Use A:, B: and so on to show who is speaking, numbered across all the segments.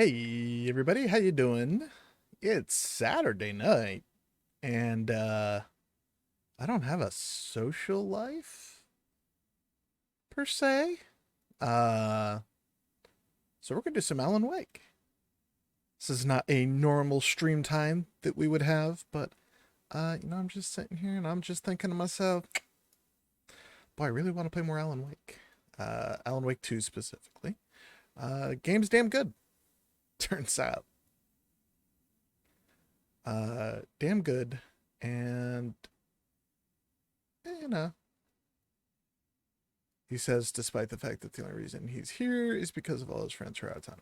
A: Hey everybody, how you doing? It's Saturday night and I don't have a social life per se. Uh so we're going to do some Alan Wake. This is not a normal stream time that we would have, but I'm just sitting here and I'm just thinking to myself, boy, I really want to play more Alan Wake. Alan Wake 2 specifically. Game's damn good, turns out. Damn good and you know, he says, despite the fact that the only reason he's here is because of all his friends who are out of town.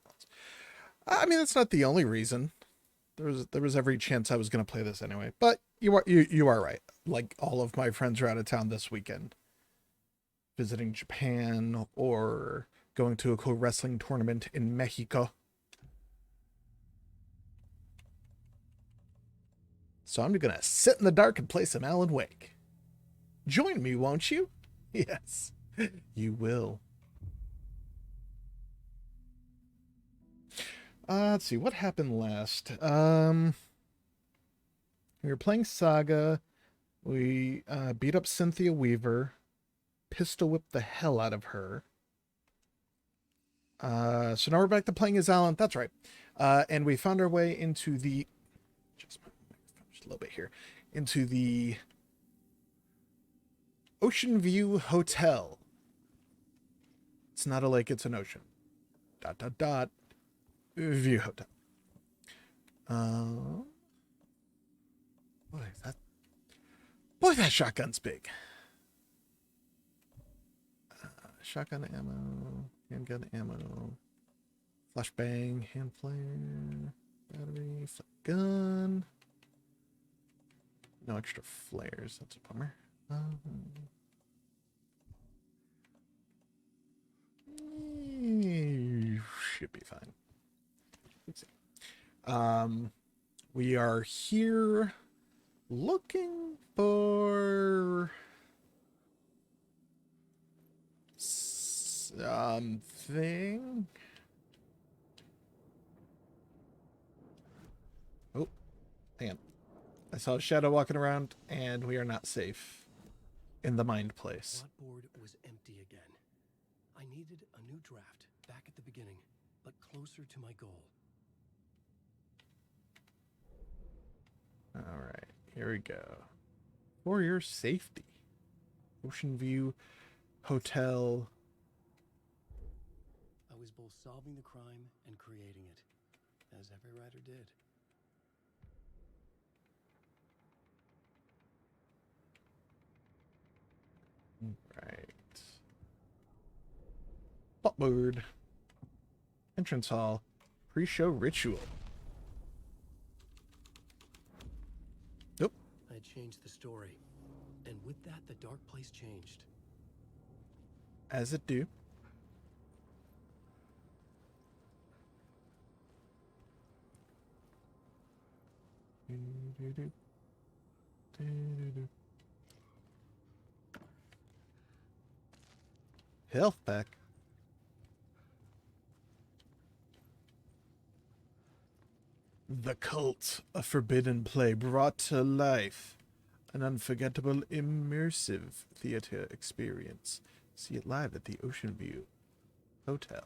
A: I mean, that's not the only reason. There was every chance I was going to play this anyway. But you are right. Like all of my friends are out of town this weekend, visiting Japan or going to a cool wrestling tournament in Mexico. So I'm going to sit in the dark and play some Alan Wake. Join me, won't you? Yes, you will. Let's see what happened last. We were playing Saga. We beat up Cynthia Weaver, pistol whipped the hell out of her. So now we're back to playing as Alan. That's right. And we found our way into the just a little bit here into the Ocean View Hotel. It's not a lake; it's an ocean. Dot dot dot. View Hotel. Uh, boy, that that shotgun's big. Shotgun ammo, handgun ammo, flashbang, hand flare, battery, gun. No extra flares. That's a bummer. Should be fine. Let's see. We are here looking for something. Oh, hang on. I saw a shadow walking around, and we are not safe in the mind place.
B: Plot board was empty again. I needed a new draft back at the beginning, but closer to my goal.
A: All right, here we go. For your safety, Ocean View Hotel.
B: I was both solving the crime and creating it, as every writer did.
A: Right. Plotboard. Entrance hall. Pre-show ritual. Nope.
B: I changed the story, and with that, the dark place changed.
A: As it do. Health pack. The Cult, a forbidden play brought to life. An unforgettable, immersive theater experience. See it live at the Ocean View Hotel.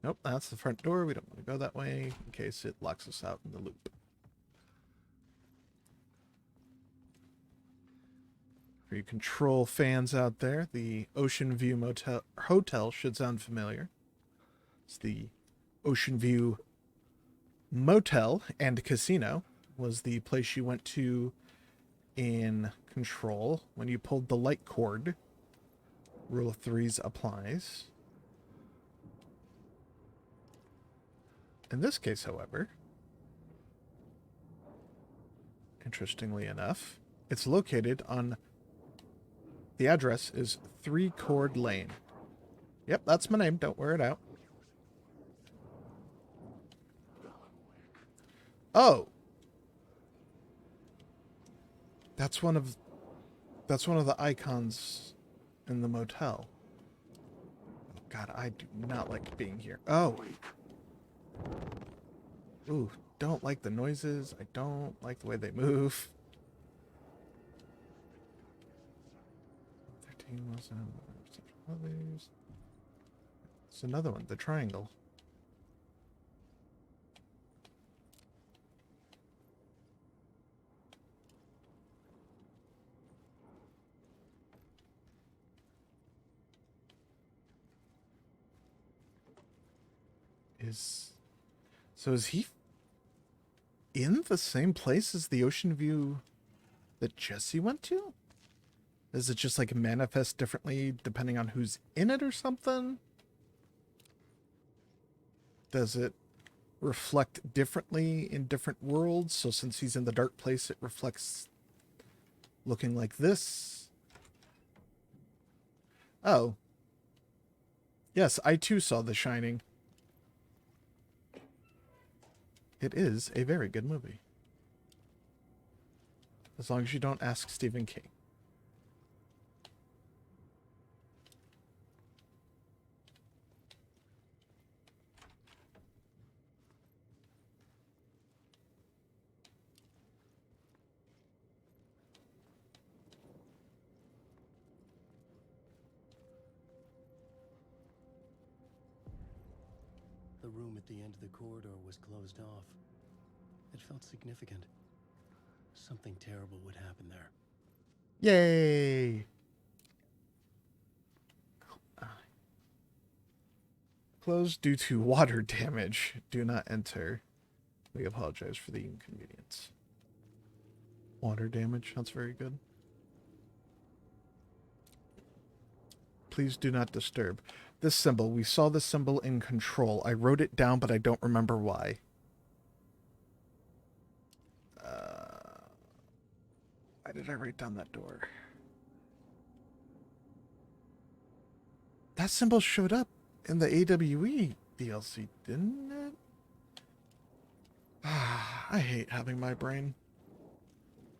A: Nope, that's the front door. We don't want to go that way in case it locks us out in the loop. For you control fans out there, the Ocean View Hotel should sound familiar. It's the Ocean View Motel and Casino was the place you went to in Control when you pulled the light cord. Rule of threes applies. In this case, however, interestingly enough, it's located on... The address is 3 Cord Lane. Yep, that's my name. Don't wear it out. Oh. That's one of the icons in the motel. Oh God, I do not like being here. Oh. Ooh, don't like the noises. I don't like the way they move. 13 was others. It's another one, the triangle. Is he in the same place as the ocean view that Jesse went to? Does it just like manifest differently depending on who's in it or something? Does it reflect differently in different worlds? So since he's in the dark place, it reflects looking like this. Oh. Yes, I too saw The Shining. It is a very good movie. As long as you don't ask Stephen King.
B: The room at the end of the corridor was closed off. It felt significant. Something terrible would happen there.
A: Yay! Closed due to water damage. Do not enter. We apologize for the inconvenience. Water damage, that's very good. Please do not disturb. This symbol, we saw this symbol in Control. I wrote it down, but I don't remember why. Why did I write down that door? That symbol showed up in the AWE DLC, didn't it? I hate having my brain.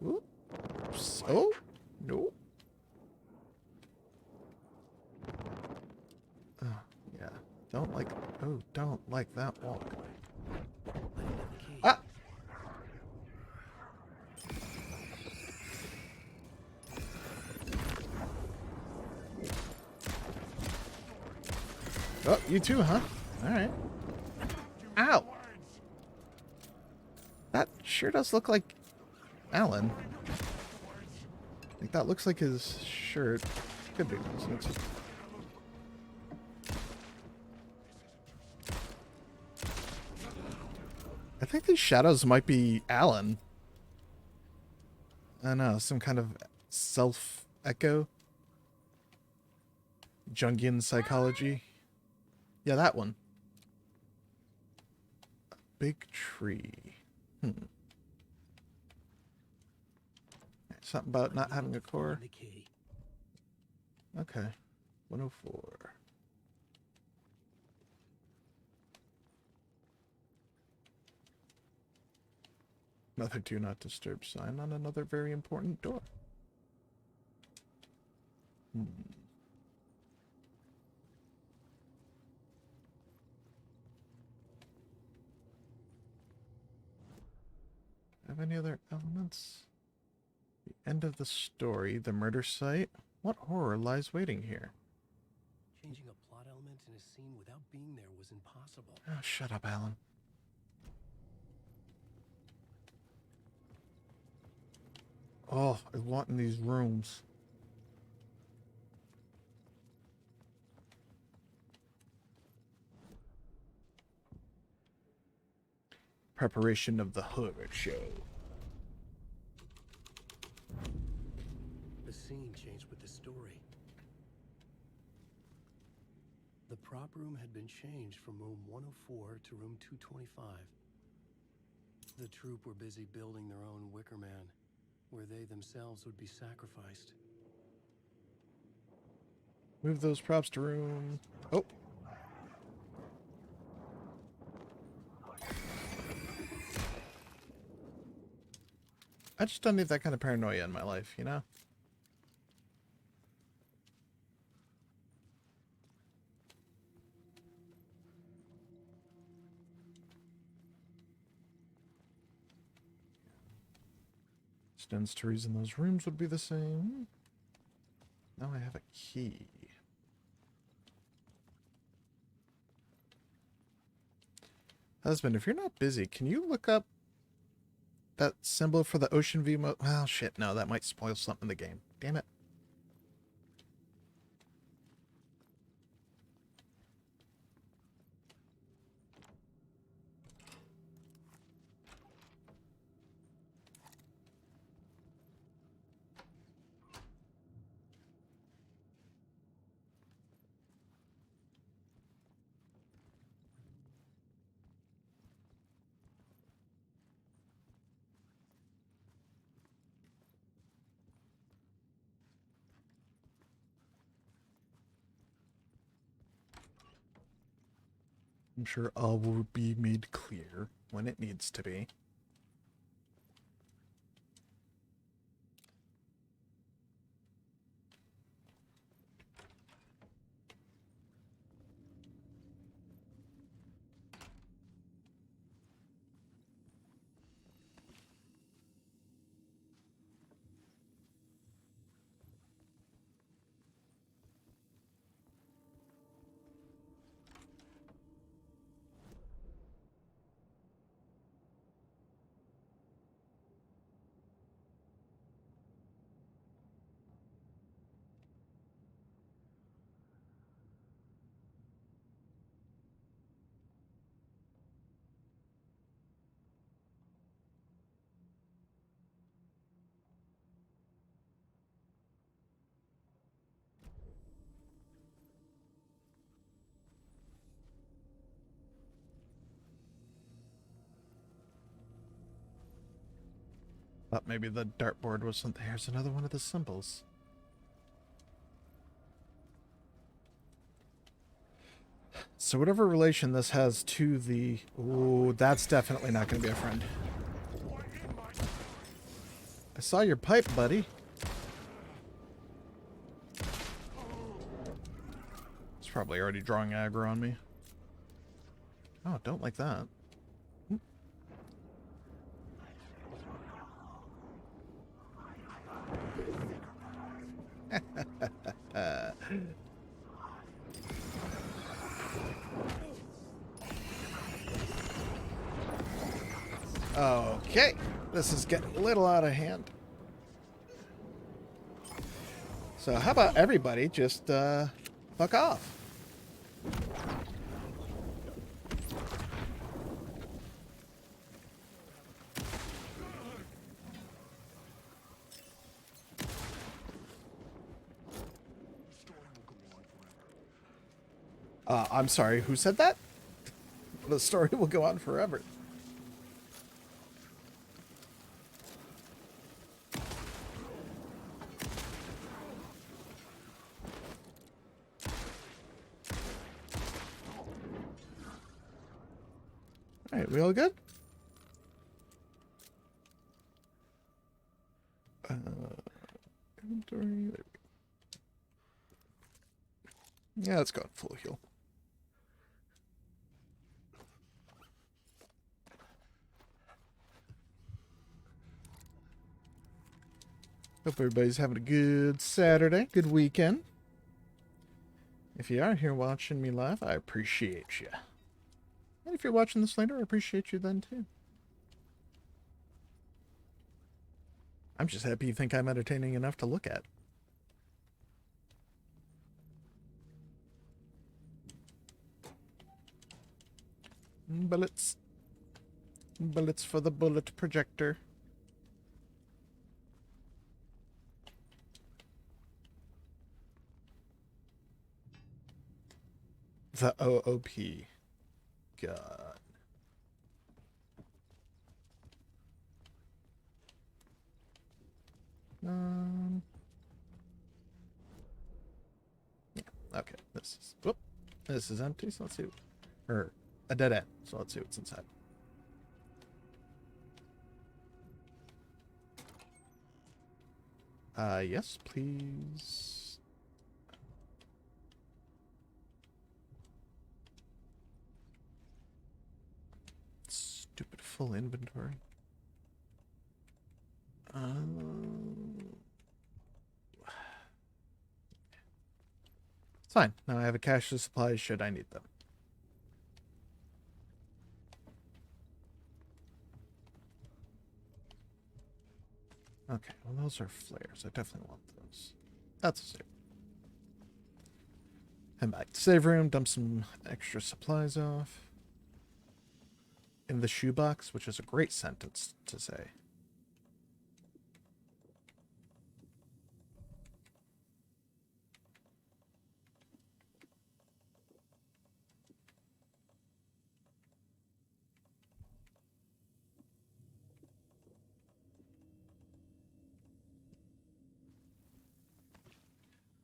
A: Oops. Oh, no. Oh, yeah. Don't like that walk. Ah! Oh, you too, huh? Alright. Ow! That sure does look like Alan. Like, that looks like his shirt. Could be. I think these shadows might be Alan. I don't know, some kind of self-echo. Jungian psychology. Yeah, that one. A big tree. Something about not having a core. Okay. 104. Another do not disturb sign on another very important door. Have any other elements? The end of the story, the murder site. What horror lies waiting here?
B: Changing a plot element in a scene without being there was impossible.
A: Oh, shut up, Alan. Oh, I want in these rooms. Preparation of the horror show.
B: The scene changed with the story. The prop room had been changed from room 104 to room 225. The troupe were busy building their own Wicker Man, where they themselves would be sacrificed.
A: Move those props to room. Oh. I just don't need that kind of paranoia in my life, you know? Stands to reason those rooms would be the same. Now I have a key. Husband, if you're not busy, can you look up that symbol for the Ocean View mode? Well, shit, no, that might spoil something in the game. Damn it. I'm sure all will be made clear when it needs to be. Thought maybe the dartboard was something. Here's another one of the symbols. So whatever relation this has to the... Ooh, that's definitely not going to be a friend. I saw your pipe, buddy. It's probably already drawing aggro on me. Oh, don't like that. Okay, this is getting a little out of hand. So how about everybody just fuck off? I'm sorry, who said that? The story will go on forever. Alright, we all good? Inventory. Yeah, let's go full heal. Hope everybody's having a good Saturday, good weekend. If you are here watching me live, I appreciate you. And if you're watching this later, I appreciate you then too. I'm just happy you think I'm entertaining enough to look at. Bullets. Bullets for the bullet projector. The OOP. God. Yeah. Okay. This is empty. So let's see. Or a dead end. So let's see what's inside. Yes, please. Stupid full inventory. fine. Now I have a cache of supplies should I need them. Okay, well those are flares. I definitely want those. That's a save. Head back to save room, dump some extra supplies off. In the shoebox, which is a great sentence to say.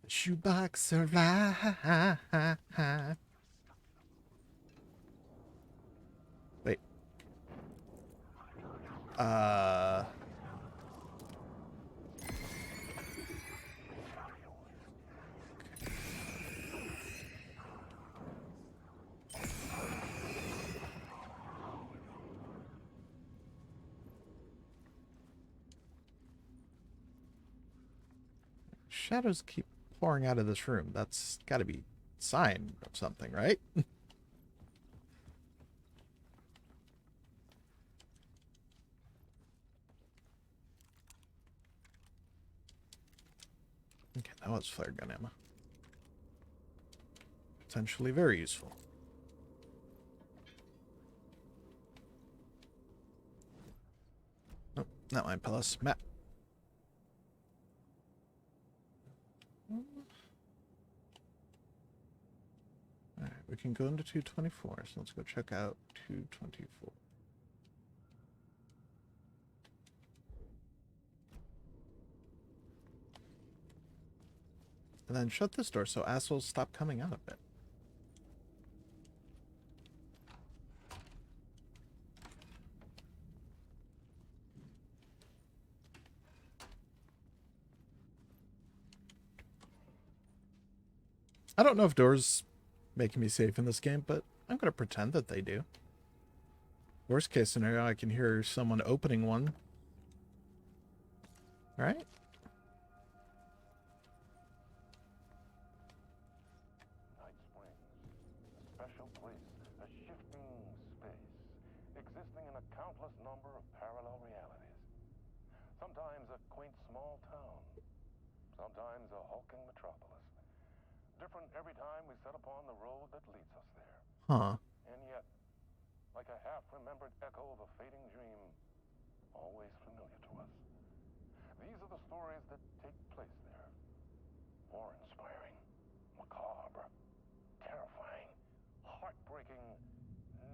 A: The shoebox survive. Wait. Shadows keep pouring out of this room. That's got to be a sign of something, right? Okay, that was flare gun ammo. Potentially very useful. Nope, not mine, Pellis. Map. Alright, we can go into 224, so let's go check out 224. And then shut this door so assholes stop coming out of it. I don't know if doors making me safe in this game, but I'm going to pretend that they do. Worst case scenario, I can hear someone opening one. Right?
C: Night Springs, a special place, a shifting space, existing in a countless number of parallel realities. Sometimes a quaint small town, sometimes a hulking metropolis. Different every time we set upon the road that leads us there.
A: Huh.
C: And yet, like a half-remembered echo of a fading dream, always familiar to us. These are the stories that take place there. Awe-inspiring, macabre, terrifying, heartbreaking,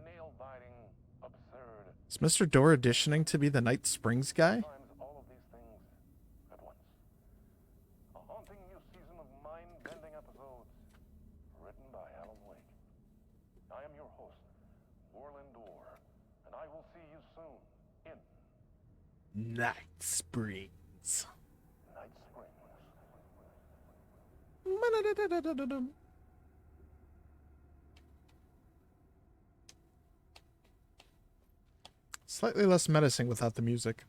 C: nail-biting, absurd.
A: Is Mr. Door auditioning to be the Night Springs guy?
C: Sometimes all of these things at once. A haunting new season of mind-bending episodes written by Alan Wake. I am your host, Warland Orr, and I will see you soon in
A: Night Springs.
C: Night Springs.
A: Slightly less menacing without the music.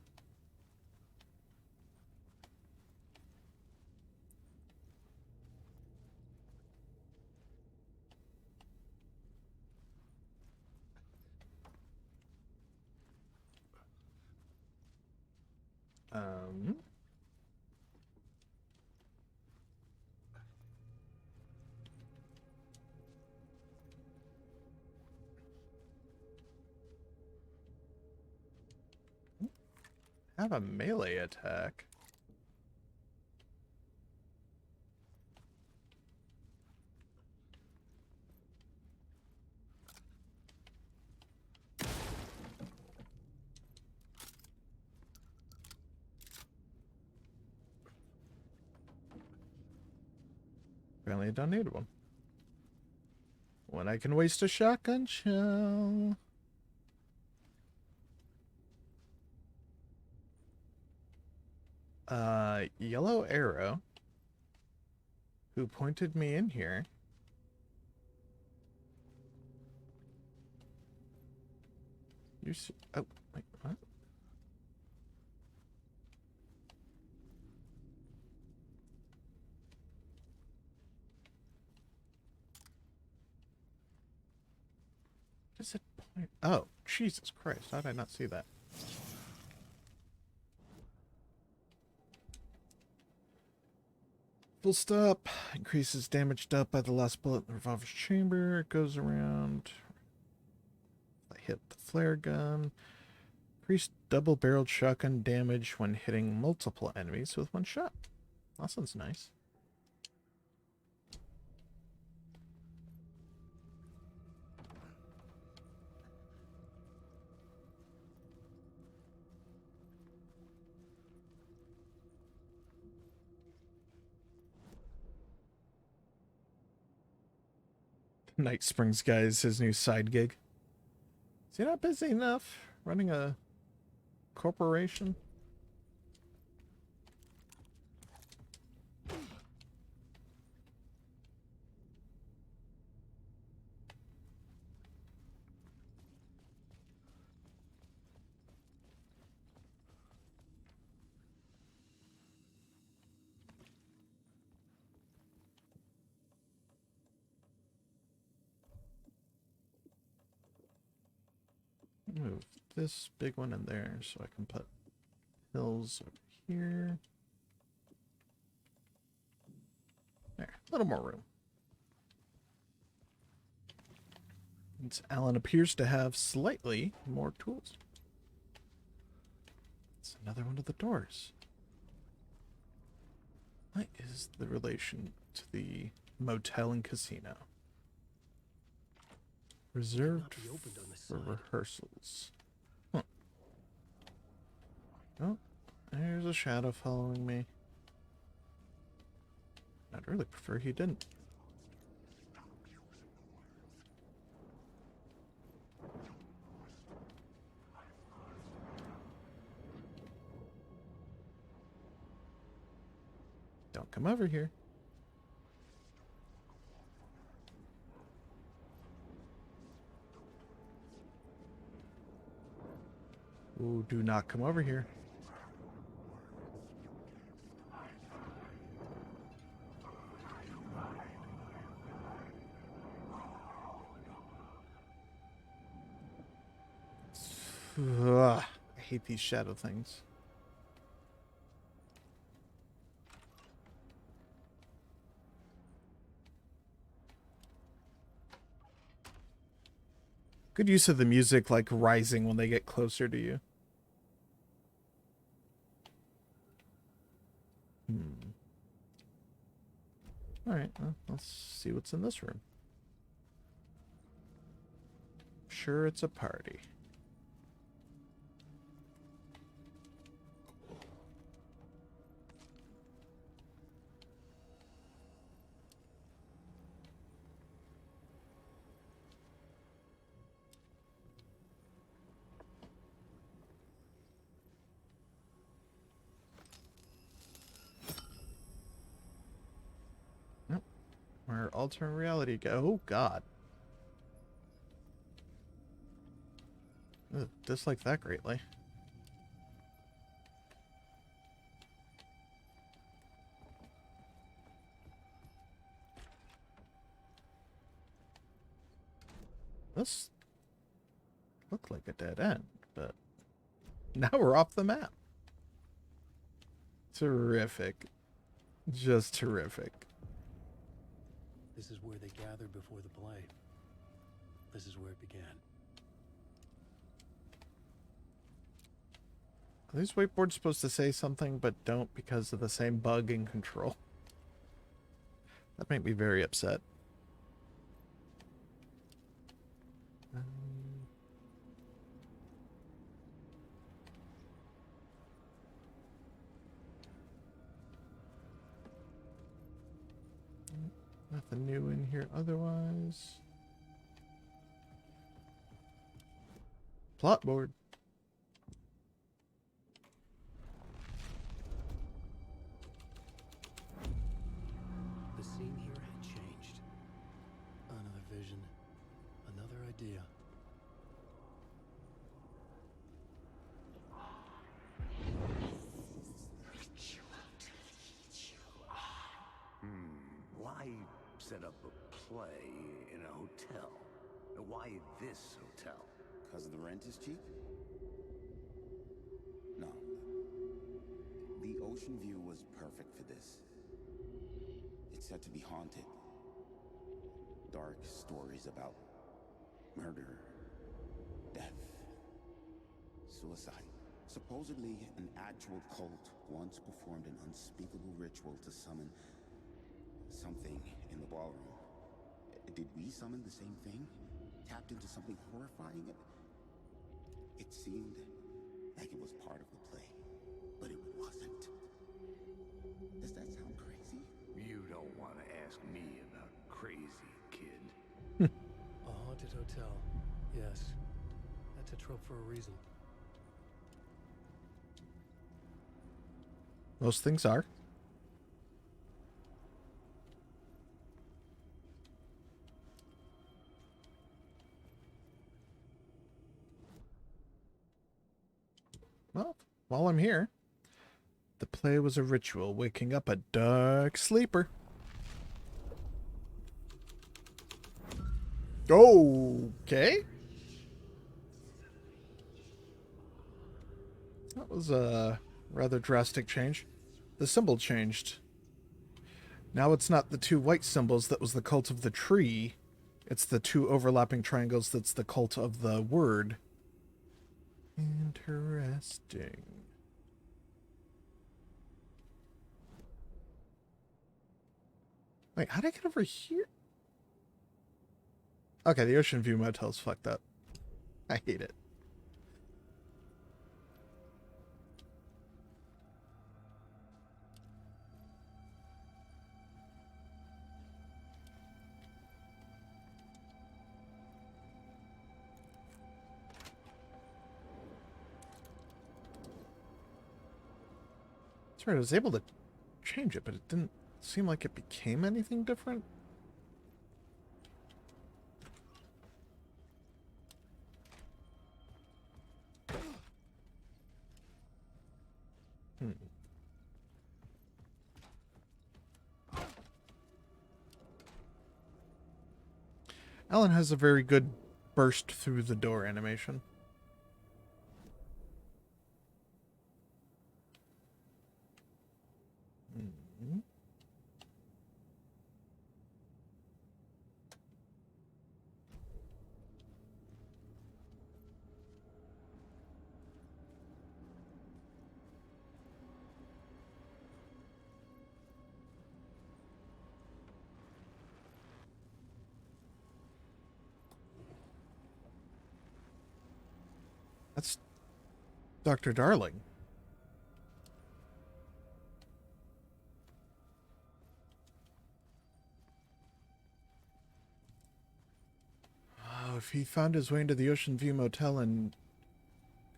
A: Have a melee attack. Apparently I don't need one. When I can waste a shotgun shell. Yellow arrow. Who pointed me in here. You see, oh, wait, what? does it point? Oh, Jesus Christ. How did I not see that? Full stop. Increases damage dealt by the last bullet in the revolver's chamber. It goes around. I hit the flare gun. Increased double-barreled shotgun damage when hitting multiple enemies with one shot. That sounds nice. Night Springs guy is his new side gig. Is he not busy enough running a corporation? Move this big one in there so I can put pills over here. There, a little more room. And Alan appears to have slightly more tools. It's another one of the doors. What is the relation to the motel and casino? Reserved
B: be opened on this
A: for
B: side.
A: rehearsals. Huh. Oh, there's a shadow following me. I'd really prefer he didn't. Don't come over here. Ooh, do not come over here. Ugh, I hate these shadow things. Good use of the music, like rising when they get closer to you. Alright, well, let's see what's in this room. Sure, it's a party. Where alternate reality go? Oh God! Ugh, dislike that greatly. This looked like a dead end, but now we're off the map. Terrific, just terrific.
B: This is where they gathered before the play. This is where it began.
A: Are these whiteboards supposed to say something but don't because of the same bug in Control? That made me very upset. Nothing new in here otherwise. Plot board.
B: The scene here had changed. Another vision. Another idea.
D: Why set up a play in a hotel? Why this hotel?
E: Because the rent is cheap? No. The Ocean View was perfect for this. It's said to be haunted. Dark stories about murder, death, suicide. Supposedly, an actual cult once performed an unspeakable ritual to summon something in the ballroom. Did we summon the same thing? Tapped into something horrifying? It seemed like it was part of the play, but it wasn't. Does that sound crazy?
D: You don't want to ask me about crazy, kid.
B: A haunted hotel. Yes. That's a trope for a reason.
A: Most things are. Well, while I'm here, the play was a ritual, waking up a dark sleeper. Okay. That was a rather drastic change. The symbol changed. Now it's not the two white symbols that was the cult of the tree. It's the two overlapping triangles that's the cult of the word. Interesting. Wait, how'd I get over here? Okay, the Ocean View Motel's fucked up. I hate it. That's right, I was able to change it, but it didn't seem like it became anything different. Alan has a very good burst through the door animation. That's Dr. Darling. Oh, if he found his way into the Ocean View Motel and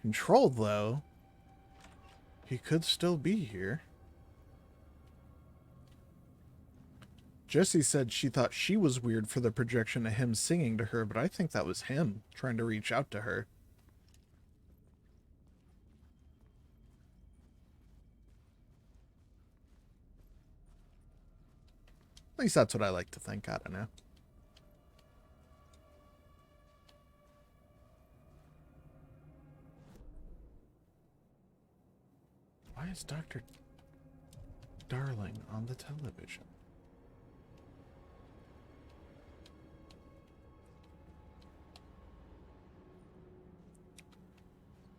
A: Control, though, he could still be here. Jessie said she thought she was weird for the projection of him singing to her, but I think that was him trying to reach out to her. At least that's what I like to think. I don't know. Why is Dr. Darling on the television?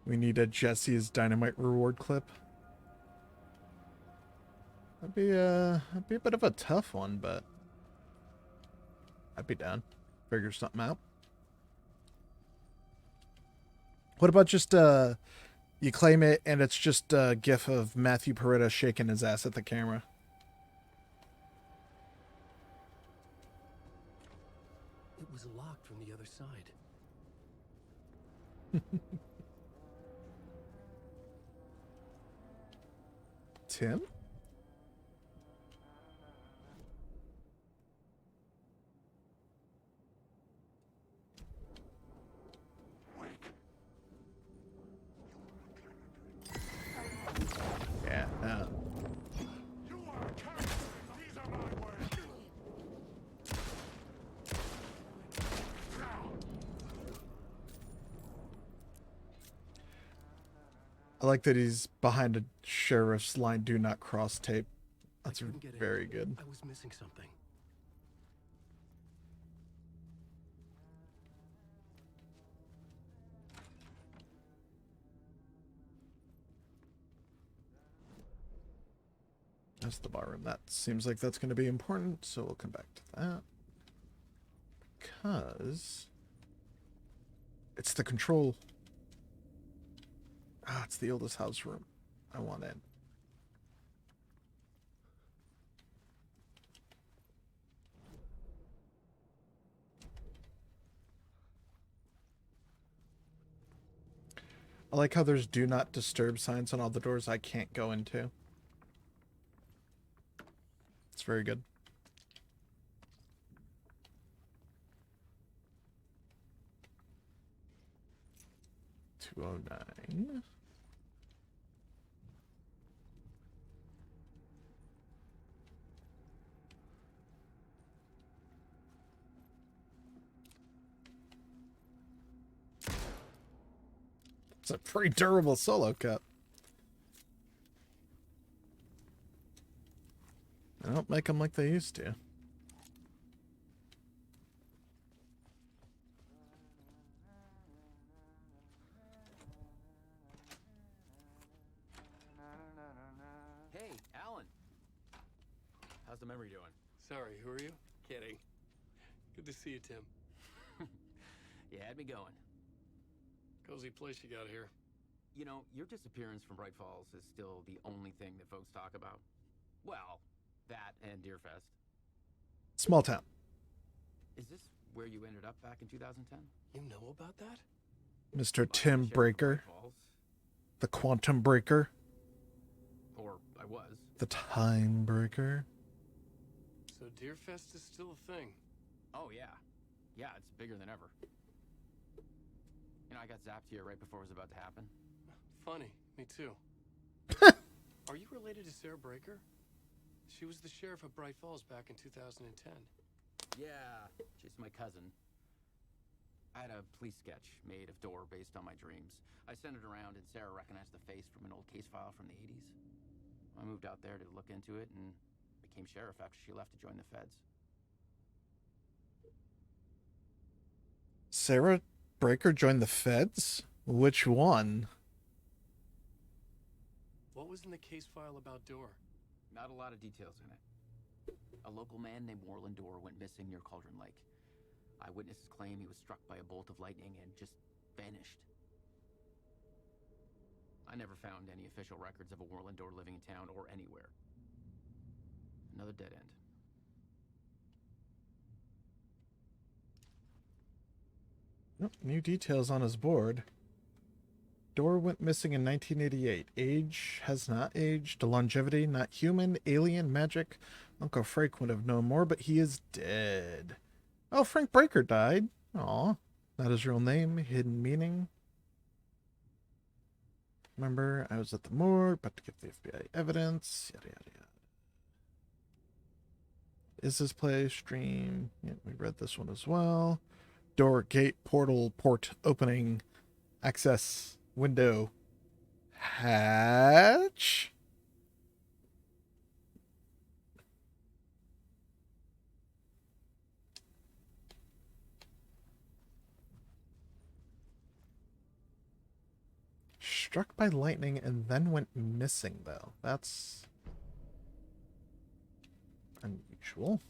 A: We need a Jesse's Dynamite reward clip. That'd be a bit of a tough one, but I'd be down. Figure something out. What about just you claim it and it's just a gif of Matthew Peretta shaking his ass at the camera?
B: It was locked from the other side.
A: Tim? Yeah,
C: You are a coward. These are my words.
A: I like that he's behind a sheriff's line, do not cross tape. That's
B: couldn't get in.
A: very good.
B: I was missing something.
A: That's the bar room. That seems like that's going to be important, so we'll come back to that. Because it's the control. Ah, it's the oldest house room. I want in. I like how there's do not disturb signs on all the doors I can't go into. It's very good. $209. It's a pretty durable solo cup. They don't make them like they used to.
F: Hey, Alan. How's the memory doing?
B: Sorry, who are you? Kidding. Good to see you, Tim.
F: You had me going.
B: Cozy place you got here.
F: You know, your disappearance from Bright Falls is still the only thing that folks talk about. Well, that and Deerfest.
A: Small town.
F: Is this where you ended up back in 2010?
B: You know about that?
A: Mr.
F: Well,
A: Tim
F: I'm the sheriff of
A: Breaker.
F: Bright Falls.
A: The Quantum Breaker.
F: Or I was.
A: The Time Breaker.
B: So Deerfest is still a thing.
F: Oh, yeah. Yeah, it's bigger than ever. You know, I got zapped here right before it was about to happen.
B: Funny, me too. Are you related to Sarah Breaker? She was the sheriff of Bright Falls back in 2010.
F: Yeah, she's my cousin. I had a police sketch made of Door based on my dreams. I sent it around and Sarah recognized the face from an old case file from the 80s. I moved out there to look into it and became sheriff after she left to join the feds.
A: Sarah Breaker joined the feds? Which one?
B: What was in the case file about Door?
F: Not a lot of details in it. A local man named Warland Door went missing near Cauldron Lake. Eyewitnesses claim he was struck by a bolt of lightning and just vanished. I never found any official records of a Warland Door living in town or anywhere. Another dead end.
A: Nope, new details on his board. Door went missing in 1988. Age has not aged. Longevity not human. Alien magic. Uncle Frank would have known more, but he is dead. Oh, Frank Breaker died. Aw. Not his real name. Hidden meaning. Remember, I was at the morgue, about to give the FBI evidence. Yada, yada, yada. Is this play stream? Yeah, we read this one as well. Door, gate, portal, port, opening, access, window, hatch. Struck by lightning and then went missing, though. That's unusual.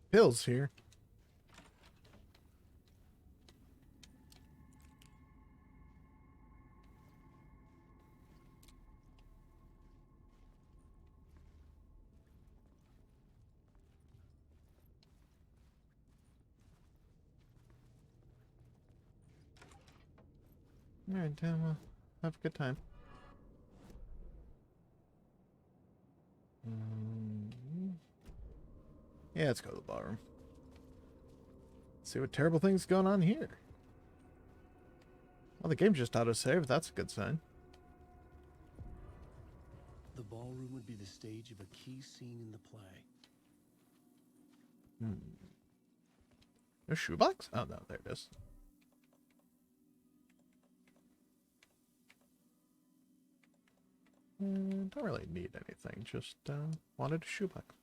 A: Bill's here. All right, Tim. Have a good time. Yeah, let's go to the ballroom. See what terrible thing's going on here. Well, the game just autosaved. That's a good sign.
B: The ballroom would be the stage of a key scene in the play.
A: No shoebox? Oh, no, there it is. Don't really need anything. Just wanted a shoebox.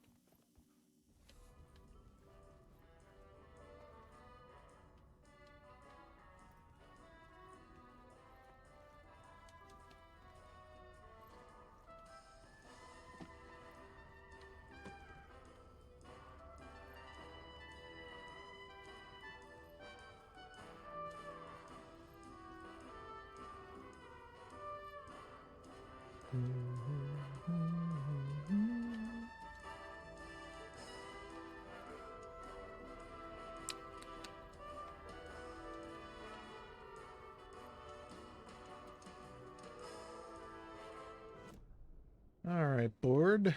A: All right, board.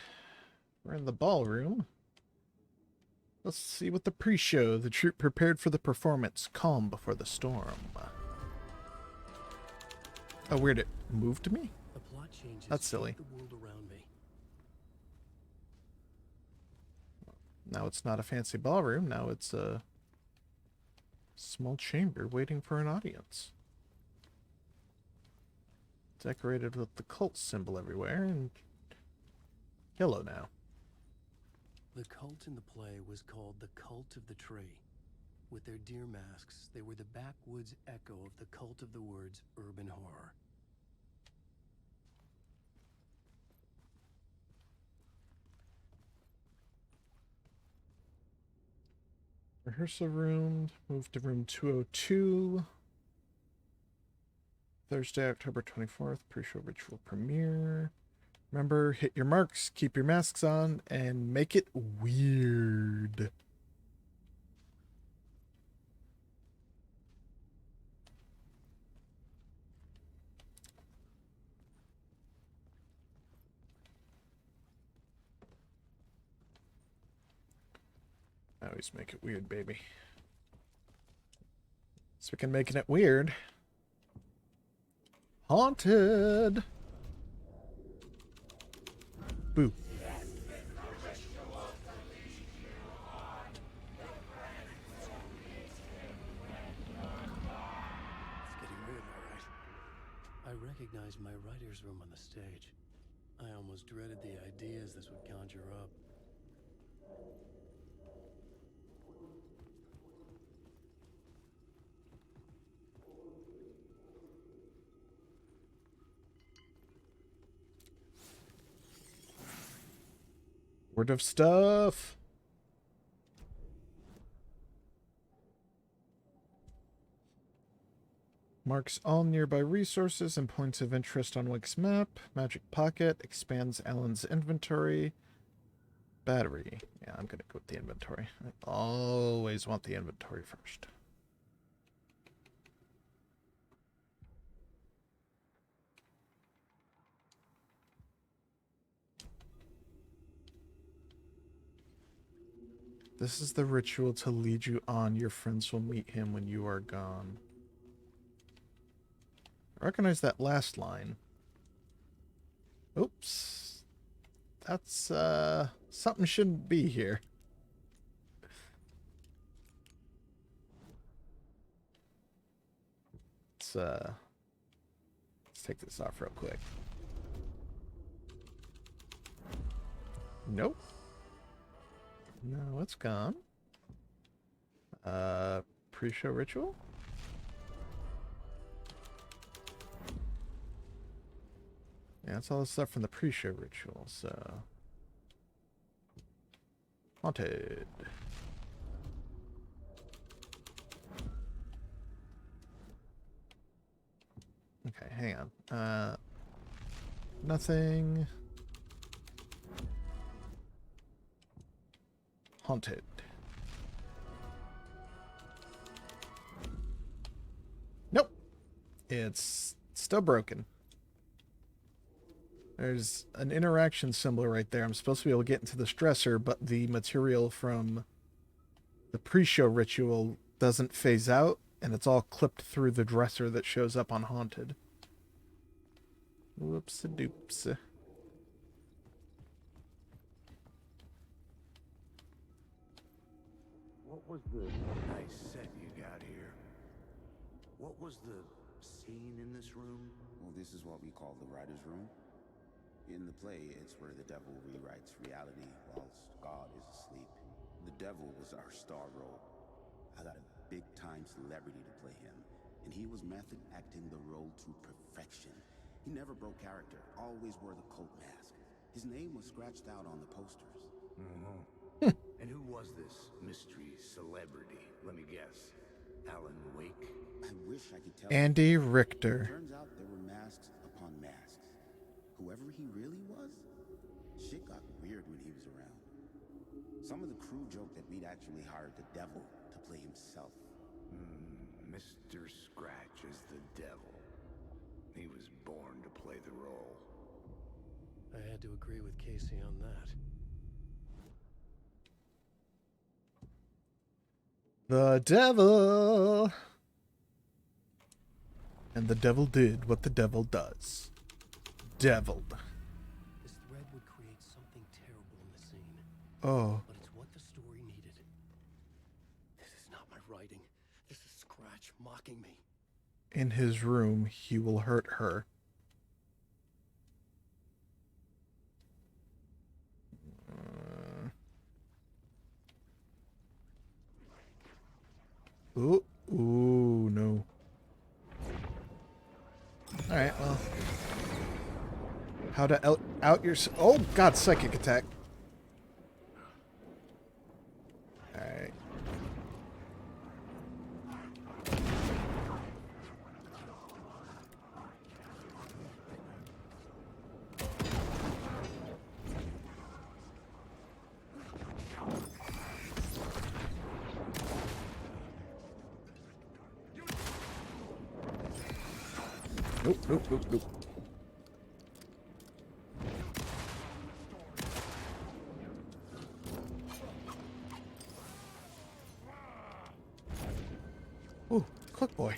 A: We're in the ballroom. Let's see what the pre-show. The troupe prepared for the performance. Calm before the storm. Oh, weird. It moved me?
B: The plot changes.
A: That's silly.
B: The world around me.
A: Now it's not a fancy ballroom. Now it's a small chamber waiting for an audience. Decorated with the cult symbol everywhere and yellow now.
B: The cult in the play was called the Cult of the Tree. With their deer masks, they were the backwoods echo of the cult of the words urban horror.
A: Rehearsal room. Move to room 202. Thursday, October 24th. Pre-show ritual premiere. Remember, hit your marks, keep your masks on, and make it weird. Always make it weird, baby. Speaking of making it weird. Haunted! Boo.
B: It's getting weird, all right. I recognized my writer's room on the stage. I almost dreaded the ideas this would conjure up.
A: Word of stuff. Marks all nearby resources and points of interest on Wick's map. Magic Pocket expands Alan's inventory. Battery. Yeah, I'm going to go with the inventory. I always want the inventory first. This is the ritual to lead you on. Your friends will meet him when you are gone. I recognize that last line. Oops. That's, something shouldn't be here. Let's take this off real quick. Nope. No, it's gone. Pre-show ritual? Yeah, that's all the stuff from the pre-show ritual, so... Haunted. Okay, hang on. Nothing. Haunted. Nope. It's still broken. There's an interaction symbol right there. I'm supposed to be able to get into this dresser, but the material from the pre-show ritual doesn't phase out, and it's all clipped through the dresser that shows up on Haunted. Whoops-a-doops.
D: What was the nice set you got here? What was the scene in this room?
E: Well, this is what we call the writer's room. In the play, it's where the devil rewrites reality whilst God is asleep. The devil was our star role. I got a big-time celebrity to play him, and he was method acting the role to perfection. He never broke character, always wore the cult mask. His name was scratched out on the posters.
D: And who was this mystery celebrity? Let me guess. Alan Wake?
E: I wish I could tell
A: Andy
E: you.
A: Richter.
E: Turns out there were masks upon masks. Whoever he really was, shit got weird when he was around. Some of the crew joked that we'd actually hired the devil to play himself.
D: Mr. Scratch is the devil. He was born to play the role.
B: I had to agree with Casey on that.
A: The devil! And the devil did what the devil does. Deviled.
B: This thread would create something terrible in the scene.
A: Oh.
B: But it's what the story needed. This is not my writing. This is Scratch mocking me.
A: In his room, he will hurt her. Ooh, ooh, no. Alright, well. How to out your... Oh, God, psychic attack. Alright. Nope, nope, nope, nope. Ooh, cook boy.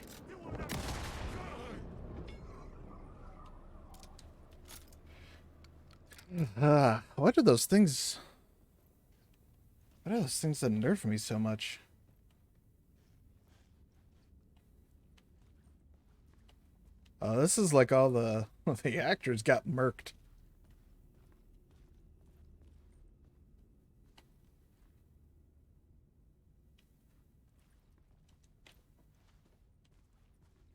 A: Why do those things... Why do those things unnerve me so much? This is like all the the actors got murked.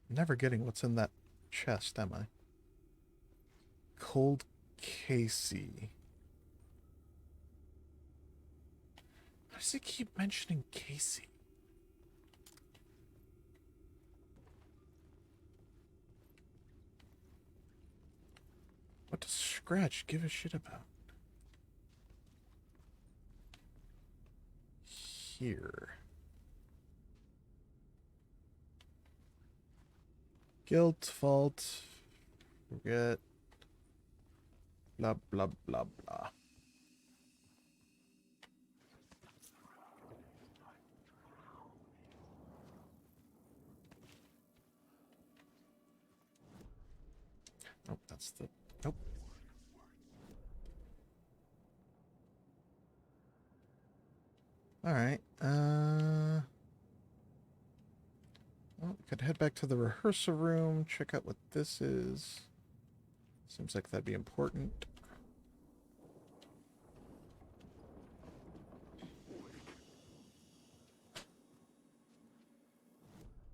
A: Never getting what's in that chest, am I? Cold Casey. Why does he keep mentioning Casey? What does Scratch give a shit about? Here. Guilt, fault, forget, blah, blah, blah, blah. Nope, that's the... Nope. Alright, well, we could head back to the rehearsal room, check out what this is. Seems like that'd be important.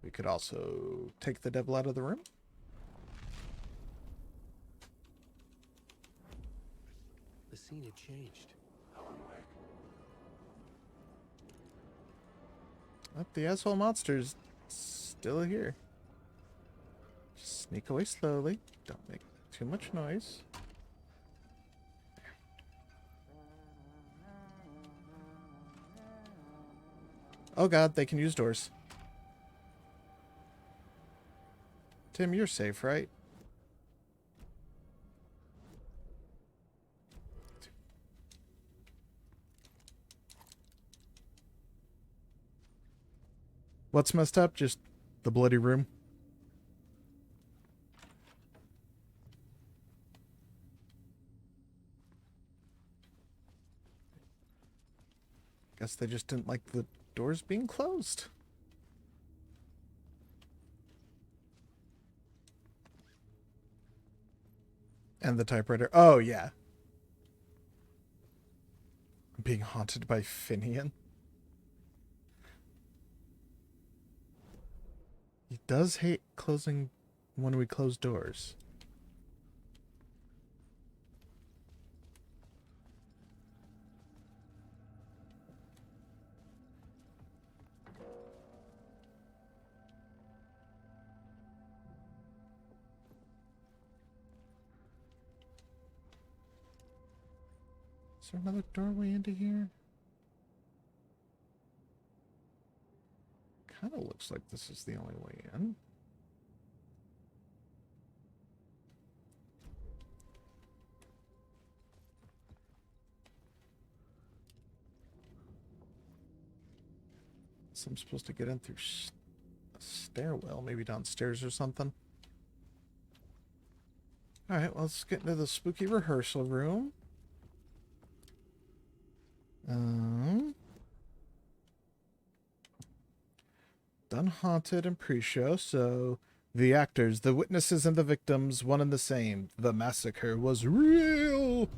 A: We could also take the devil out of the room.
B: The scene had changed.
A: Oh, the asshole monster's still here. Just sneak away slowly. Don't make too much noise. Oh god, they can use doors. Tim, you're safe, right? What's messed up? Just the bloody room. Guess they just didn't like the doors being closed. And the typewriter. Oh, yeah. I'm being haunted by Finian. He does hate closing when we close doors. Is there another doorway into here? Kind of looks like this is the only way in. So I'm supposed to get in through a stairwell, maybe downstairs or something. Alright, well, let's get into the spooky rehearsal room. Done haunted and pre-show, so the actors, the witnesses, and the victims, one and the same. The massacre was real!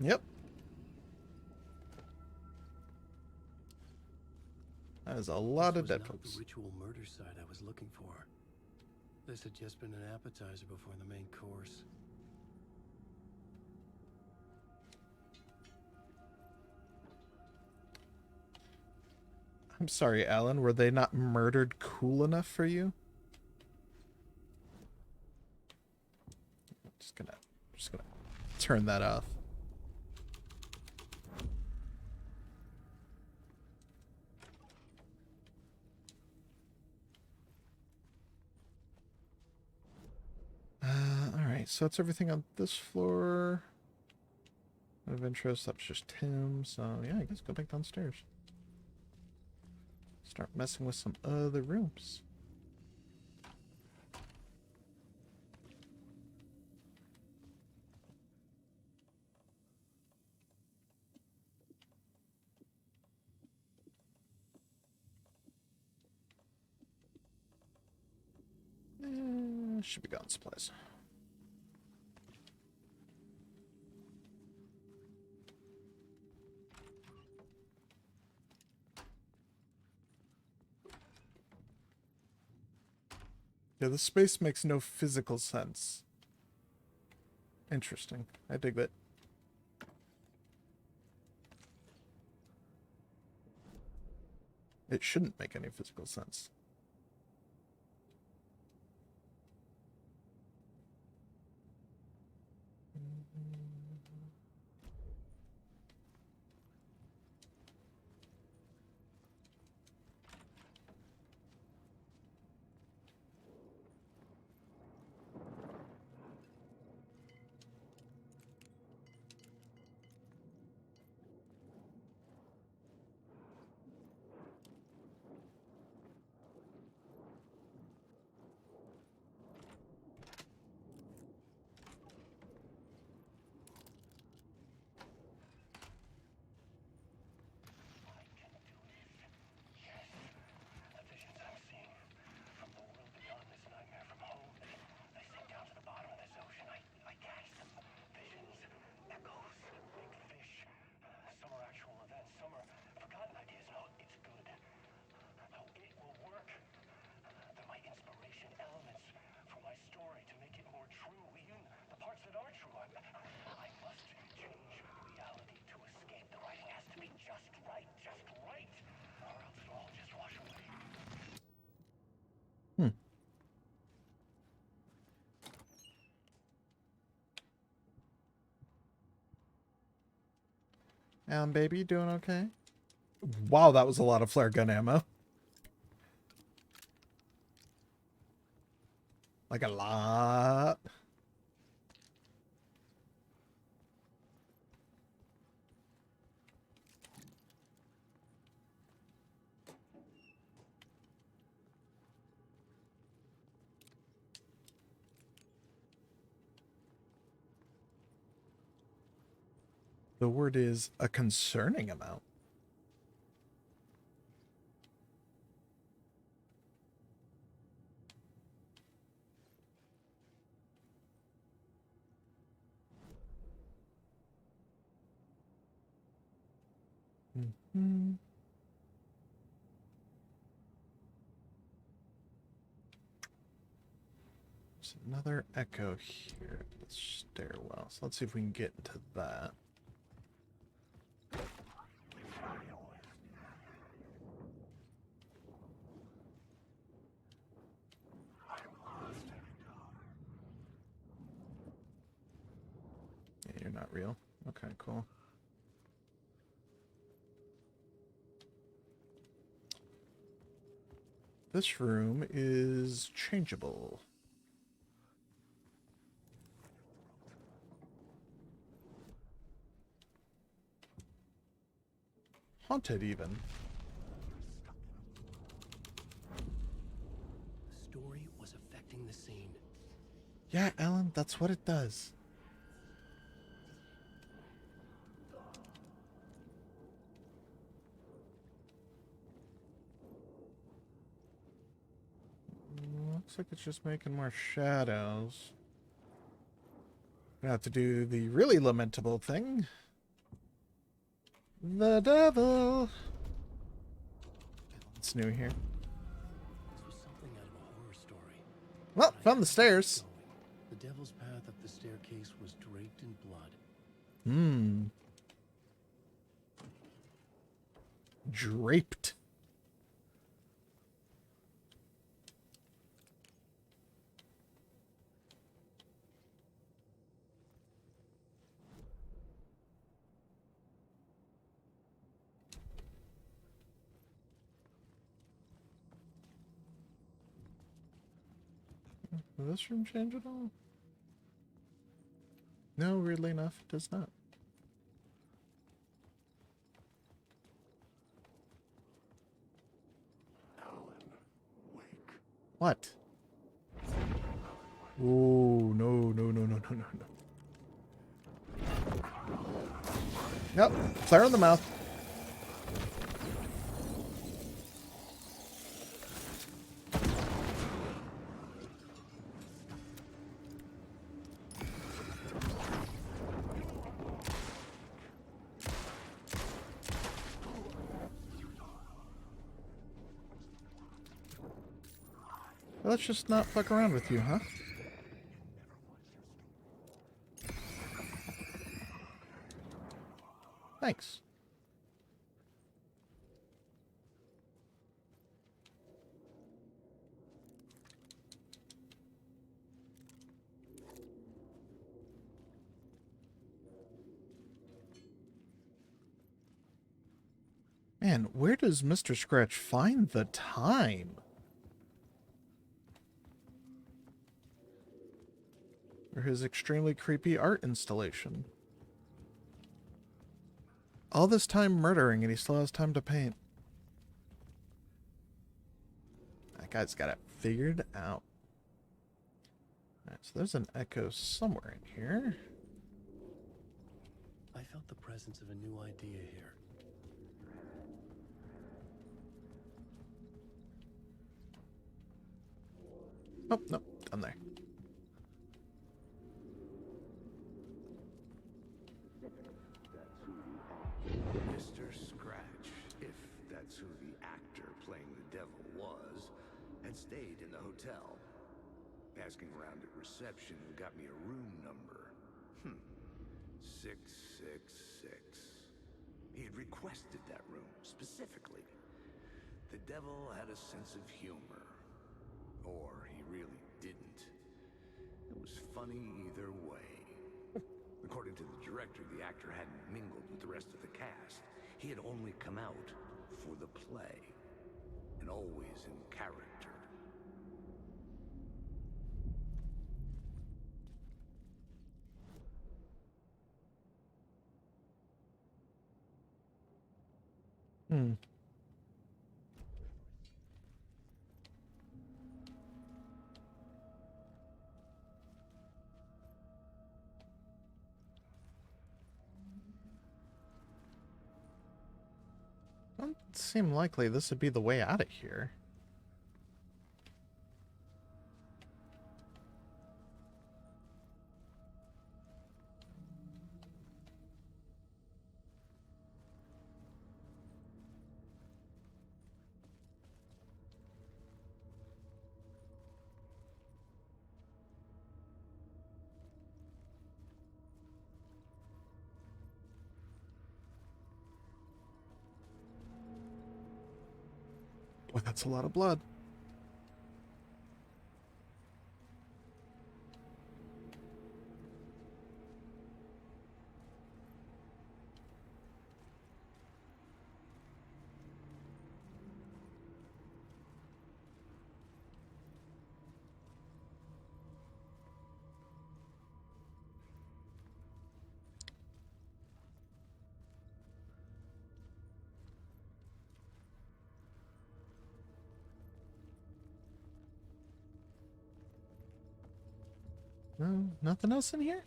A: Yep. That is a lot of dead
B: This was not
A: folks.
B: the ritual murder site I was looking for. This had just been an appetizer before the main course.
A: I'm sorry, Alan. Were they not murdered cool enough for you? I'm just gonna turn that off. Alright, so that's everything on this floor. Of interest, that's just Tim, so yeah, I guess go back downstairs. Start messing with some other rooms. Should be gone supplies. Yeah, this space makes no physical sense. Interesting. I dig that. It shouldn't make any physical sense. Baby, you doing okay? Wow, that was a lot of flare gun ammo. Like a lot. The word is a concerning amount. Mm-hmm. There's another echo here at the stairwell. So let's see if we can get into that. Yeah, you're not real. Okay, cool. This room is changeable. Haunted, even.
B: The story was affecting the scene.
A: Yeah, Ellen, that's what it does. Looks like it's just making more shadows. Gonna have to do the really lamentable thing. The devil. It's new here.
B: This was something out of a horror story.
A: Well,
B: But I
A: found the
B: had to keep
A: stairs.
B: going. The devil's path up the staircase was draped in blood.
A: Hmm. Draped. Will this room change at all? No, weirdly enough, it does not.
D: Alan, wake.
A: What? Oh, no, no, no, no, no, no, no. Nope, flare in the mouth. Well, let's just not fuck around with you, huh? Thanks. Man, where does Mr. Scratch find the time? For his extremely creepy art installation. All this time murdering and he still has time to paint. That guy's got it figured out. Alright, so there's an echo somewhere in here.
B: I felt the presence of a new idea here.
A: Oh, no, down there.
D: Mr. Scratch, if that's who the actor playing the devil was, had stayed in the hotel. Asking around at reception got me a room number. 666. He had requested that room, specifically. The devil had a sense of humor. Or he really didn't. It was funny either way. According to the director, the actor hadn't mingled with the rest of the cast. He had only come out for the play, and always in character.
A: Hmm. Doesn't seem likely this would be the way out of here. Boy, that's a lot of blood. No, nothing else in here?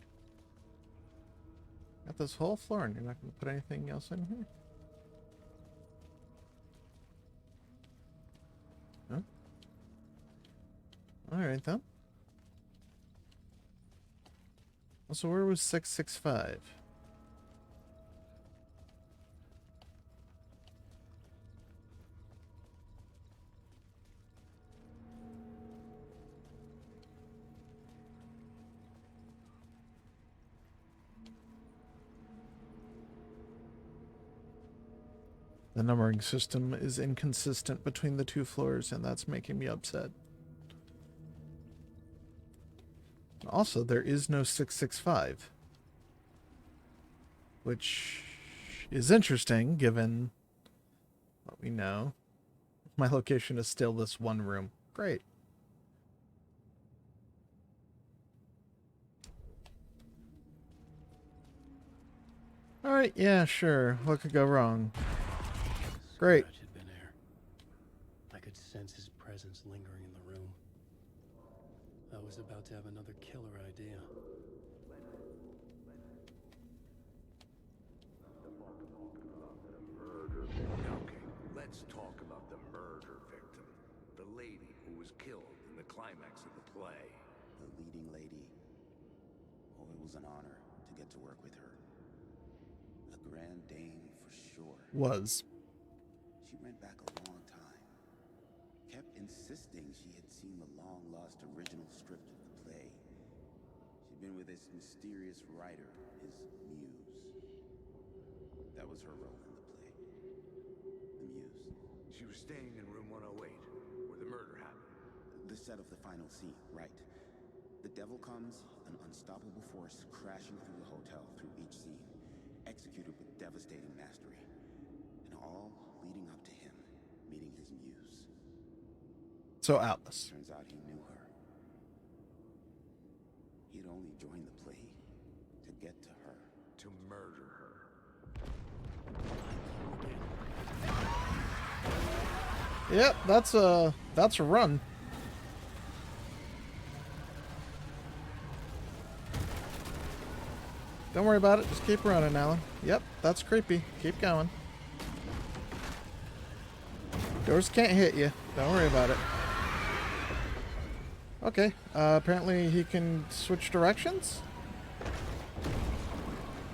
A: Got this whole floor and you're not going to put anything else in here? Huh? Alright then. So where was 665? The numbering system is inconsistent between the two floors, and that's making me upset. Also, there is no 665. Which is interesting, given what we know. My location is still this one room. Great. Alright, yeah, sure. What could go wrong? Great.
B: Scratch had been there. I could sense his presence lingering in the room. I was about to have another killer idea.
D: Okay, let's talk about the murder victim. The lady who was killed in the climax of the play.
E: The leading lady. Oh, it was an honor to get to work with her. A grand dame for sure.
A: Was.
E: She went back a long time. Kept insisting she had seen the long-lost original script of the play. She'd been with this mysterious writer, his muse. That was her role in the play. The muse.
D: She was staying in room 108, where the murder happened.
E: The set of the final scene, right. The devil comes, an unstoppable force crashing through the hotel through each scene, executed with devastating mastery. And all leading up to him meeting his muse.
A: So Atlas.
E: Turns out he knew her. He'd only joined the play to get to her.
D: To murder her.
A: Yep, that's a run. Don't worry about it. Just keep running, Alan. Yep, that's creepy. Keep going. Doors can't hit you. Don't worry about it. Okay, apparently he can switch directions?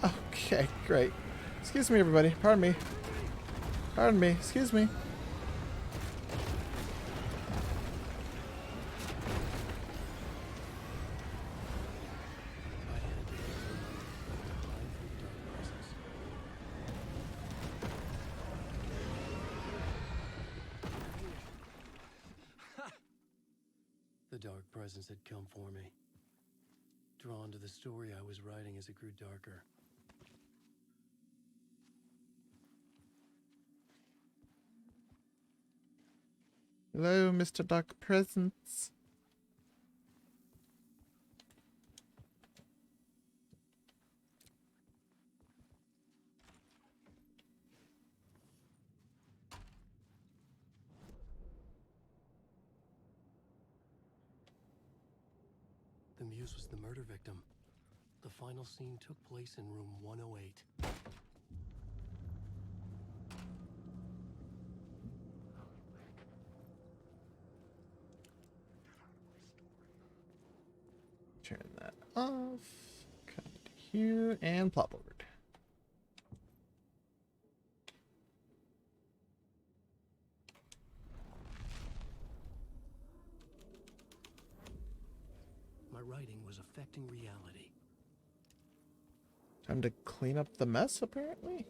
A: Okay, great. Excuse me, everybody. Pardon me. Pardon me. Excuse me.
B: I had to get to the time for the dark presence. The dark presence had come for me. Drawn to the story I was writing as it grew darker.
A: Hello, Mr. Dark Presence.
B: The muse was the murder victim. The final scene took place in room 108.
A: Turn that off. Cut it here and plop over.
B: My writing was affecting reality.
A: Time to clean up the mess, apparently.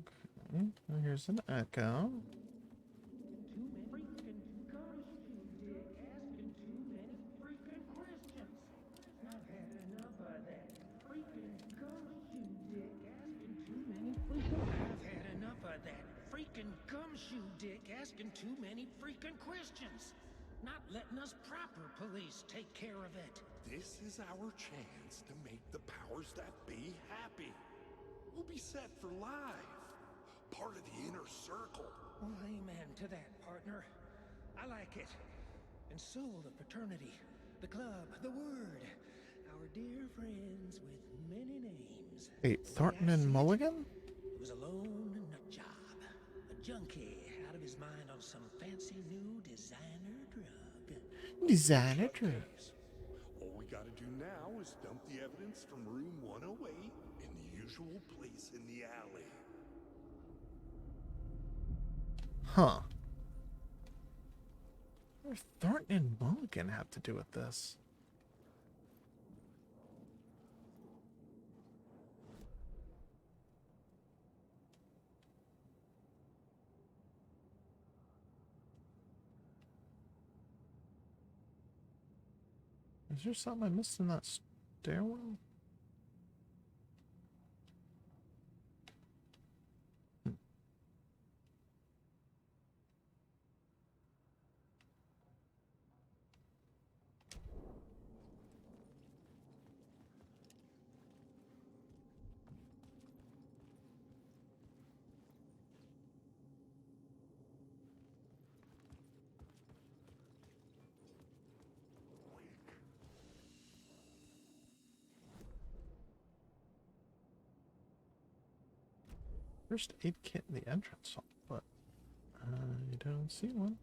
A: Okay, well, here's an echo.
G: I've had enough of that freaking gumshoe dick asking too many freaking questions. Not letting us proper police take care of it.
H: This is our chance to make the powers that be happy. We'll be set for life. Part of the inner circle.
G: Well, amen to that, partner. I like it. And so the fraternity, the club, the word. Our dear friends with many names.
A: Wait, Thornton and Mulligan?
G: It was a lone nut job. A junkie out of his mind on some fancy new designer drug.
A: Designer drug.
H: All we gotta do now is dump the evidence from room 108 in the usual place in the alley.
A: Huh. What do Thornton and Mulligan have to do with this? Is there something I missed in that stairwell? First aid kit in the entrance hall, but I don't see one.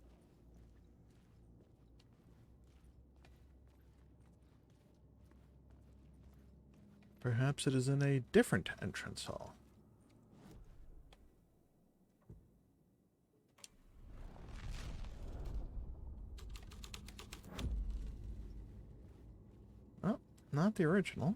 A: Perhaps it is in a different entrance hall. Oh, not the original.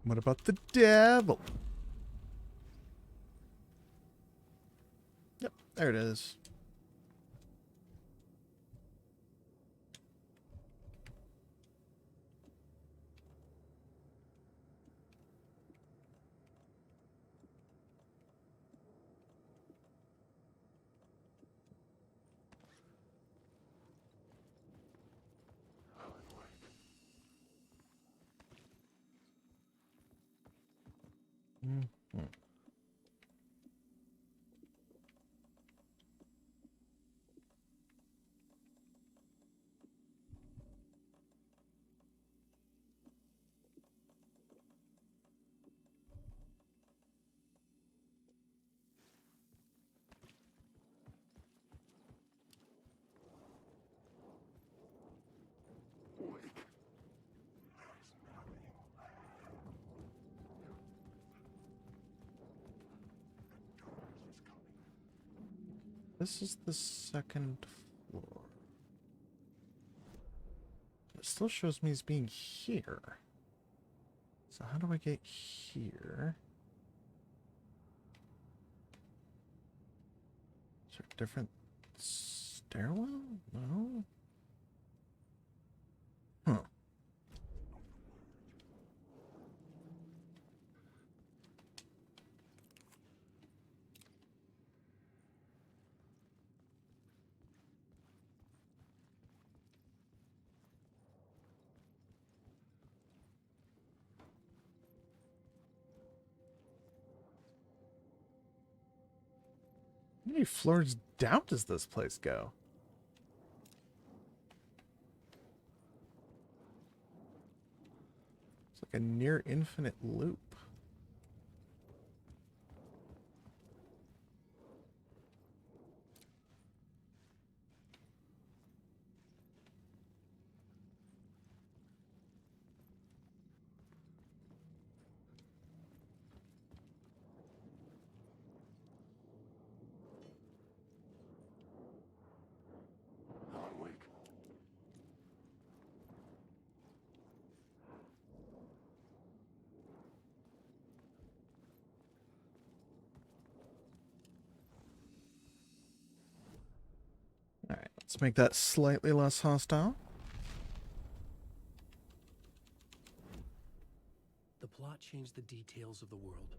A: What about the devil? Yep, there it is. Mm-hmm. This is the second floor. It still shows me as being here. So how do I get here? Is there a different stairwell? No. Huh. How many floors down does this place go? It's like a near infinite loop.
H: Alan Wake.
A: Alright, let's make that slightly less hostile.
B: The plot changed the details of the world.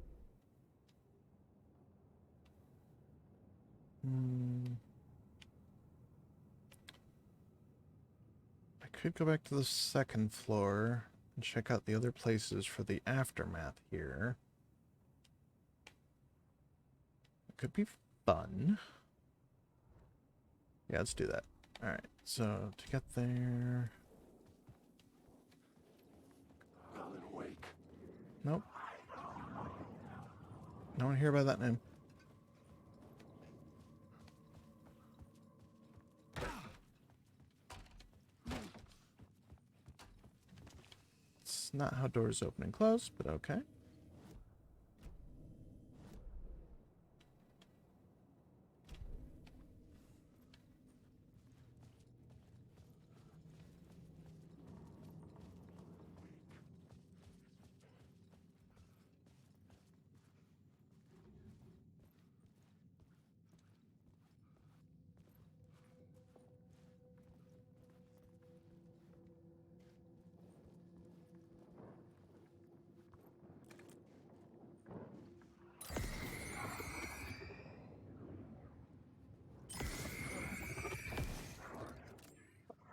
A: I could go back to the second floor and check out the other places for the aftermath here. It could be fun. Yeah, let's do that. Alright, so to get there...
H: Alan Wake.
A: Nope. No one here by that name. It's not how doors open and close, but okay.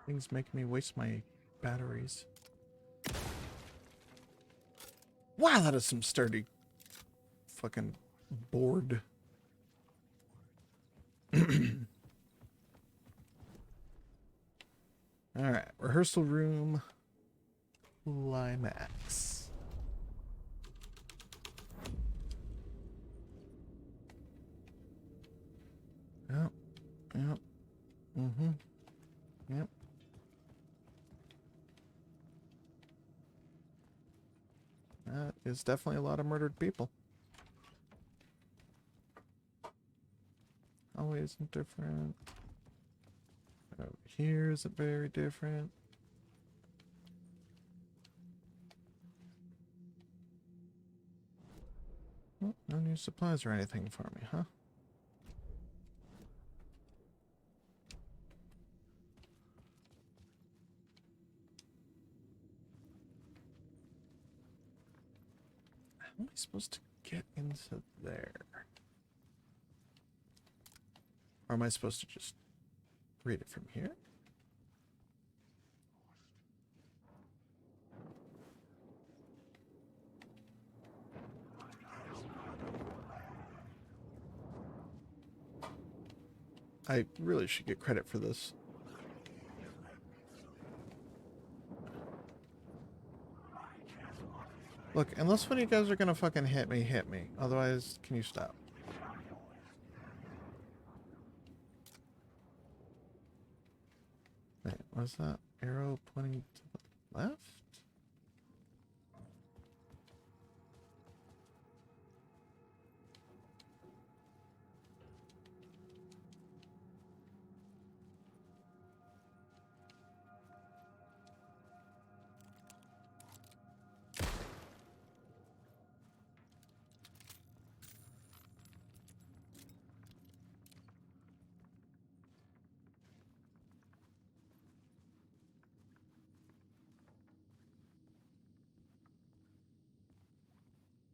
A: Things make me waste my batteries. Wow, that is some sturdy fucking board. Alright, rehearsal room. Climax. Yep. Yep. Mm-hmm. Yep. That is definitely a lot of murdered people. Always different. Over here is it very different. Oh, no new supplies or anything for me, huh? How am I supposed to get into there? Or am I supposed to just read it from here? I really should get credit for this. Look, unless when you guys are gonna fucking hit me, hit me. Otherwise, can you stop? Wait, was that arrow pointing to the left?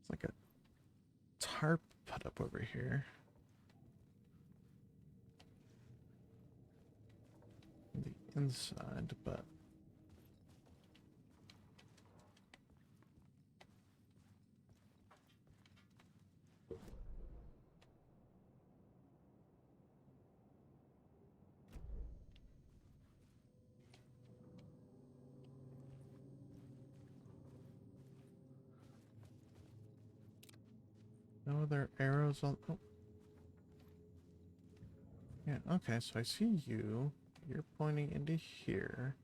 A: It's like a tarp put up over here. On the inside, but Oh, there are arrows on... Oh. Yeah, okay, so I see you. You're pointing into here.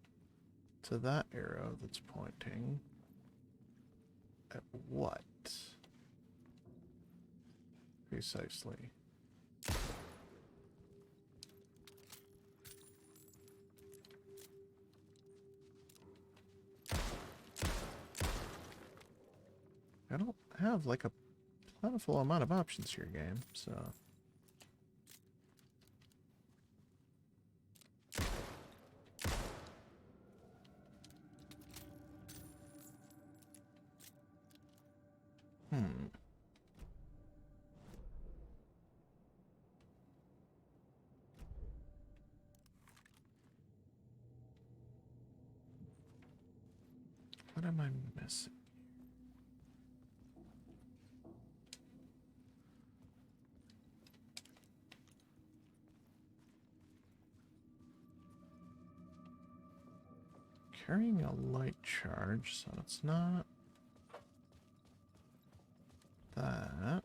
A: To that arrow that's pointing... At what? Precisely. I don't have like a plentiful amount of options here, game, so... What am I missing? Carrying a light charge, so it's not that.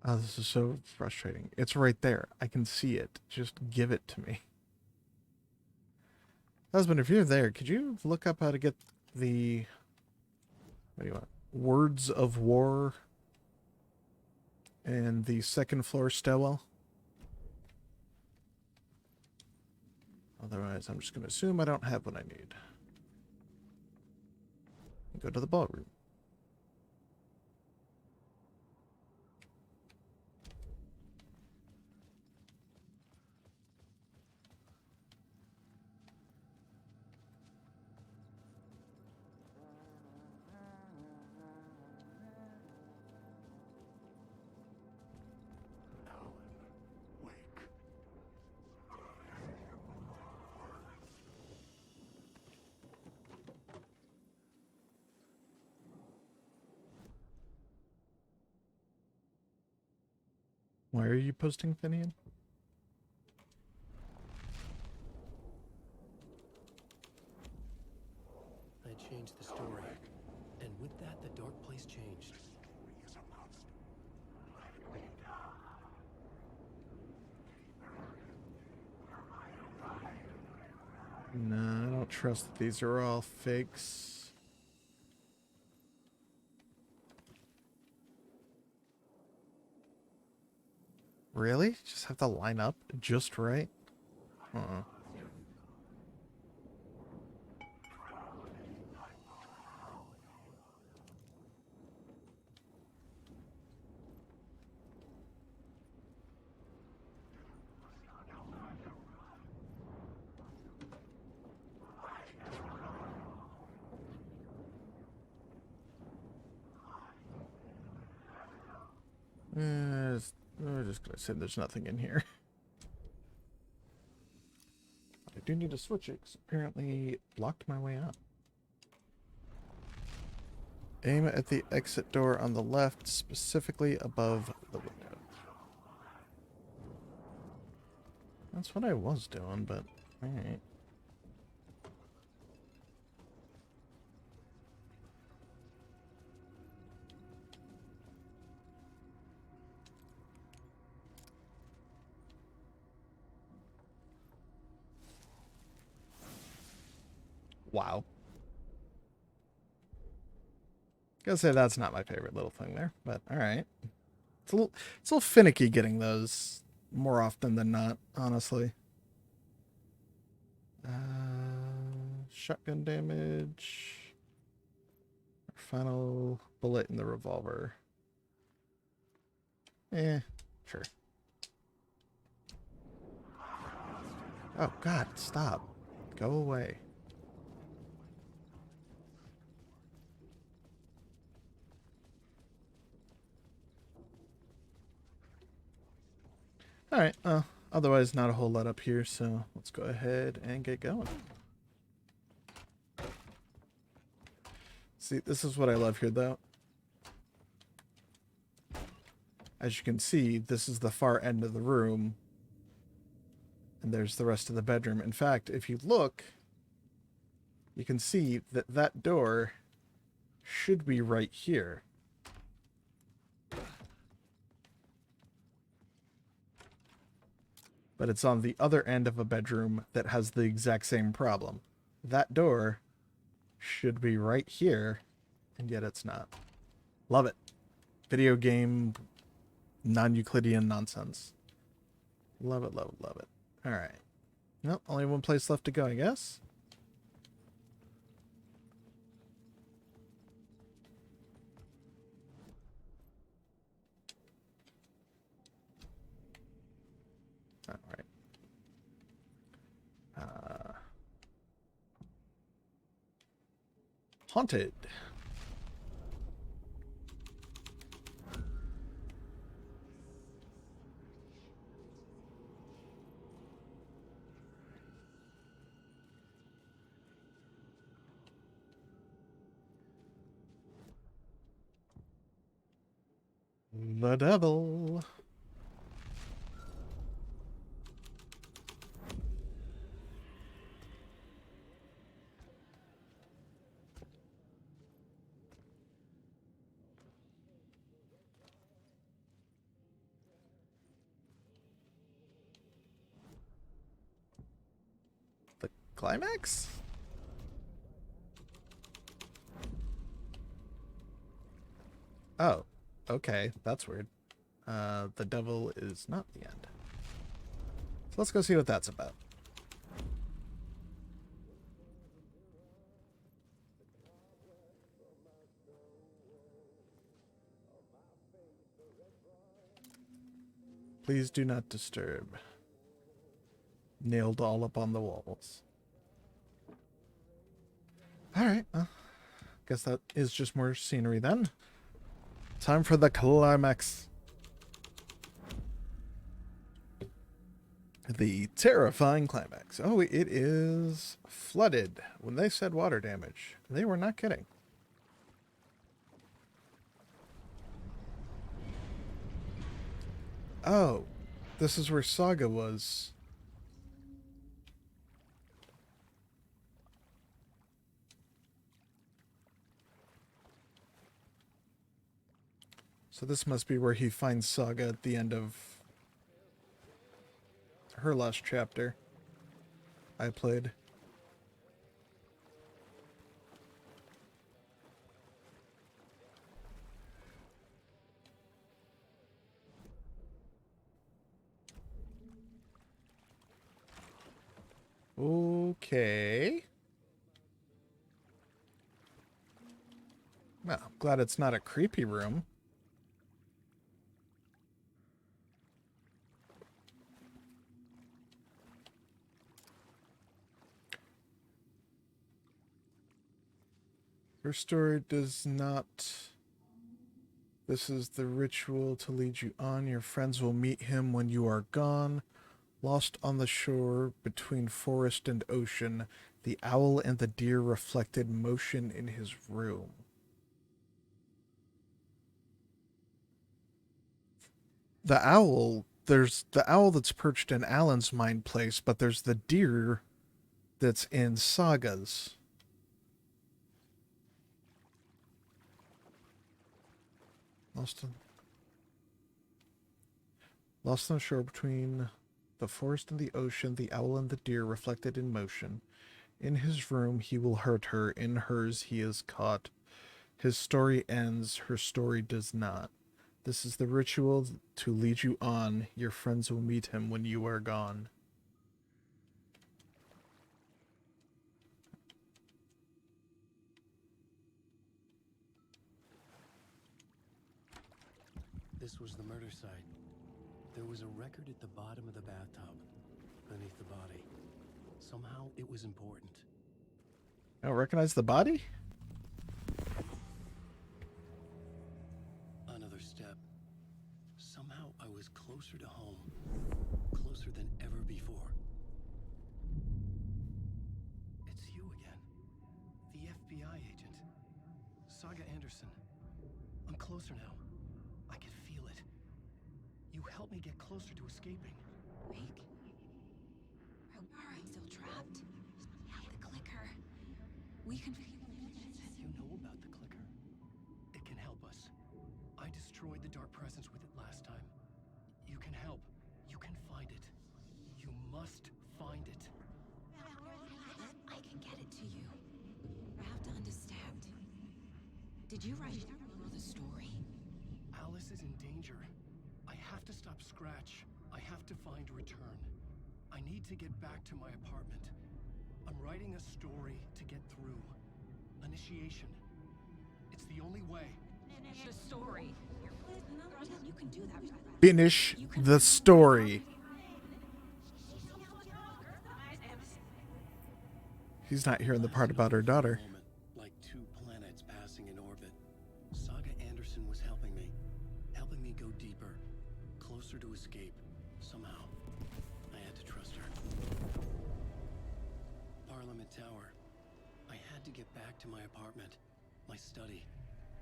A: Oh, this is so frustrating. It's right there. I can see it. Just give it to me. Husband, if you're there, could you look up how to get the... What do you want? Words of War and the second floor stairwell? Otherwise, I'm just going to assume I don't have what I need. Go to the ballroom. Why are you posting, Finian?
B: I changed the story. And with that, the dark place changed.
A: No, I don't trust that these are all fakes. Really? Just have to line up just right? Uh-uh. We're just gonna say there's nothing in here. I do need to switch it because apparently it blocked my way out. Aim at the exit door on the left, specifically above the window. That's what I was doing, but alright. Wow. Gotta say that's not my favorite little thing there, but alright. It's a little finicky getting those more often than not, honestly. Shotgun damage. Final bullet in the revolver. Sure. Oh god, stop. Go away. Alright, otherwise not a whole lot up here, so let's go ahead and get going. See, this is what I love here, though. As you can see, this is the far end of the room. And there's the rest of the bedroom. In fact, if you look, you can see that that door should be right here. But it's on the other end of a bedroom that has the exact same problem. That door should be right here, and yet it's not. Love it. Video game non-Euclidean nonsense. Love it, love it, love it. Alright. Nope, only one place left to go, I guess. Alright. Haunted. The devil. The climax? Oh, okay, that's weird. The devil is not the end. So let's go see what that's about. Please do not disturb. Nailed all up on the walls. Alright, well, guess that is just more scenery then. Time for the climax. The terrifying climax. Oh, it is flooded. When they said water damage, they were not kidding. Oh, this is where Saga was. So this must be where he finds Saga at the end of her last chapter I played. Okay. Well, I'm glad it's not a creepy room. Her story does not. This is the ritual to lead you on. Your friends will meet him when you are gone. Lost on the shore between forest and ocean, the owl and the deer reflected motion in his room. The owl, there's the owl that's perched in Alan's mind place, but there's the deer that's in Saga's. Lost on the shore between the forest and the ocean, the owl and the deer reflected in motion. In his room he will hurt her, in hers he is caught. His story ends, her story does not. This is the ritual to lead you on. Your friends will meet him when you are gone.
B: This was the murder site. There was a record at the bottom of the bathtub, beneath the body. Somehow it was important.
A: I don't recognize the body?
B: Another step. Somehow I was closer to home. Closer than ever before. It's you again. The FBI agent. Saga Anderson. I'm closer now. I can feel it. You helped me get closer to escaping.
I: Wake? Are I still trapped? The clicker. We can...
B: You know about the clicker. It can help us. I destroyed the dark presence with it last time. You can help. You can find it. You must find it.
I: I can get it to you. I have to understand. Did you write the story?
B: Alice is in danger. I have to stop Scratch. I have to find Return. I need to get back to my apartment. I'm writing a story to get through. Initiation. It's the only way.
I: The story. You can do that.
A: Finish the story. He's not hearing the part about her daughter.
B: Moment, like two planets passing in orbit. Saga Anderson was helping me go deeper, closer to escape. Somehow, I had to trust her. Parliament Tower. I had to get back to my apartment, my study.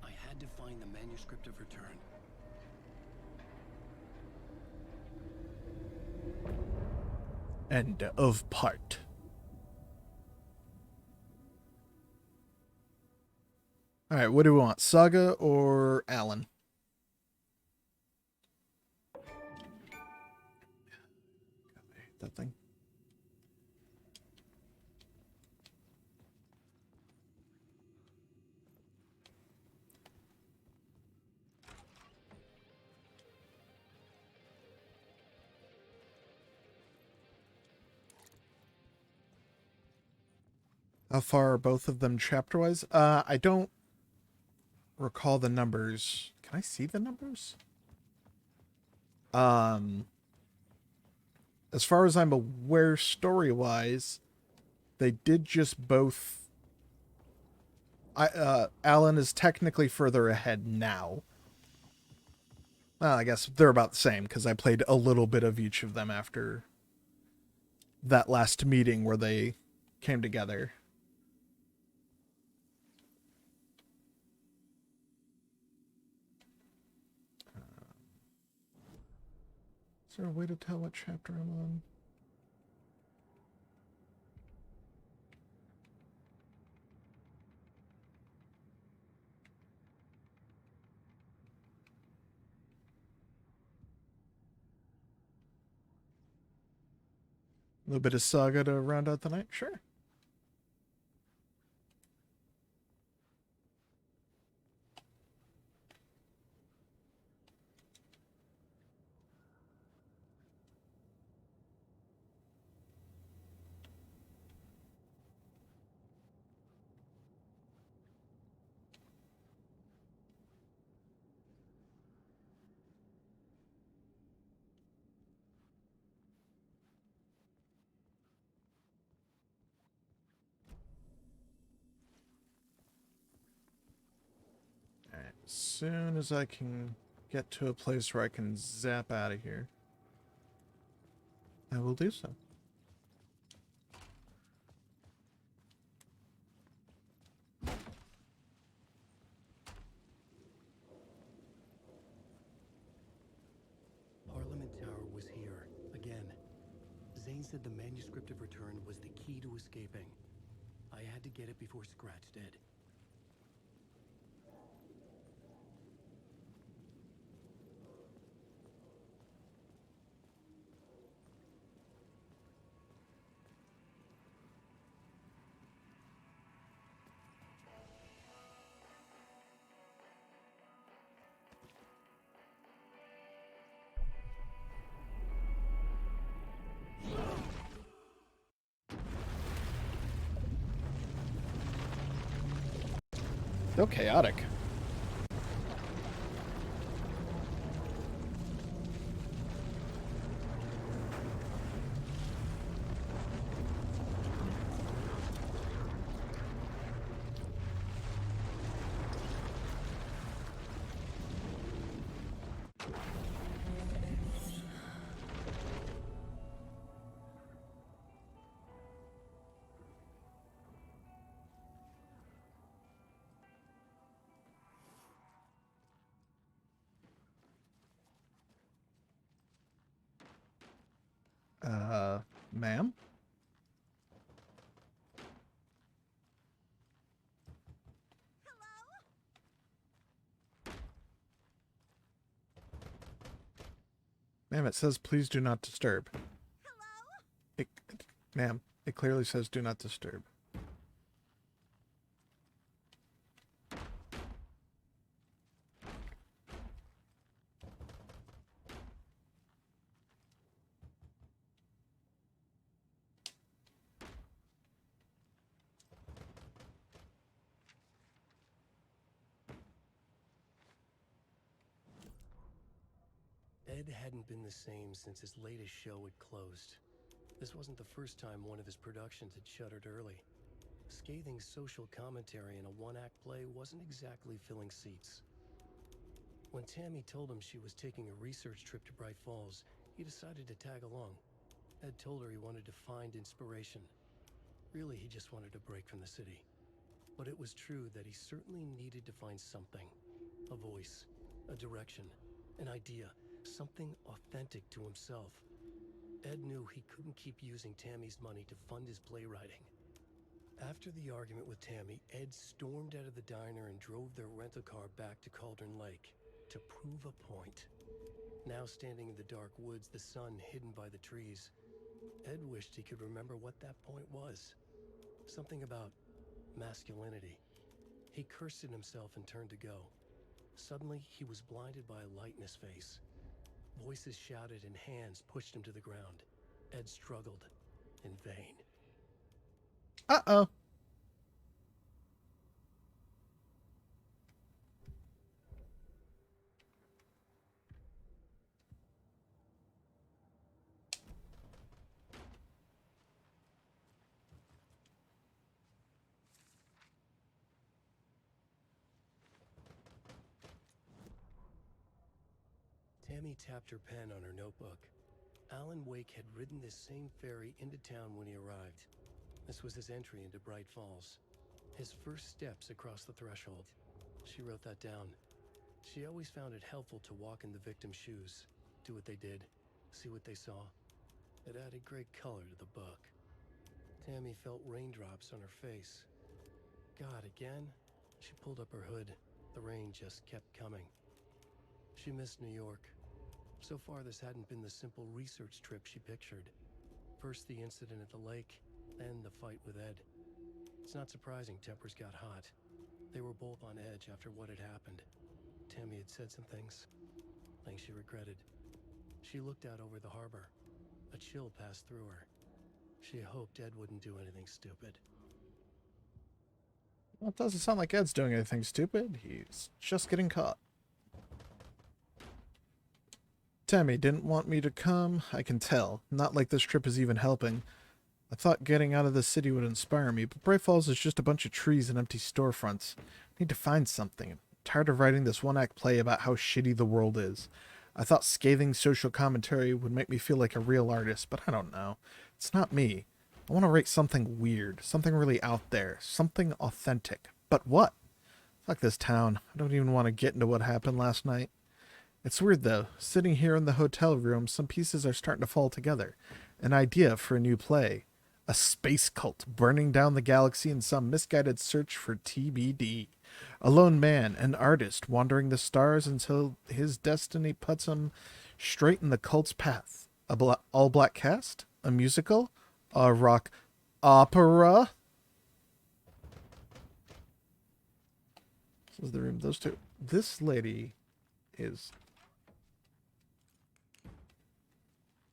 B: I had to find the manuscript of Return.
A: End of part. All right, what do we want? Saga or Alan? That thing. How far are both of them chapter-wise? I don't recall the numbers. Can I see the numbers? As far as I'm aware, story-wise, they did just both... Alan is technically further ahead now. Well, I guess they're about the same, because I played a little bit of each of them after that last meeting where they came together. Is there a way to tell what chapter I'm on? A little bit of Saga to round out the night? Sure. Alright, as soon as I can get to a place where I can zap out of here, I will do so.
B: Parliament Tower was here, again. Zane said the manuscript of Return was the key to escaping. I had to get it before Scratch did.
A: So chaotic. Ma'am? Ma'am, it says please do not disturb. Ma'am, it clearly says do not disturb.
B: Ed hadn't been the same since his latest show had closed. This wasn't the first time one of his productions had shuttered early. Scathing social commentary in a one-act play wasn't exactly filling seats. When Tammy told him she was taking a research trip to Bright Falls, he decided to tag along. Ed told her he wanted to find inspiration. Really, he just wanted a break from the city. But it was true that he certainly needed to find something. A voice, a direction, an idea, something authentic to himself. Ed knew he couldn't keep using Tammy's money to fund his playwriting. After the argument with Tammy, Ed stormed out of the diner and drove their rental car back to Cauldron Lake to prove a point. Now standing in the dark woods, the sun hidden by the trees, Ed wished he could remember what that point was. Something about masculinity. He cursed at himself and turned to go. Suddenly, he was blinded by a light in his face. Voices shouted and hands pushed him to the ground. Ed struggled, in vain.
A: Uh-oh.
B: Tammy tapped her pen on her notebook. Alan Wake had ridden this same ferry into town when he arrived. This was his entry into Bright Falls. His first steps across the threshold. She wrote that down. She always found it helpful to walk in the victim's shoes, do what they did, see what they saw. It added great color to the book. Tammy felt raindrops on her face. God, again? She pulled up her hood. The rain just kept coming. She missed New York. So far, this hadn't been the simple research trip she pictured. First the incident at the lake, then the fight with Ed. It's not surprising tempers got hot. They were both on edge after what had happened. Tammy had said some things she regretted. She looked out over the harbor. A chill passed through her. She hoped Ed wouldn't do anything stupid.
A: Well, it doesn't sound like Ed's doing anything stupid. He's just getting caught. Tammy didn't want me to come, I can tell. Not like this trip is even helping. I thought getting out of the city would inspire me, but Bright Falls is just a bunch of trees and empty storefronts. I need to find something. I'm tired of writing this one-act play about how shitty the world is. I thought scathing social commentary would make me feel like a real artist, but I don't know. It's not me. I want to write something weird, something really out there, something authentic. But what? Fuck this town. I don't even want to get into what happened last night. It's weird though. Sitting here in the hotel room, some pieces are starting to fall together. An idea for a new play. A space cult burning down the galaxy in some misguided search for TBD. A lone man, an artist, wandering the stars until his destiny puts him straight in the cult's path. A all-black cast? A musical? A rock opera? This is the room. Those two. This lady is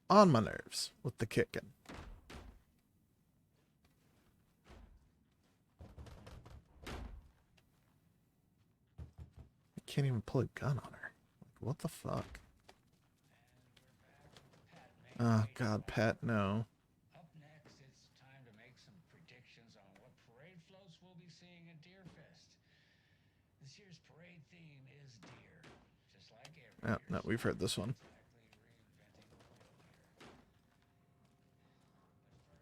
A: on my nerves with the kicking. I can't even pull a gun on her. What the fuck? Oh god, Pat, no.
J: Up next, it's time to make some predictions on what parade floats we'll be seeing at Deerfest. This year's parade theme is deer, just like every year.
A: No, we've heard this one.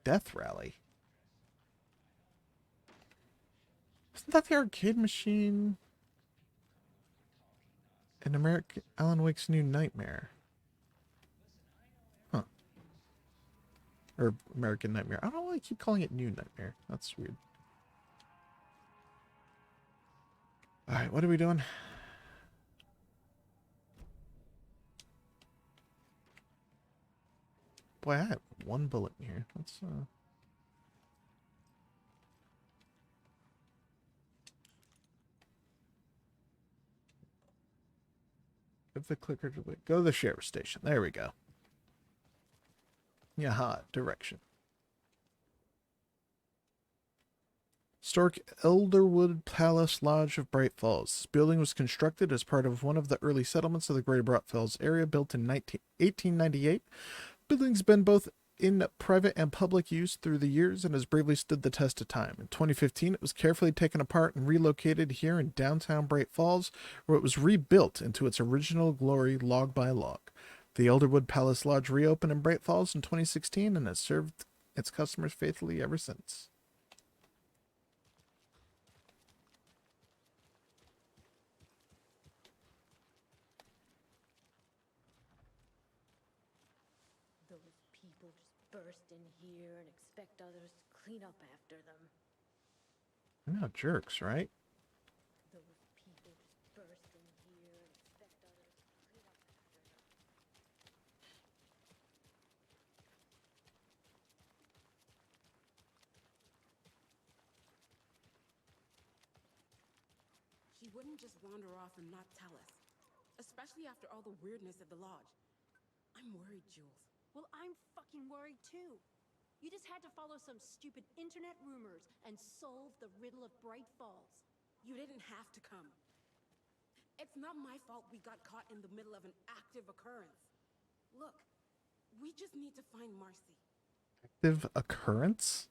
A: Death Rally. Isn't that the arcade machine in Alan Wake's New Nightmare? Huh. Or American Nightmare. I don't know why I keep calling it New Nightmare. That's weird. Alright, what are we doing? Boy, I have one bullet in here. Let's Give the clicker to the go to the sheriff station. There we go. Yaha, direction. Historic Elderwood Palace Lodge of Bright Falls. This building was constructed as part of one of the early settlements of the Greater Bright Falls area, built in 1898. Building's been both in private and public use through the years and has bravely stood the test of time. In 2015, it was carefully taken apart and relocated here in downtown Bright Falls, where it was rebuilt into its original glory log by log. The Elderwood Palace Lodge reopened in Bright Falls in 2016 and has served its customers faithfully ever since.
K: Those people just burst in here and expect others to clean up after them.
A: They're not jerks, right?
K: Those people just burst in here and expect others to clean up after them.
L: She wouldn't just wander off and not tell us, especially after all the weirdness at the lodge. I'm worried, Jules.
M: Well, I'm fucking worried too. You just had to follow some stupid internet rumors and solve the riddle of Bright Falls.
L: You didn't have to come. It's not my fault we got caught in the middle of an active occurrence. Look, we just need to find Marcy.
A: Active occurrence?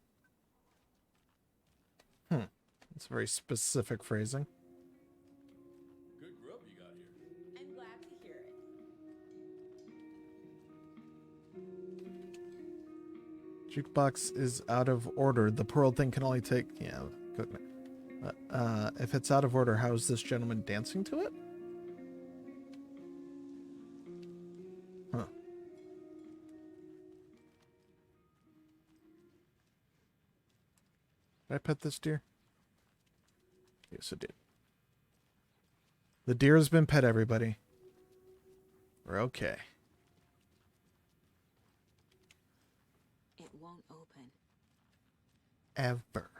A: That's very specific phrasing.
N: Good grub you got here.
L: I'm glad to hear it.
A: Jukebox is out of order. The pearl thing can only take... Yeah, good. If it's out of order, how is this gentleman dancing to it? Huh. Did I pet this deer? Yes, I did. The deer has been pet, everybody. We're okay.
I: It won't open.
A: Ever.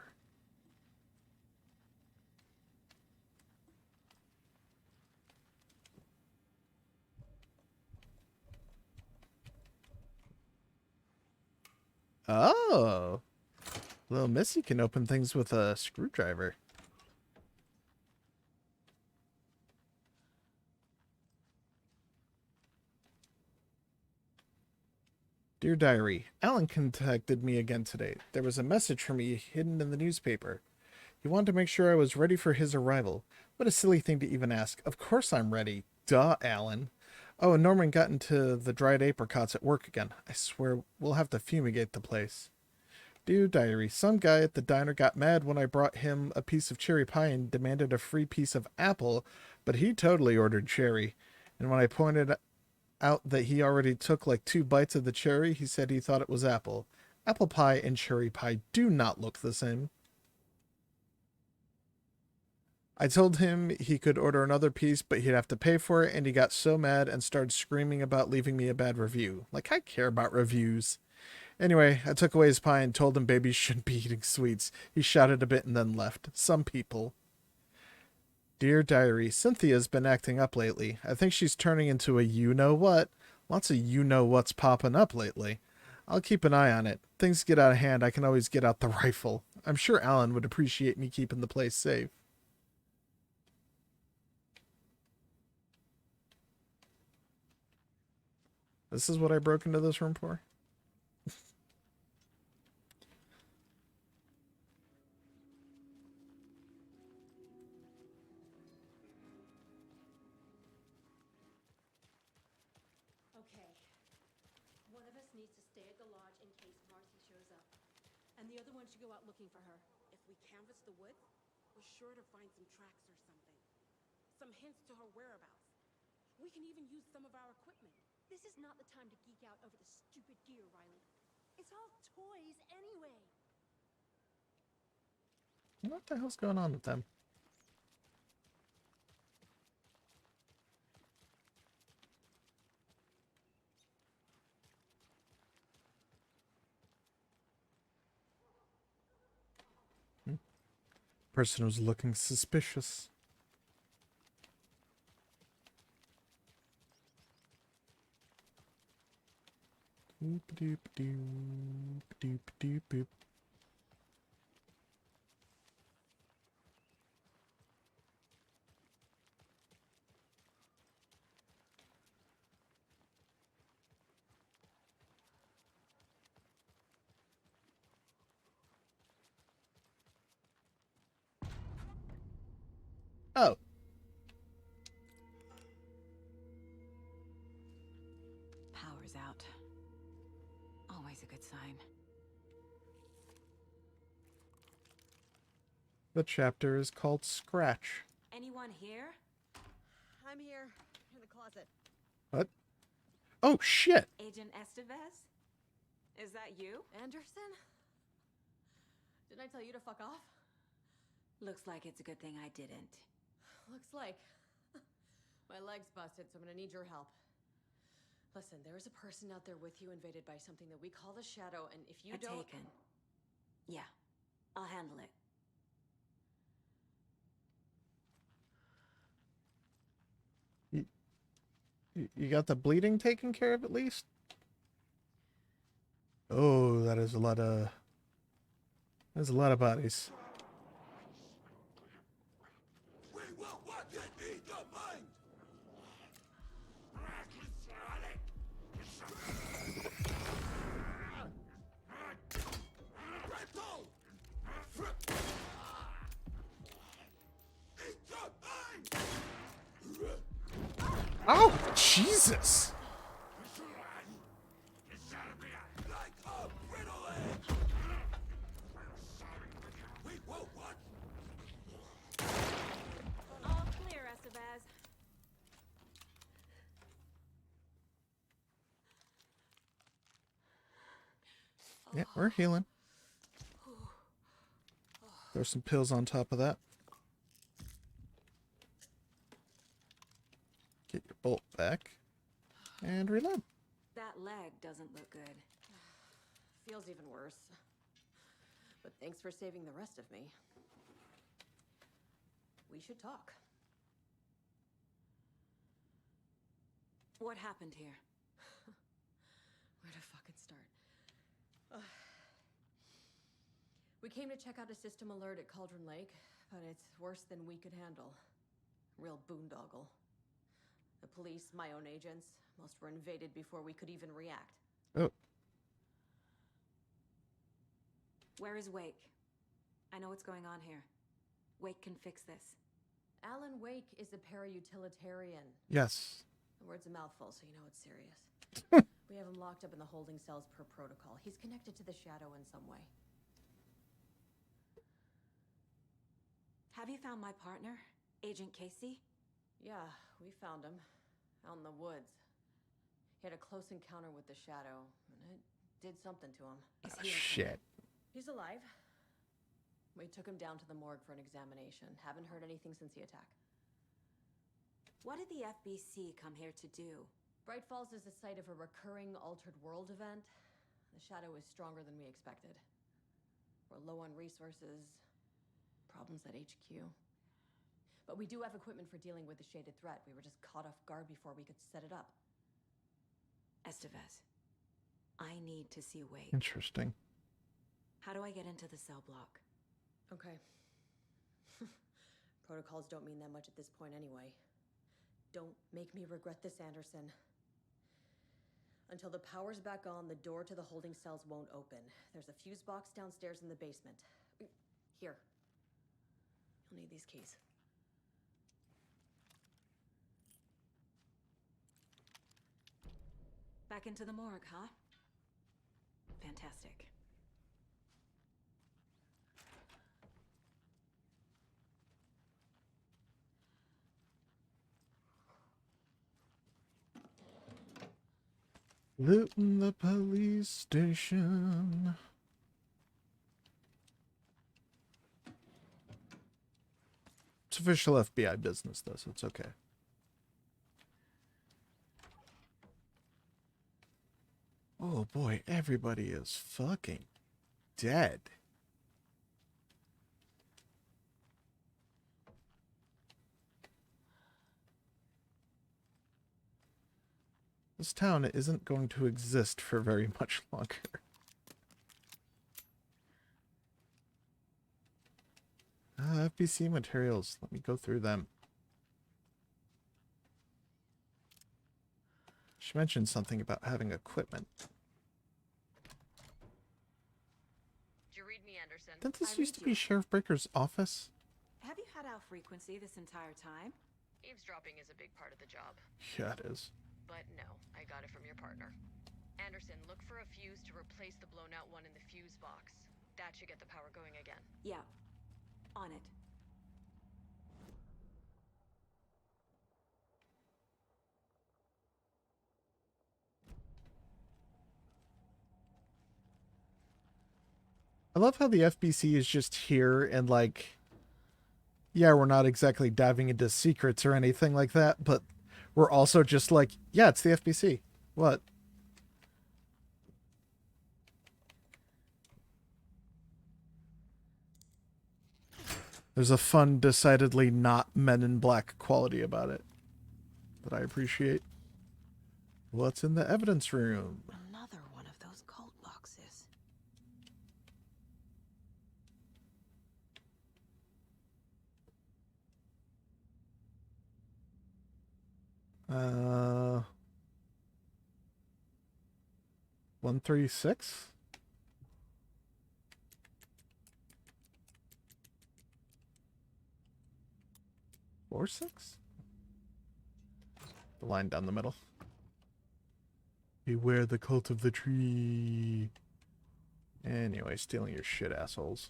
A: Oh. Little Missy can open things with a screwdriver. Dear Diary, Alan contacted me again today. There was a message for me hidden in the newspaper. He wanted to make sure I was ready for his arrival. What a silly thing to even ask. Of course I'm ready. Duh, Alan. Oh, and Norman got into the dried apricots at work again. I swear we'll have to fumigate the place. Dear Diary, some guy at the diner got mad when I brought him a piece of cherry pie and demanded a free piece of apple, but he totally ordered cherry. And when I pointed out that he already took like 2 bites of the cherry, he said he thought it was apple. Apple pie and cherry pie do not look the same. I told him he could order another piece, but he'd have to pay for it, and he got so mad and started screaming about leaving me a bad review. Like, I care about reviews. Anyway, I took away his pie and told him babies shouldn't be eating sweets. He shouted a bit and then left. Some people. Dear Diary, Cynthia's been acting up lately. I think she's turning into a you-know-what. Lots of you-know-what's popping up lately. I'll keep an eye on it. Things get out of hand, I can always get out the rifle. I'm sure Alan would appreciate me keeping the place safe. This is what I broke into this room for?
M: Okay. One of us needs to stay at the lodge in case Marcy shows up. And the other one should go out looking for her.
L: If we canvass the woods, we're sure to find some tracks or something. Some hints to her whereabouts. We can even use some of our equipment.
M: This is not the time to geek out over the stupid gear, Riley. It's all toys anyway.
A: What the hell's going on with them? Person was looking suspicious. Doop doop doop doop doop doop. Oh.
I: Power's out. Always a good sign.
A: The chapter is called Scratch.
I: Anyone here?
O: I'm here, in the closet.
A: What? Oh, shit!
I: Agent Estevez? Is that you?
O: Anderson? Didn't I tell you to fuck off?
I: Looks like it's a good thing I didn't.
O: Looks like. My leg's busted, so I'm gonna need your help. Listen, there is a person out there with you invaded by something that we call the Shadow, and if you don't...
I: Taken. Yeah, I'll handle it.
A: You got the bleeding taken care of at least? Oh, that is a lot of... There's a lot of bodies.
H: We will what it be defined.
A: Oh, Jesus!
I: All clear, Estevez.
A: Yeah, we're healing. Throw some pills on top of that. Get your bolt back. And reload.
I: That leg doesn't look good.
O: Feels even worse. But thanks for saving the rest of me. We should talk.
I: What happened here?
O: Where to fucking start? We came to check out a system alert at Cauldron Lake, but it's worse than we could handle. Real boondoggle. The police, my own agents, most were invaded before we could even react.
A: Oh.
I: Where is Wake? I know what's going on here. Wake can fix this.
O: Alan Wake is a para-utilitarian.
A: Yes.
O: The word's a mouthful, so you know it's serious. We have him locked up in the holding cells per protocol. He's connected to the Shadow in some way.
I: Have you found my partner, Agent Casey?
O: Yeah, we found him. Out in the woods. He had a close encounter with the Shadow, and it did something to him.
I: Is he
A: Shit.
O: He's alive. We took him down to the morgue for an examination. Haven't heard anything since the attack.
I: What did the FBC come here to do?
O: Bright Falls is the site of a recurring Altered World event. The Shadow is stronger than we expected. We're low on resources, problems at HQ. But we do have equipment for dealing with the shaded threat. We were just caught off guard before we could set it up.
I: Estevez, I need to see Wake.
A: Interesting.
I: How do I get into the cell block?
O: Okay. Protocols don't mean that much at this point anyway. Don't make me regret this, Anderson. Until the power's back on, the door to the holding cells won't open. There's a fuse box downstairs in the basement. Here. You'll need these keys.
I: Back into the morgue, huh? Fantastic.
A: Looting the police station. It's official FBI business, though, so it's okay. Oh boy, everybody is fucking dead. This town isn't going to exist for very much longer. FBC materials. Let me go through them. She mentioned something about having equipment.
P: Did you read me, Anderson?
A: Didn't this used to be Sheriff Breaker's office?
P: Have you had our frequency this entire time? Eavesdropping is a big part of the job.
A: Yeah, it is.
P: But no, I got it from your partner. Anderson, look for a fuse to replace the blown out one in the fuse box. That should get the power going again.
M: Yeah. On it.
A: I love how the FBC is just here and like, yeah, we're not exactly diving into secrets or anything like that, but we're also just like, yeah, it's the FBC. What? There's a fun, decidedly not Men in Black quality about it that I appreciate. What's in the evidence room?
P: Another one of those cult boxes.
A: Uh, 136? Or 6? The line down the middle. Beware the cult of the tree. Anyway, stealing your shit, assholes.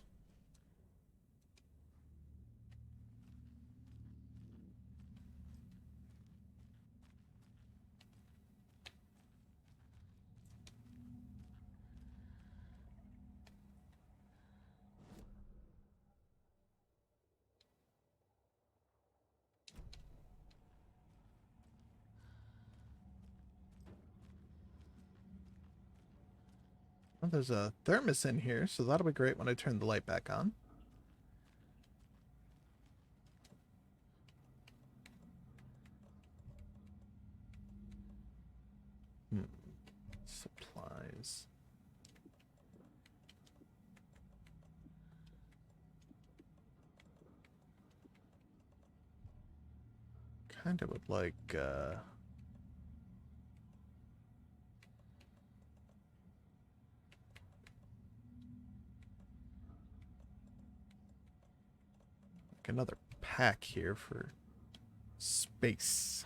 A: Well, there's a thermos in here, so that'll be great when I turn the light back on. Supplies. Kind of would like, another pack here for space.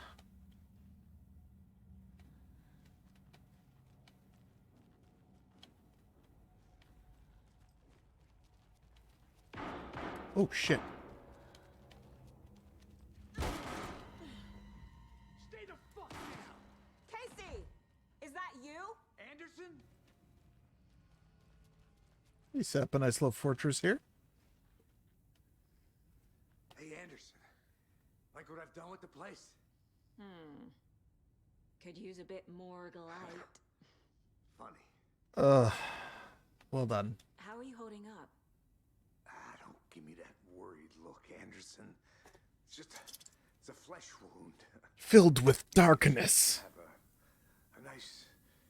A: Oh shit.
P: Stay the fuck down! Casey! Is that you? Anderson?
A: You set up a nice little fortress here.
D: Hey, Anderson. Like what I've done with the place?
M: Could use a bit more light.
D: Funny.
A: Well done.
M: How are you holding up?
D: Don't give me that worried look, Anderson. It's a flesh wound.
A: Filled with darkness.
D: Have a nice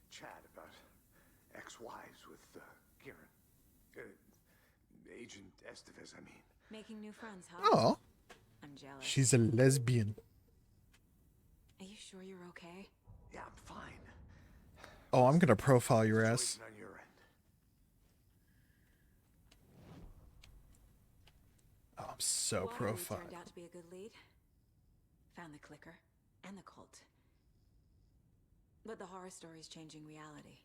D: chat about ex-wives with Kieran. Agent Estevez, I mean.
M: Making new friends, huh?
A: Oh.
M: I'm jealous.
A: She's a lesbian.
M: Are you sure you're okay?
D: Yeah, I'm fine.
A: Oh, I'm gonna profile your ass.
D: Situation on your end.
A: Oh, I'm so
M: Waterloo
A: profiled.
M: turned out to be a good lead. Found the clicker and the cult. But the horror story's changing reality.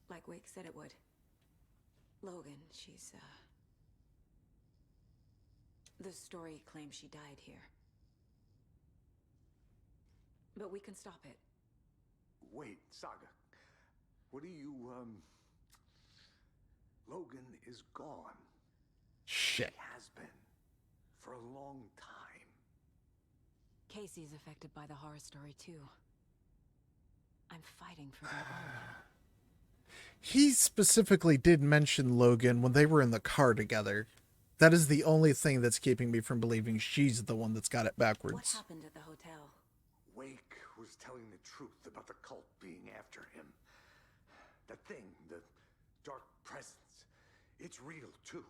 M: Like Wake said it would. Logan, she's, the story claims she died here. But we can stop it.
D: wait, Saga. What do you, Logan is gone.
A: Shit.
D: He has been. For a long time.
M: Casey's affected by the horror story, too. I'm fighting for their honor.
A: He specifically did mention Logan when they were in the car together. That is the only thing that's keeping me from believing she's the one that's got it backwards.
M: What happened at the hotel?
D: Wake was telling the truth about the cult being after him. That thing, the dark presence, it's real too.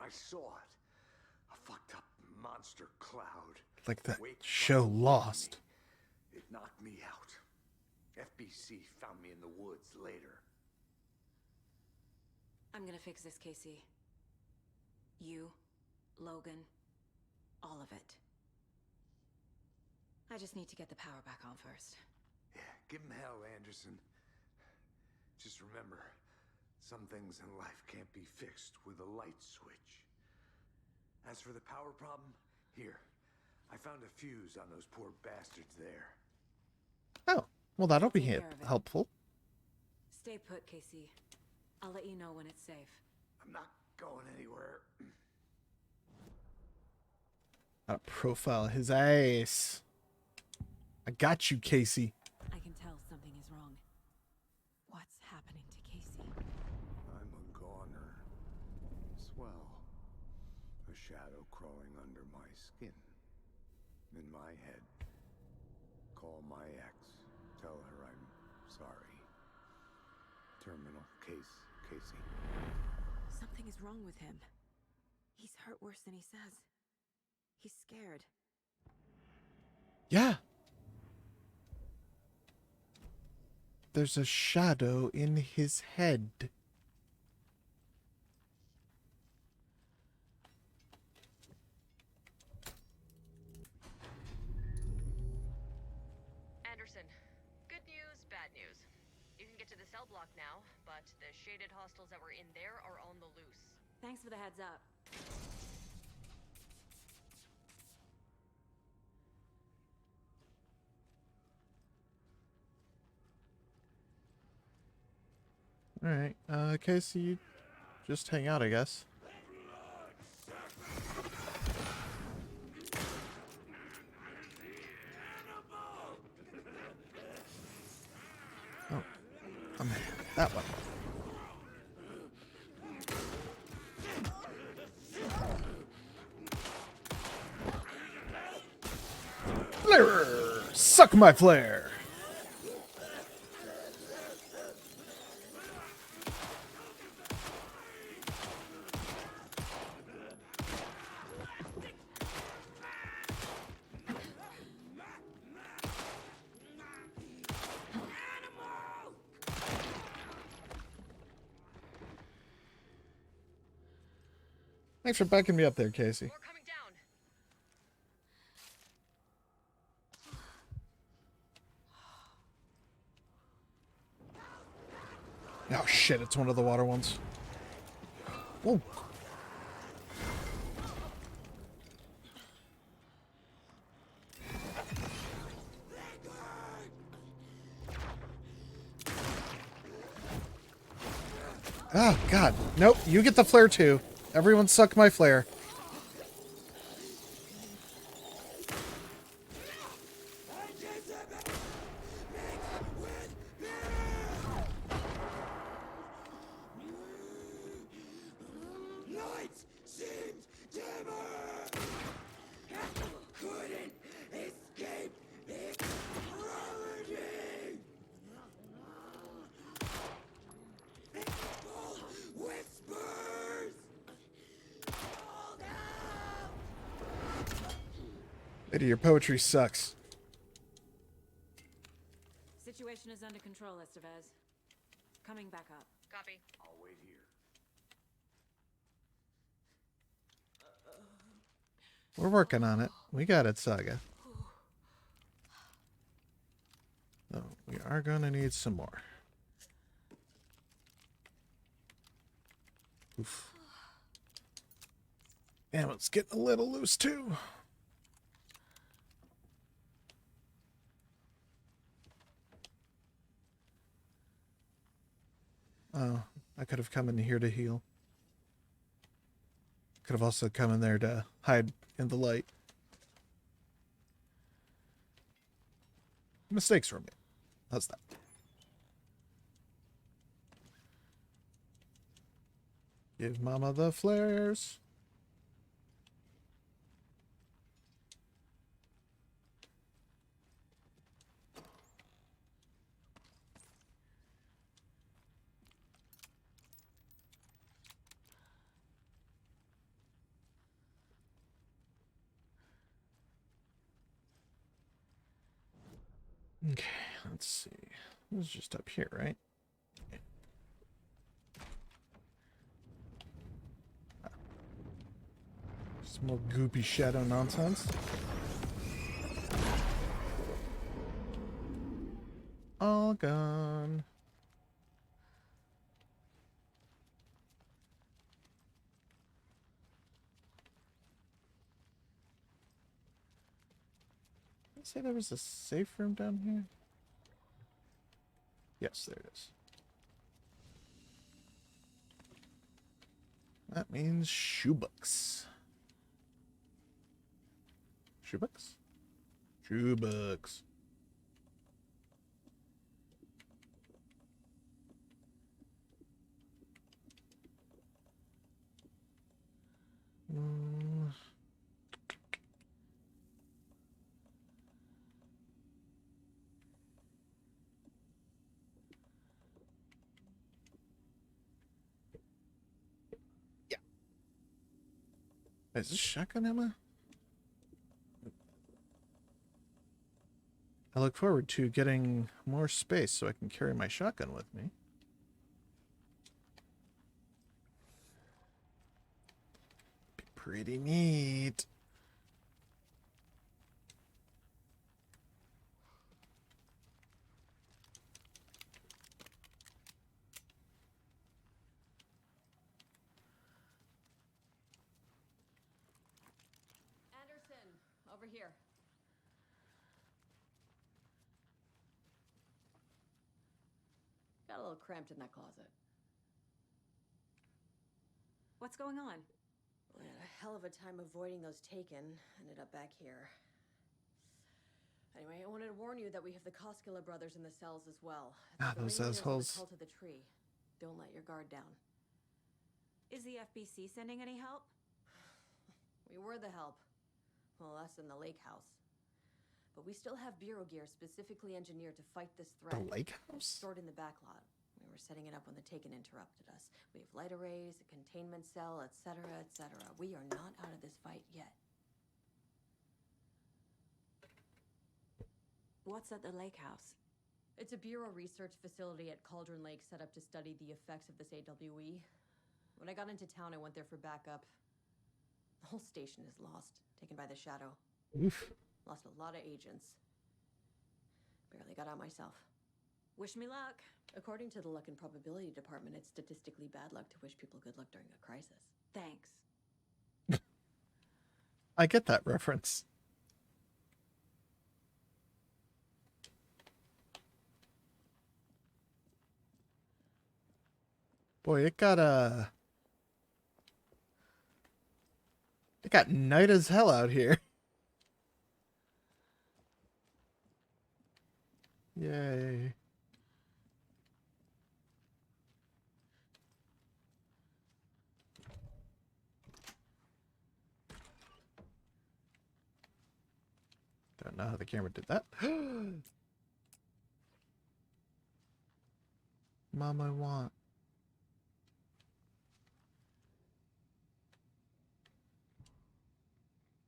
D: I saw it. A fucked up monster cloud.
A: Like that
D: Wake
A: show
D: tried to
A: Lost.
D: me. It knocked me out. FBC found me in the woods later.
M: I'm gonna fix this, Casey. You, Logan, all of it. I just need to get the power back on first.
D: Yeah, give him hell, Anderson. Just remember, some things in life can't be fixed with a light switch. As for the power problem, here. I found a fuse on those poor bastards there.
A: Oh, well, that'll be
M: Take care of it.
A: helpful.
M: Stay put, Casey. I'll let you know when it's safe.
D: I'm not going anywhere.
A: Gotta profile his ass. I got you, Casey.
M: I can tell something is wrong. What's happening to Casey?
D: I'm a goner. Swell. A shadow crawling under my skin. In my head. Call my ex. Tell her I'm sorry. Terminal case, Casey.
M: Something is wrong with him. He's hurt worse than he says. He's scared.
A: Yeah. There's a shadow in his head.
P: Anderson, good news, bad news. You can get to the cell block now, but the shaded hostels that were in there are on the loose.
M: Thanks for the heads up.
A: Alright, Casey, you just hang out, I guess. Oh, that one. Flare! Suck my flare! Thanks for backing me up there, Casey.
P: More coming down.
A: Oh shit, it's one of the water ones. Whoa. Oh god. Nope, you get the flare too. Everyone suck my flare.
Q: Lights seemed dimmer. Couldn't escape its gravity. People whispers.
A: Lady, your poetry sucks.
M: Situation is under control, Estevez. Coming back up.
P: Copy.
D: I'll wait here.
A: We're working on it. We got it, Saga. Oh, we are gonna need some more. Oof. Damn, it's getting a little loose too. Oh, I could have come in here to heal. Could have also come in there to hide in the light. Mistakes were made. How's that? Give Mama the flares. Okay, let's see. It was just up here, right? Some more goopy shadow nonsense. All gone. Did I say there was a safe room down here? Yes, there it is. That means shoebox. Shoebox? Shoebox. Yeah. Is this shotgun ammo? I look forward to getting more space so I can carry my shotgun with me. Be pretty neat.
O: Anderson, over here. Got a little cramped in that closet.
M: What's going on?
O: We had a hell of a time avoiding those taken. Ended up back here. Anyway, I wanted to warn you that we have the Koskela brothers in the cells as well.
A: Ah,
O: They're the
A: those
O: ringleaders of
A: assholes.
O: the Cult of the Tree. Don't let your guard down.
M: Is the FBC sending any help?
O: We were the help. Well, us in the lake house. But we still have Bureau gear specifically engineered to fight this threat.
A: The lake house?
O: Stored in the back lot. We were setting it up when the Taken interrupted us. We have light arrays, a containment cell, etc., etc. We are not out of this fight yet.
M: What's at the lake house?
O: It's a Bureau research facility at Cauldron Lake set up to study the effects of this AWE. When I got into town, I went there for backup. The whole station is lost, taken by the Shadow.
A: Oof.
O: Lost a lot of agents. Barely got out myself.
M: Wish me luck.
O: According to the Luck and Probability Department, it's statistically bad luck to wish people good luck during a crisis.
M: Thanks.
A: I get that reference. Boy, it got night as hell out here. Yay. Don't know how the camera did that. Mom, I want.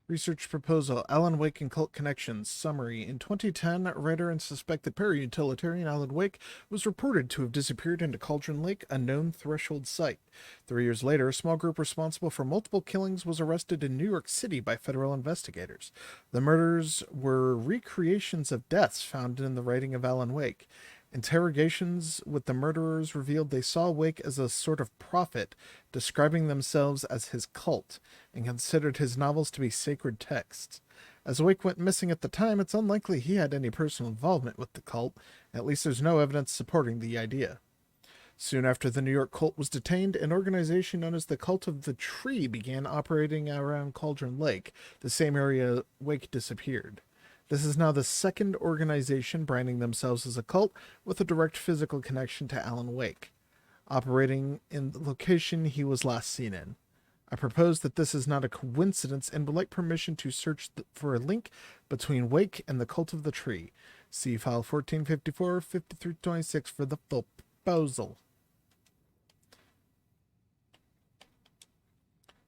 A: Research proposal, Alan Wake and Cult Connections. Summary. In 2010, writer and suspected para-utilitarian Alan Wake was reported to have disappeared into Cauldron Lake, a known threshold site. 3 years later, a small group responsible for multiple killings was arrested in New York City by federal investigators. The murders were recreations of deaths found in the writing of Alan Wake. Interrogations with the murderers revealed they saw Wake as a sort of prophet, describing themselves as his cult, and considered his novels to be sacred texts. As Wake went missing at the time, it's unlikely he had any personal involvement with the cult. At least there's no evidence supporting the idea. Soon after the New York cult was detained, an organization known as the Cult of the Tree began operating around Cauldron Lake, the same area Wake disappeared. This is now the second organization branding themselves as a cult with a direct physical connection to Alan Wake, operating in the location he was last seen in. I propose that this is not a coincidence and would like permission to search for a link between Wake and the Cult of the Tree. See file 1454-5326 for the full proposal.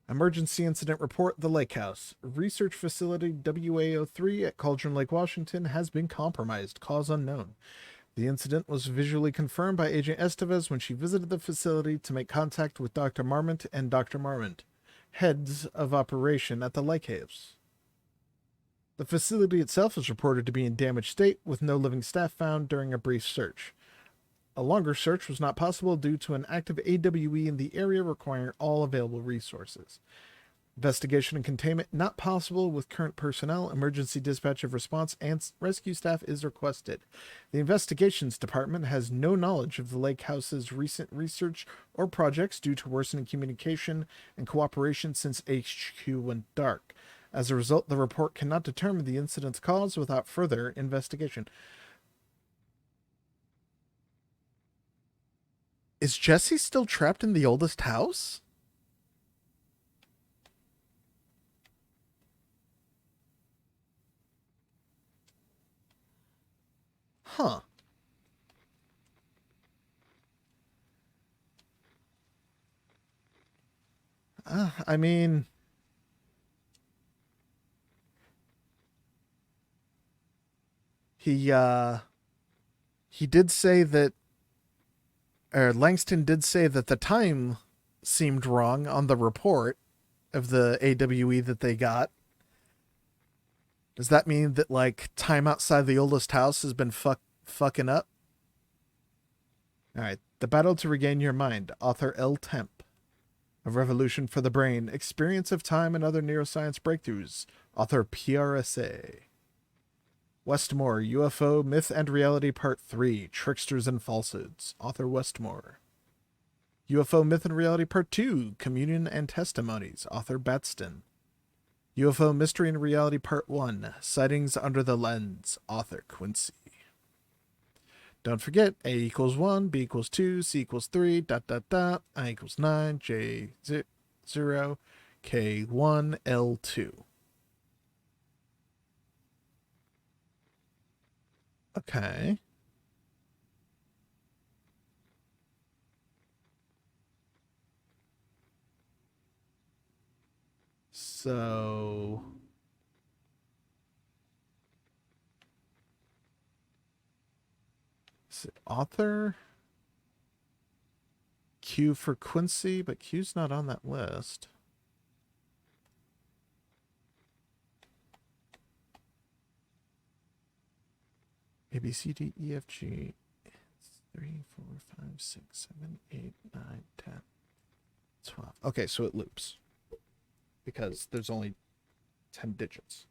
A: Emergency Incident Report, The Lake House. Research Facility WA03 at Cauldron Lake, Washington has been compromised. Cause unknown. The incident was visually confirmed by Agent Estevez when she visited the facility to make contact with Dr. Marmont and Dr. Marmont, heads of operation at the Lake House. The facility itself is reported to be in damaged state, with no living staff found during a brief search. A longer search was not possible due to an active AWE in the area requiring all available resources. Investigation and containment not possible with current personnel. Emergency dispatch of response and rescue staff is requested. The investigations department has no knowledge of the Lake House's recent research or projects due to worsening communication and cooperation since HQ went dark. As a result, the report cannot determine the incident's cause without further investigation. Is Jesse still trapped in the oldest house? Huh. I mean, he did say that, or Langston did say that the time seemed wrong on the report of the AWE that they got. Does that mean that, like, time outside the oldest house has been fucking up? Alright. The Battle to Regain Your Mind. Author L. Temp. A Revolution for the Brain. Experience of Time and Other Neuroscience Breakthroughs. Author PRSA. Westmore. UFO, Myth and Reality Part 3. Tricksters and Falsehoods. Author Westmore. UFO, Myth and Reality Part 2. Communion and Testimonies. Author Batston. UFO Mystery and Reality Part 1, Sightings Under the Lens, author Quincy. Don't forget, A equals 1, B equals 2, C equals 3, ... I equals 9, J 0, K 1, L 2. Okay. So is it author? Q for Quincy, but Q's not on that list. A, B, C, D, E, F, G. 3, 4, 5, 6, 7, 8, 9, 10, 12. Okay, so it loops. Because there's only 10 digits.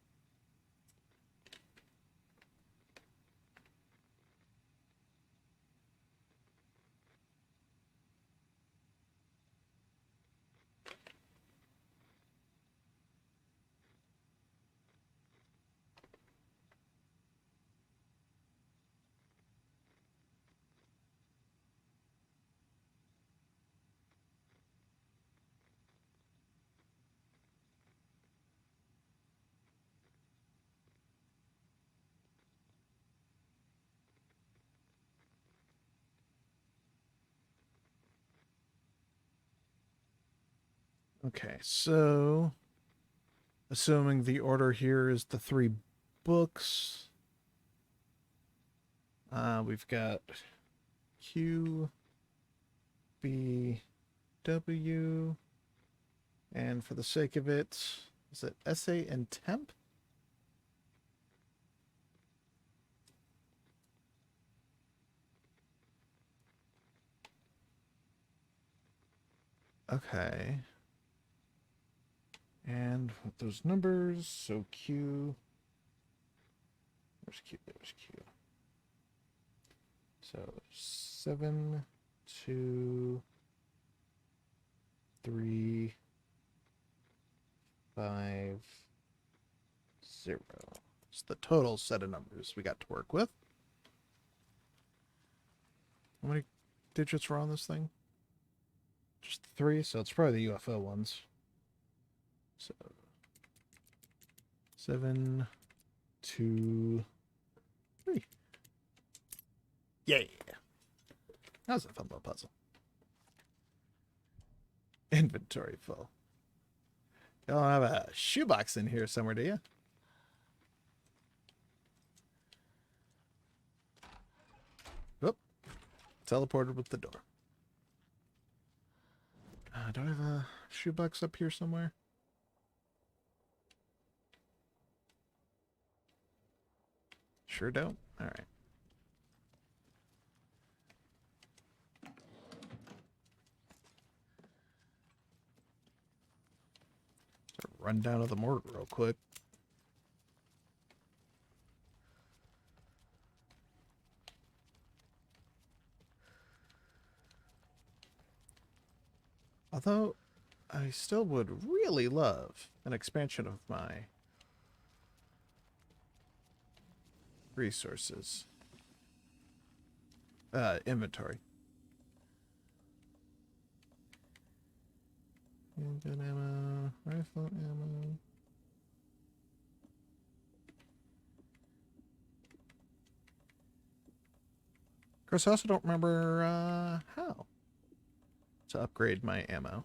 A: Okay, so assuming the order here is the 3 books, we've got Q, B, W, and for the sake of it, is it Essay and Temp? Okay. And with those numbers, so Q, where's Q? There's Q. So 7, 2, 3, 5, 0. It's the total set of numbers we got to work with. How many digits were on this thing? Just 3, so it's probably the UFO ones. So 7, 2, 3. Yay! That was a fun little puzzle. Inventory full. You don't have a shoebox in here somewhere, do you? Whoop. Teleported with the door. Do I have a shoebox up here somewhere? Sure don't. All right. Run down to the morgue real quick. Although, I still would really love an expansion of my resources. Inventory. Handgun ammo, rifle ammo. Of course, I also don't remember how to upgrade my ammo.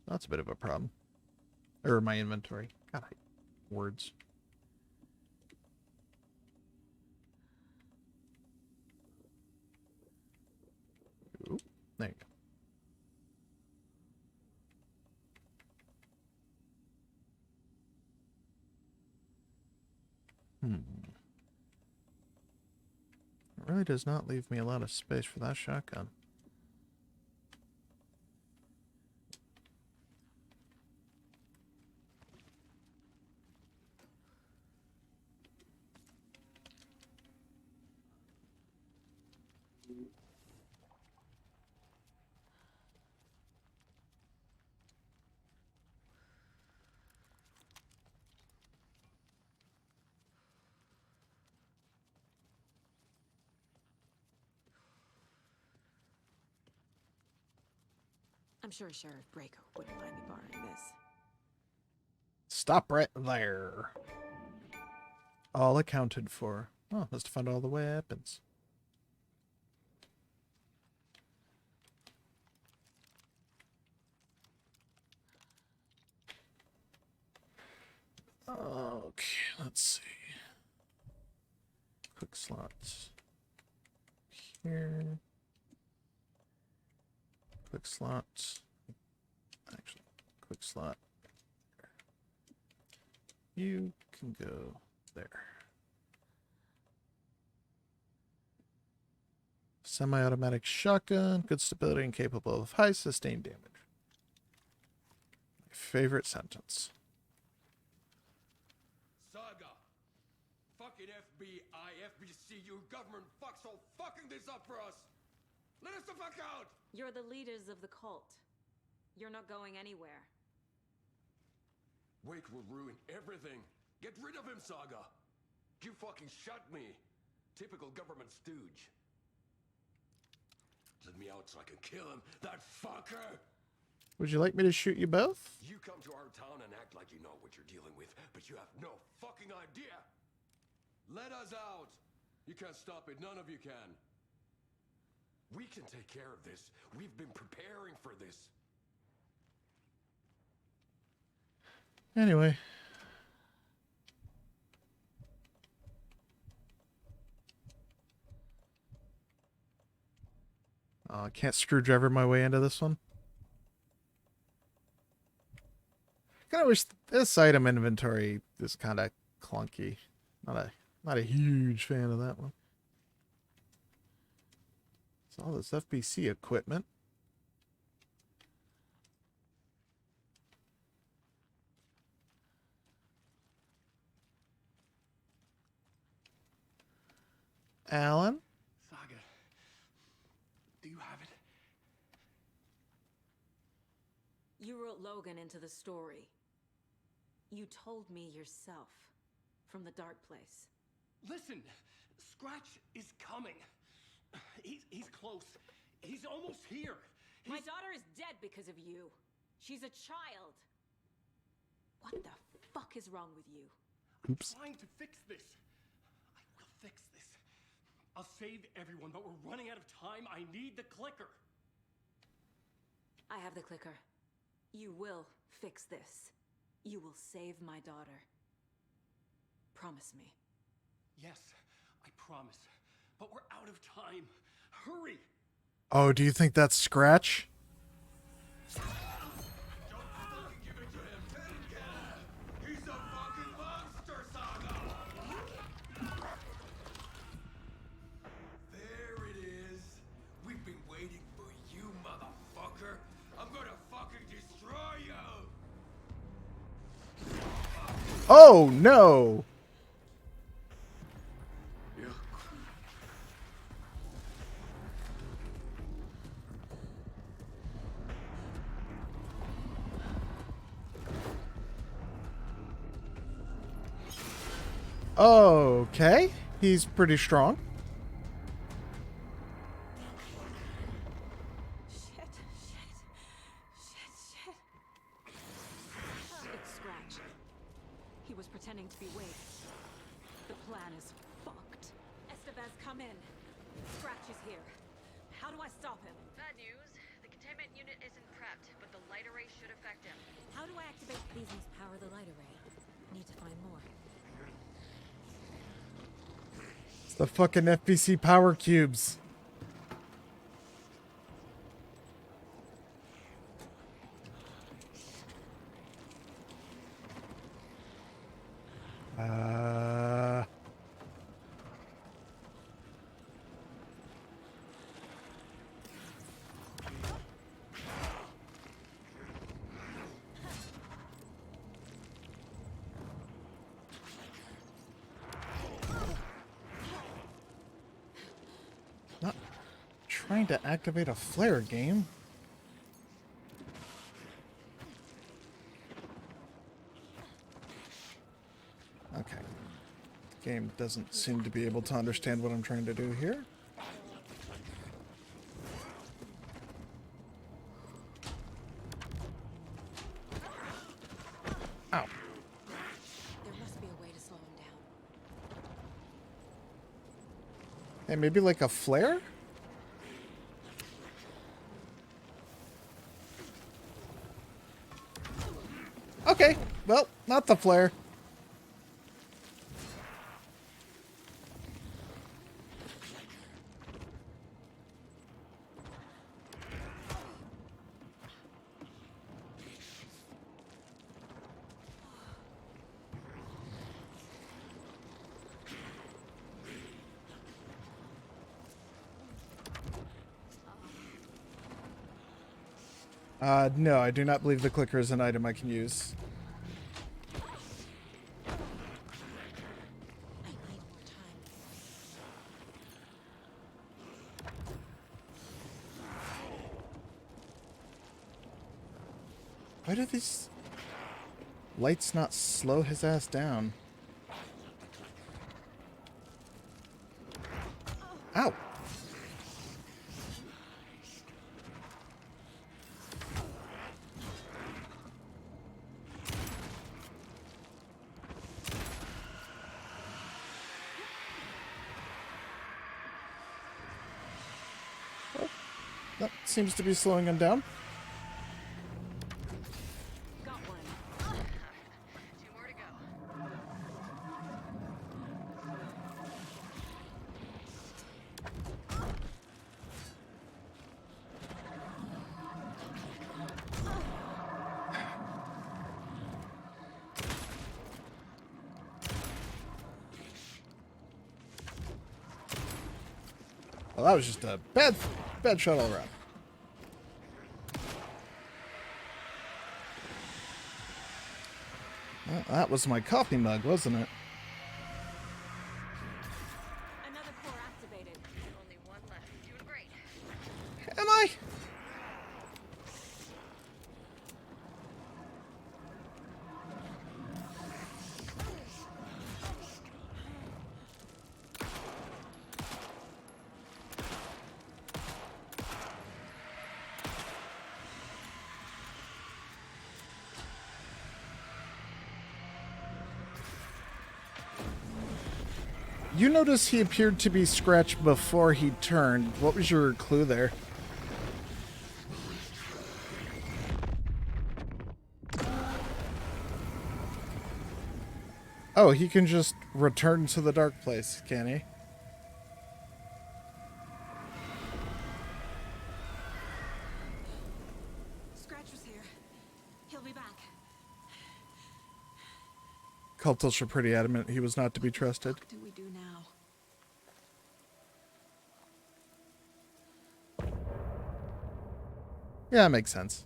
A: That's a bit of a problem. Or my inventory. God, I hate words. Ooh, there you go. It really does not leave me a lot of space for that shotgun.
M: I'm sure Sheriff Braco wouldn't mind me borrowing this.
A: Stop right there. All accounted for. Oh, must have found all the weapons. Okay, let's see. Quick slots. Here. Quick slot. Actually, quick slot. You can go there. Semi-automatic shotgun, good stability and capable of high sustained damage. My favorite sentence.
H: Saga! Fucking FBI, FBC, your government fucks all fucking this up for us! Let us the fuck out!
M: You're the leaders of the cult. You're not going anywhere.
H: Wake will ruin everything. Get rid of him, Saga! You fucking shot me! Typical government stooge. Let me out so I can kill him, that fucker!
A: Would you like me to shoot you both?
H: You come to our town and act like you know what you're dealing with, but you have no fucking idea! Let us out! You can't stop it, none of you can. We can take care of this. We've been preparing for this.
A: Anyway. I can't screwdriver my way into this one. Kind of wish this item inventory is kind of clunky. Not a huge fan of that one. It's all this FBC equipment. Alan?
B: Saga,
M: You wrote Logan into the story. You told me yourself from the dark place.
B: Listen, Scratch is coming. He's close. He's almost here.
M: My daughter is dead because of you. She's a child. What the fuck is wrong with you?
A: Oops.
B: I'm trying to fix this. I will fix this. I'll save everyone, but we're running out of time. I need the clicker.
M: I have the clicker. You will fix this. You will save my daughter. Promise me.
B: Yes, I promise. But we're out of time. Hurry!
A: Oh, do you think that's Scratch?
Q: Don't fucking give it to him! He's a fucking monster, Saga! There it is. We've been waiting for you, motherfucker. I'm gonna fucking destroy you!
A: Oh, no! Okay, he's pretty strong.
M: Shit. It's Scratch. He was pretending to be Wade. The plan is fucked. Estevez, come in. Scratch is here. How do I stop him?
P: Bad news. The containment unit isn't prepped, but the light array should affect him.
I: How do I activate these? Must power the light array. Need to find more.
A: It's the fucking FBC power cubes. Not trying to activate a flare game. Okay. The game doesn't seem to be able to understand what I'm trying to do here. Ow.
I: There must be a way to slow him down.
A: Hey, maybe like a flare? Okay, well, not the flare. No, I do not believe the clicker is an item I can use. Why do these lights not slow his ass down? Ow! That seems to be slowing him down.
P: Got one. 2 more to go.
A: Well, that was just a bad shot all around. Well, that was my coffee mug, wasn't it?
P: Another core activated. Only one left. Doing great.
A: Am I? You noticed he appeared to be Scratch before he turned. What was your clue there? Oh, he can just return to the dark place, can he?
M: Scratch was here. He'll be back.
A: Cultists are pretty adamant he was not to be trusted.
M: What do we do now?
A: Yeah, that makes sense.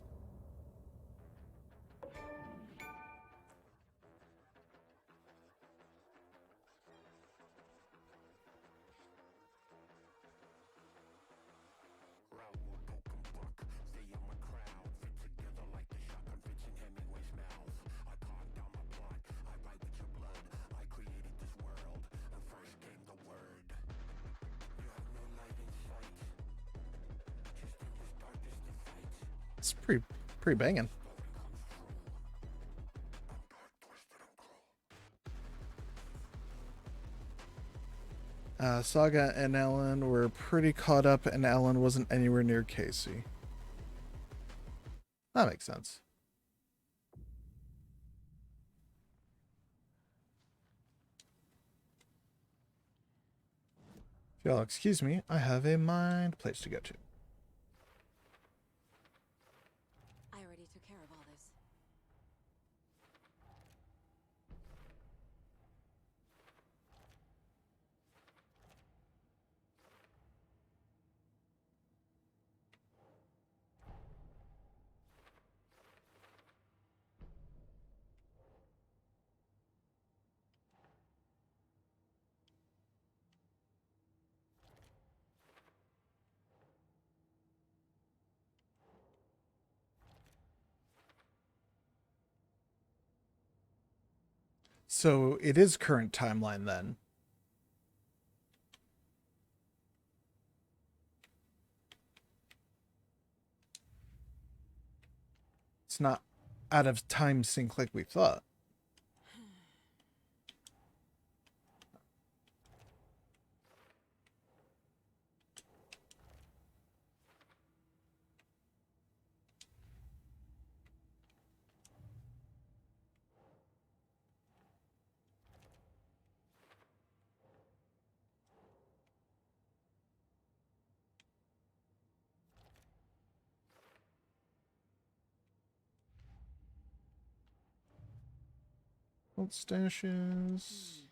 A: It's pretty banging. Saga and Ellen were pretty caught up, and Ellen wasn't anywhere near Casey. That makes sense. If y'all excuse me, I have a mind place to go to.
M: I already took care of all this.
A: So it is current timeline then. It's not out of time sync like we thought. Old stashes.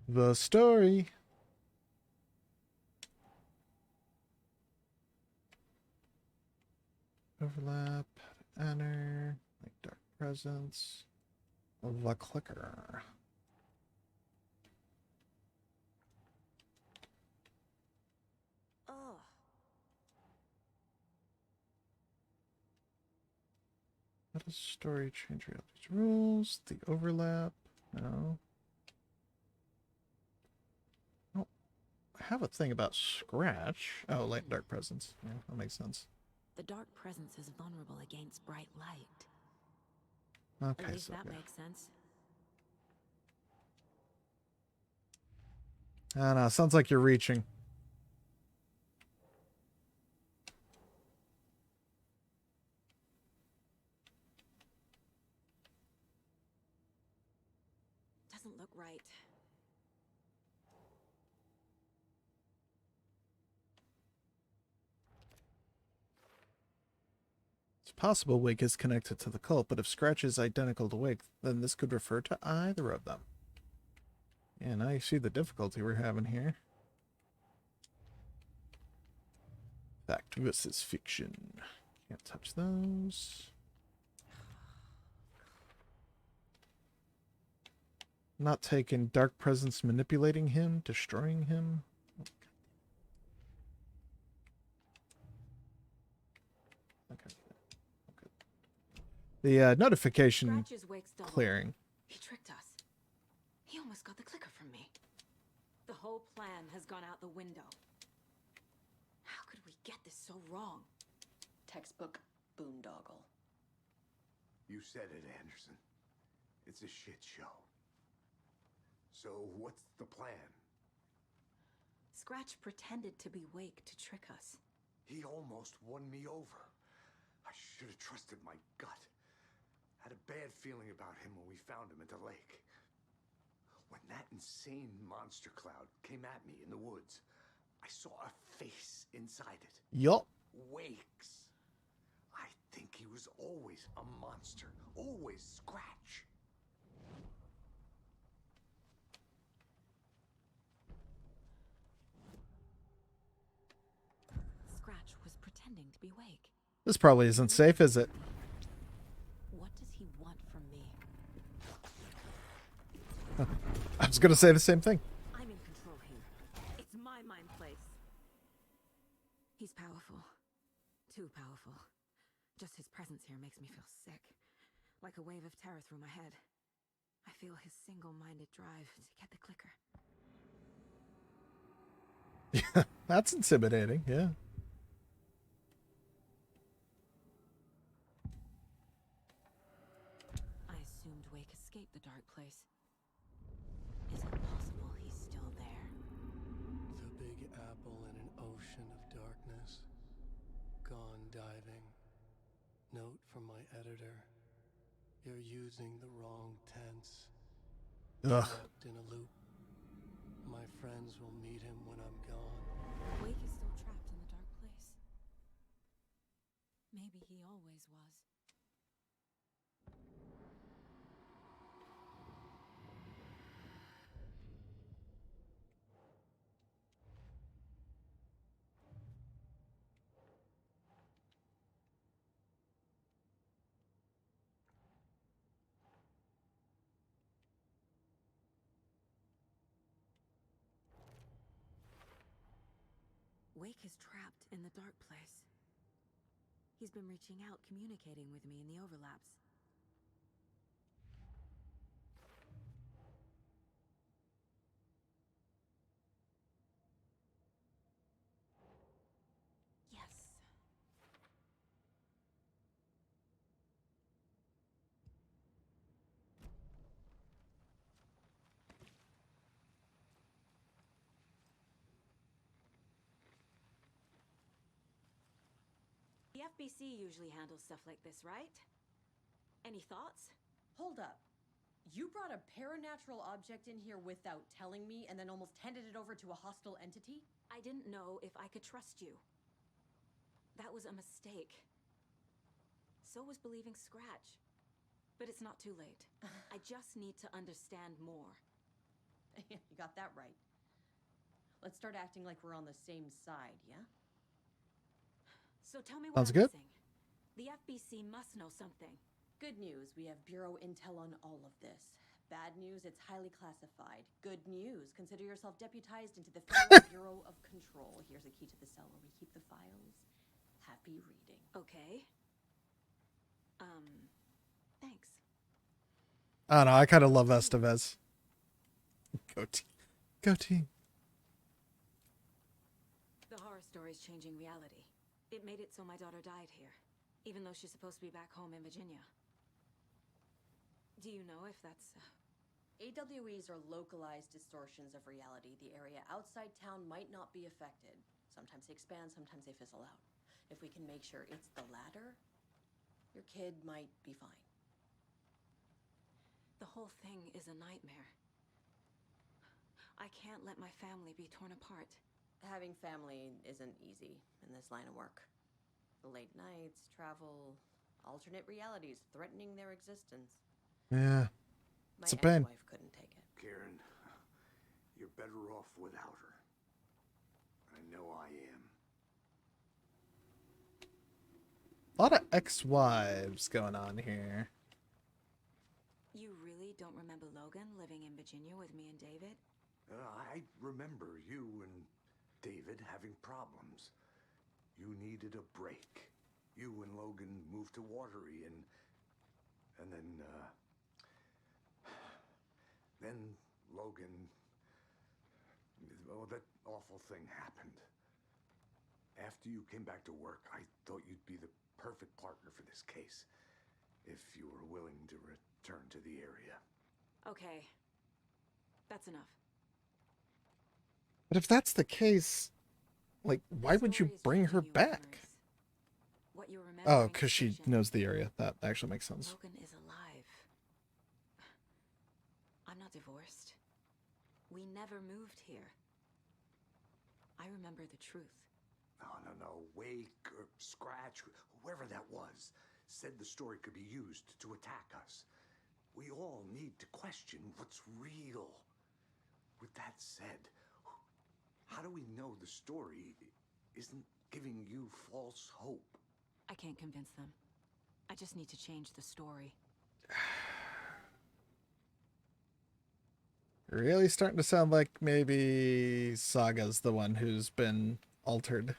A: The story. Overlap, enter, like dark presence, the clicker.
M: Oh.
A: How does story change reality's rules? The overlap? No. Oh, I have a thing about Scratch. Oh, light and dark presence. Yeah, that makes sense.
M: The dark presence is vulnerable against bright light.
A: Okay,
M: At least
A: so
M: that
A: yeah.
M: makes sense.
A: I don't know. Sounds like you're reaching.
M: Doesn't look right.
A: It's possible Wake is connected to the cult, but if Scratch is identical to Wake, then this could refer to either of them. Yeah, now you see the difficulty we're having here. Fact versus fiction. Can't touch those. Not taking dark presence manipulating him, destroying him. Okay. The notification clearing
M: He tricked us. He almost got the clicker from me. The whole plan has gone out the window. How could we get this so wrong?
O: Textbook boondoggle.
D: You said it, Anderson. It's a shit show. So what's the plan?
M: Scratch pretended to be Wake to trick us.
D: He almost won me over. I should have trusted my gut. Had a bad feeling about him when we found him at the lake. When that insane monster cloud came at me in the woods, I saw a face inside it.
A: Yup.
D: Wake's. I think he was always a monster. Always Scratch.
M: Scratch was pretending to be Wake.
A: This probably isn't safe, is it?
M: What does he want from me?
A: I was gonna say the same thing.
M: I'm in control here. It's my mind place. He's powerful. Too powerful. Just his presence here makes me feel sick. Like a wave of terror through my head. I feel his single-minded drive to get the clicker.
A: Yeah, that's intimidating, yeah.
M: I assumed Wake escaped the dark place. Is it possible he's still there?
B: The Big Apple in an ocean of darkness. Gone diving. Note from my editor. You're using the wrong tense.
A: Ugh.
B: Trapped in a loop. My friends will meet him when I'm gone.
M: Wake is still trapped in the dark place. Maybe he always was. Wake is trapped in the dark place. He's been reaching out, communicating with me in the overlaps. Yes. The FBC usually handles stuff like this, right? Any thoughts?
O: Hold up. You brought a paranatural object in here without telling me and then almost handed it over to a hostile entity?
M: I didn't know if I could trust you. That was a mistake. So was believing Scratch. But it's not too late. I just need to understand more.
O: You got that right. Let's start acting like we're on the same side, yeah?
M: So tell me what
A: Sounds
M: I'm
A: good.
M: missing. The FBC must know something.
O: Good news, we have Bureau intel on all of this. Bad news, it's highly classified. Good news, consider yourself deputized into the Federal Bureau of Control. Here's a key to the cell where we keep the files. Happy reading.
M: Okay. Thanks.
A: I don't know, I kind of love Estevez. Go team. Go team.
M: The horror story's changing reality. It made it so my daughter died here, even though she's supposed to be back home in Virginia. Do you know if that's...
O: AWEs are localized distortions of reality. The area outside town might not be affected. Sometimes they expand, sometimes they fizzle out. If we can make sure it's the latter, your kid might be fine.
M: The whole thing is a nightmare. I can't let my family be torn apart.
O: Having family isn't easy in this line of work. The late nights, travel, alternate realities threatening their existence.
A: Yeah.
O: My
A: It's a pain.
O: ex-wife couldn't take it.
D: Karen, you're better off without her. I know I am.
A: A lot of ex-wives going on here.
M: You really don't remember Logan living in Virginia with me and David?
D: I remember you and David having problems. You needed a break. You and Logan moved to Watery and then, Then Logan... Oh, that awful thing happened. After you came back to work, I thought you'd be the perfect partner for this case. If you were willing to return to the area.
M: Okay. That's enough.
A: But if that's the case, like, why would you bring her back?
M: What you remember?
A: Oh, because she knows the area. That actually makes sense.
M: Logan is alive. I'm not divorced. We never moved here. I remember the truth.
D: No. Wake or Scratch, whoever that was, said the story could be used to attack us. We all need to question what's real. With that said, how do we know the story isn't giving you false hope?
M: I can't convince them. I just need to change the story.
A: Really starting to sound like maybe Saga's the one who's been altered.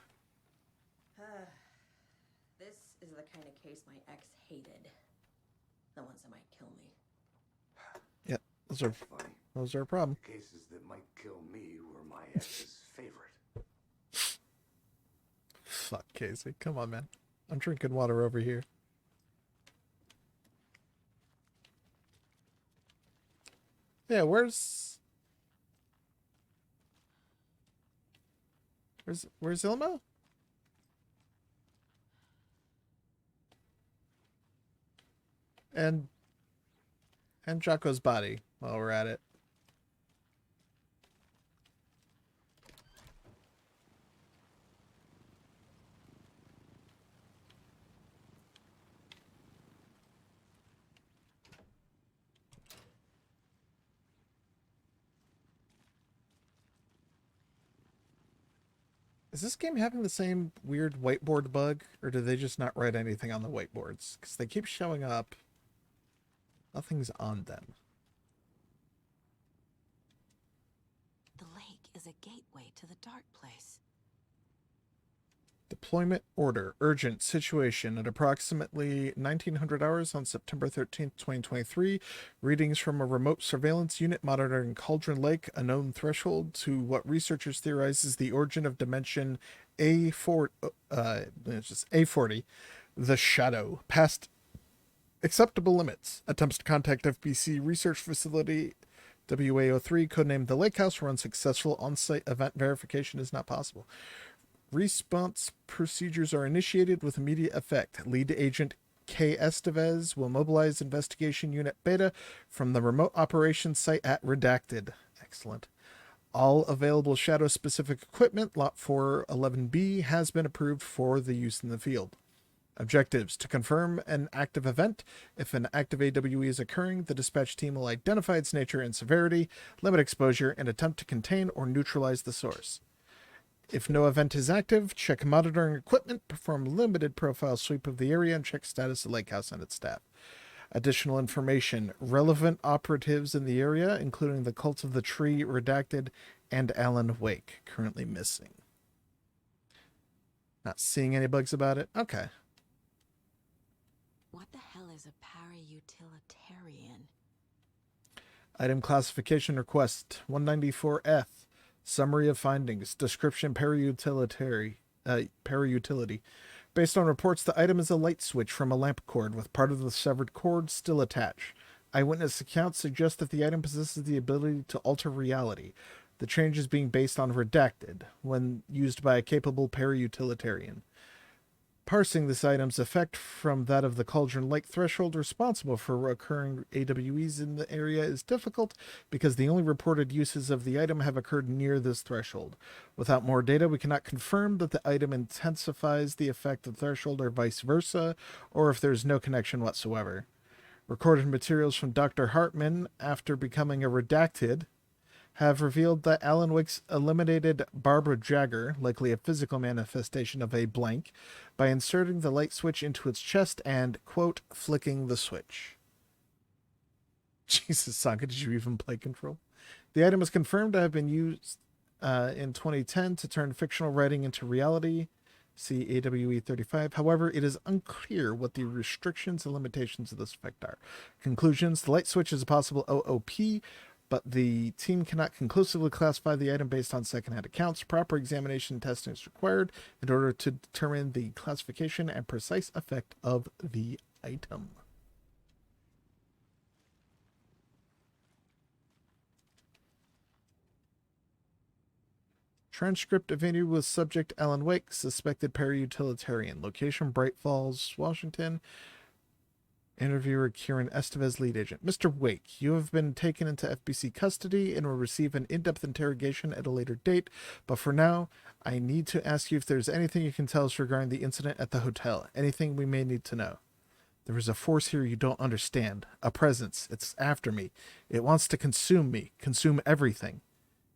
O: This is the kind of case my ex hated. The ones that might kill me.
A: Yeah, those are a problem.
D: The cases that might kill me were my ex's favorite.
A: Fuck, Casey. Come on, man. I'm drinking water over here. Yeah, where's Ilmo? And Jocko's body while we're at it. Is this game having the same weird whiteboard bug, or do they just not write anything on the whiteboards? Because they keep showing up. Nothing's on them.
M: The lake is a gateway to the dark place.
A: Deployment order. Urgent situation at approximately 1900 hours on September 13th, 2023. Readings from a remote surveillance unit monitoring Cauldron Lake, a known threshold to what researchers theorize is the origin of dimension A40, the Shadow, past acceptable limits. Attempts to contact FBC research facility WA03, codenamed the Lake House, were unsuccessful. On-site event verification is not possible. Response procedures are initiated with immediate effect. Lead agent K. Estevez will mobilize investigation unit Beta from the remote operations site at Redacted. Excellent. All available Shadow-specific equipment, Lot 411B, has been approved for the use in the field. Objectives: to confirm an active event. If an active AWE is occurring, the dispatch team will identify its nature and severity, limit exposure, and attempt to contain or neutralize the source. If no event is active, check monitoring equipment, perform a limited profile sweep of the area, and check status of Lake House and its staff. Additional information: relevant operatives in the area, including the Cult of the Tree, Redacted, and Alan Wake, currently missing. Not seeing any bugs about it? Okay.
M: What the hell is a para-utilitarian?
A: Item classification request 194F. Summary of findings. Description: parautility. Based on reports, the item is a light switch from a lamp cord with part of the severed cord still attached. Eyewitness accounts suggest that the item possesses the ability to alter reality. The change is being based on Redacted, when used by a capable parautilitarian. Parsing this item's effect from that of the Cauldron Lake threshold responsible for occurring AWEs in the area is difficult because the only reported uses of the item have occurred near this threshold. Without more data, we cannot confirm that the item intensifies the effect of the threshold or vice versa, or if there's no connection whatsoever. Recorded materials from Dr. Hartman, after becoming a Redacted, have revealed that Alan Wicks eliminated Barbara Jagger, likely a physical manifestation of a blank, by inserting the light switch into its chest and, quote, flicking the switch. Jesus, Saga, did you even play Control? The item is confirmed to have been used in 2010 to turn fictional writing into reality. See AWE 35. However, it is unclear what the restrictions and limitations of this effect are. Conclusions: the light switch is a possible OOP, but the team cannot conclusively classify the item based on secondhand accounts. Proper examination and testing is required in order to determine the classification and precise effect of the item. Transcript of interview with subject Alan Wake, suspected para-utilitarian. Location Bright Falls, Washington. Interviewer Kieran Estevez, lead agent. Mr. Wake, you have been taken into FBC custody and will receive an in-depth interrogation at a later date, but for now, I need to ask you if there's anything you can tell us regarding the incident at the hotel. Anything we may need to know. There is a force here you don't understand. A presence. It's after me. It wants to consume me. Consume everything.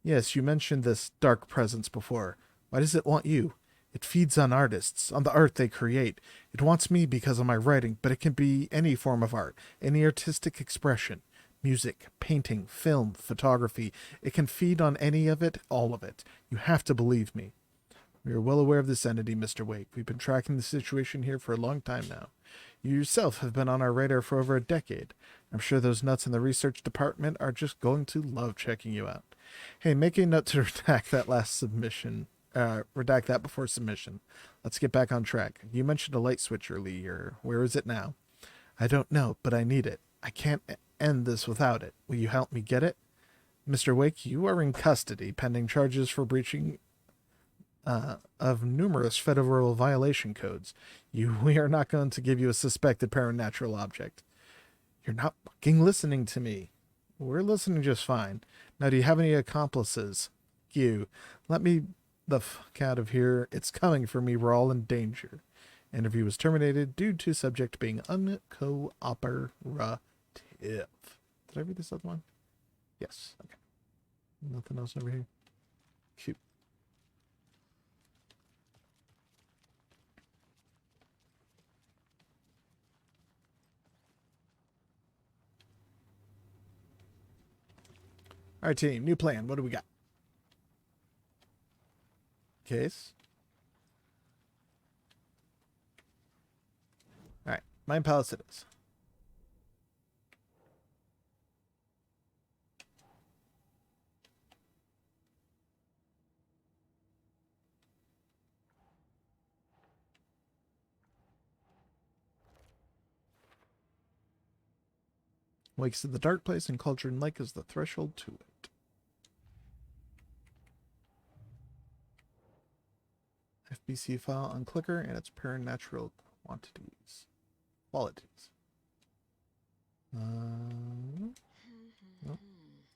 A: Yes, you mentioned this dark presence before. Why does it want you? It feeds on artists, on the art they create. It wants me because of my writing, but it can be any form of art, any artistic expression. Music, painting, film, photography. It can feed on any of it, all of it. You have to believe me. We are well aware of this entity, Mr. Wake. We've been tracking the situation here for a long time now. You yourself have been on our radar for over a decade. I'm sure those nuts in the research department are just going to love checking you out. Hey, make a note to redact that last submission. Redact that before submission. Let's get back on track. You mentioned a light switch earlier. Where is it now? I don't know, but I need it. I can't end this without it. Will you help me get it? Mr. Wake, you are in custody, pending charges for breaching of numerous federal violation codes. We are not going to give you a suspected paranatural object. You're not fucking listening to me. We're listening just fine. Now, do you have any accomplices? You. Let me the fuck out of here. It's coming for me. We're all in danger. Interview was terminated due to subject being uncooperative. Did I read this other one? Yes. Okay. Nothing else over here? Cute. All right, team. New plan. What do we got? Case. All right. Mind Palace it is. Wakes in the dark place and Cauldron Lake is the threshold to it. FBC file on clicker and its paranatural qualities.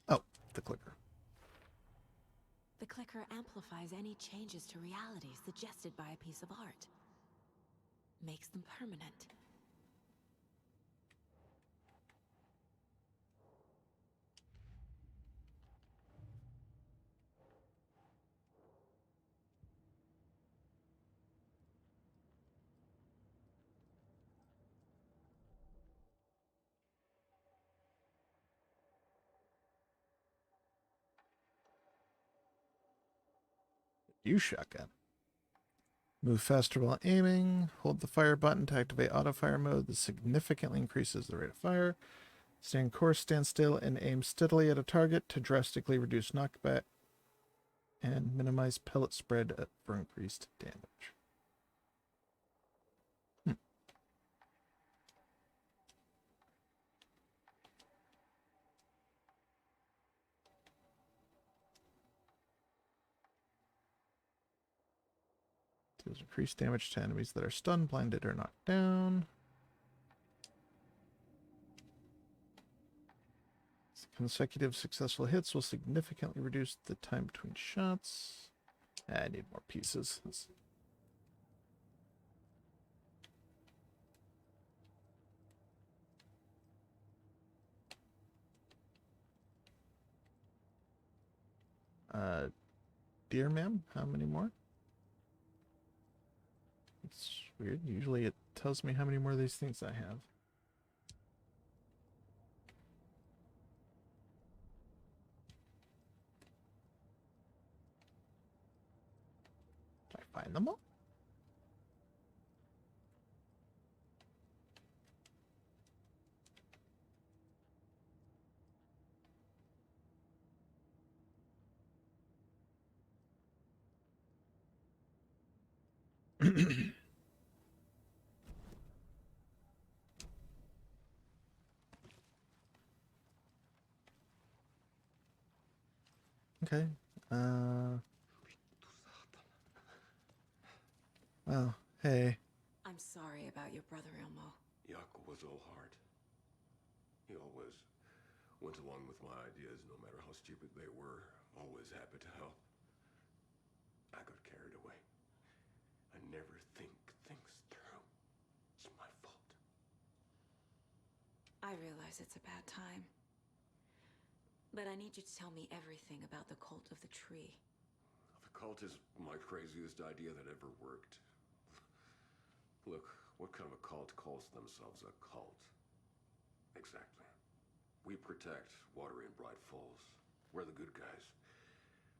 A: Oh, the clicker.
M: The clicker amplifies any changes to reality suggested by a piece of art. Makes them permanent.
A: Use shotgun. Move faster while aiming. Hold the fire button to activate auto fire mode. This significantly increases the rate of fire. Stand course, stand still, and aim steadily at a target to drastically reduce knockback and minimize pellet spread for increased damage. Deals increased damage to enemies that are stunned, blinded, or knocked down. Consecutive successful hits will significantly reduce the time between shots. I need more pieces. Dear ma'am, how many more? It's weird. Usually it tells me how many more of these things I have. Did I find them all? Okay. Well, hey.
M: I'm sorry about your brother, Ilmo.
H: Jaakko was all heart. He always went along with my ideas, no matter how stupid they were. Always happy to help. I got carried away. I never think things through. It's my fault.
M: I realize it's a bad time. But I need you to tell me everything about the Cult of the Tree.
H: The cult is my craziest idea that ever worked. Look, what kind of a cult calls themselves a cult? Exactly. We protect water in Bright Falls. We're the good guys.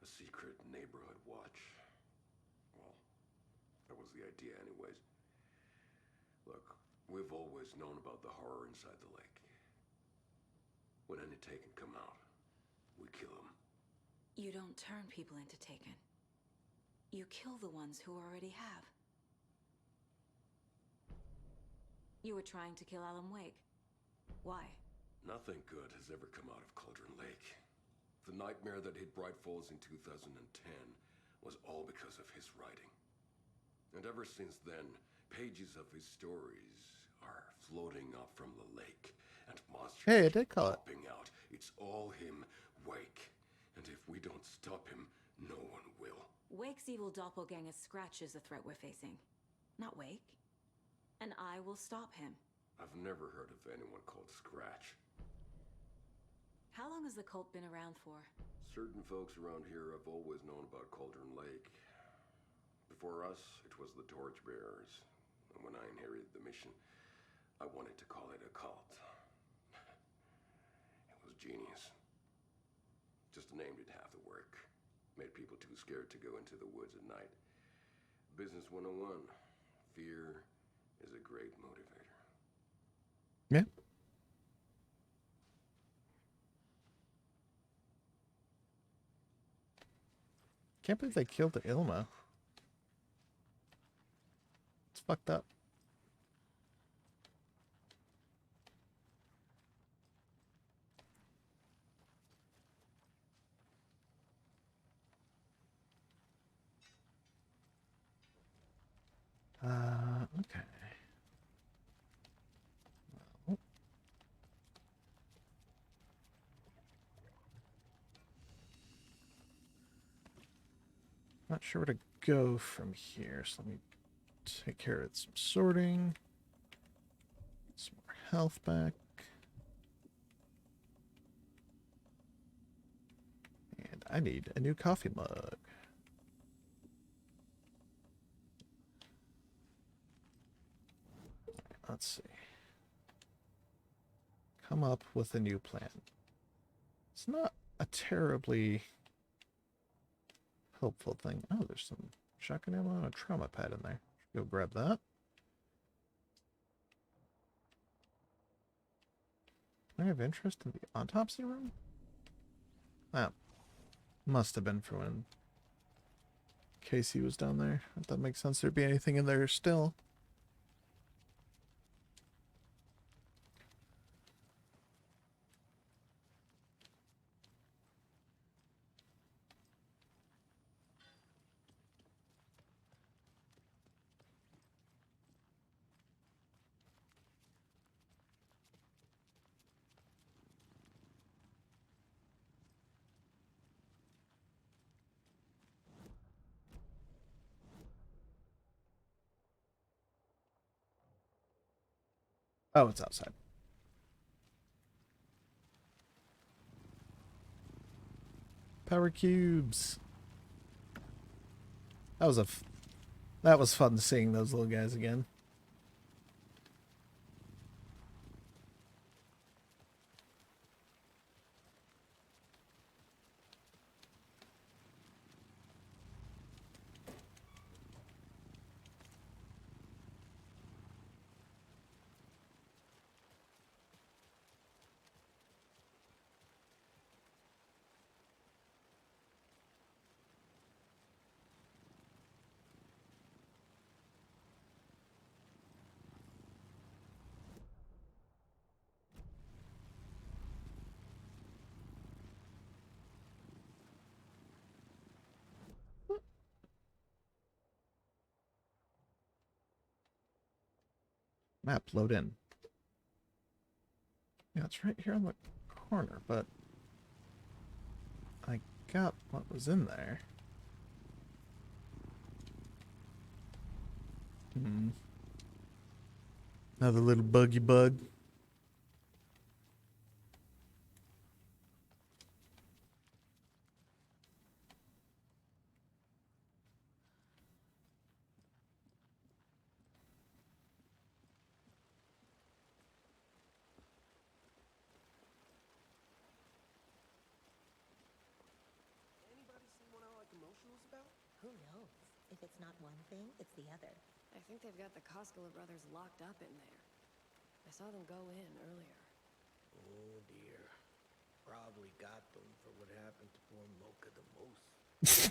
H: A secret neighborhood watch. Well, that was the idea anyways. Look, we've always known about the horror inside the lake. When any Taken come out, we kill them.
M: You don't turn people into Taken. You kill the ones who already have. You were trying to kill Alan Wake. Why?
H: Nothing good has ever come out of Cauldron Lake. The nightmare that hit Bright Falls in 2010 was all because of his writing. And ever since then, pages of his stories are floating up from the lake, and monsters
A: Hey, I did call it.
H: popping out. It's all him, Wake. And if we don't stop him, no one will.
M: Wake's evil doppelganger Scratch is the threat we're facing, not Wake. And I will stop him.
H: I've never heard of anyone called Scratch.
M: How long has the cult been around for?
H: Certain folks around here have always known about Cauldron Lake. Before us, it was the Torchbearers. And when I inherited the mission, I wanted to call it a cult. It was genius. Just a name did half the work. Made people too scared to go into the woods at night. Business 101. Fear is a great motivator.
A: Yeah. Can't believe they killed the Ilma. It's fucked up. Okay. Well. Not sure where to go from here, so let me take care of some sorting. Some more health back. And I need a new coffee mug. Let's see. Come up with a new plan. It's not a terribly helpful thing. Oh, there's some shotgun ammo and a trauma pad in there. Should go grab that. I have interest in the autopsy room? That must have been for when Casey was down there. If that makes sense, there'd be anything in there still. Oh, it's outside. Power cubes. That was fun seeing those little guys again. Map, load in. Yeah, it's right here on the corner, but I got what was in there. Another little buggy bug.
R: Anybody see what Allied Commotional's about?
K: Who knows? If it's not one thing, it's the other.
P: I think they've got the Koskela brothers locked up in there. I saw them go in earlier.
R: Oh dear. Probably got them for what happened to poor Mocha the Moose.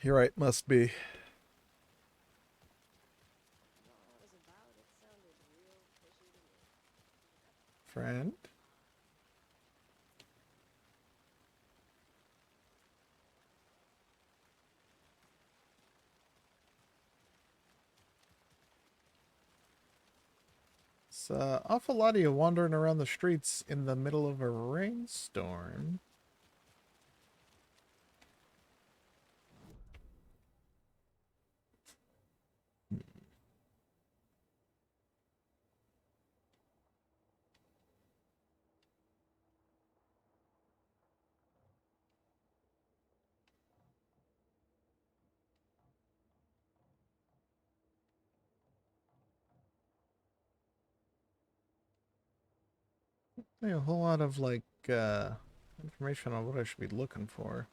A: You're right, must be. Friend? It's an awful lot of you wandering around the streets in the middle of a rainstorm. A whole lot of like information on what I should be looking for.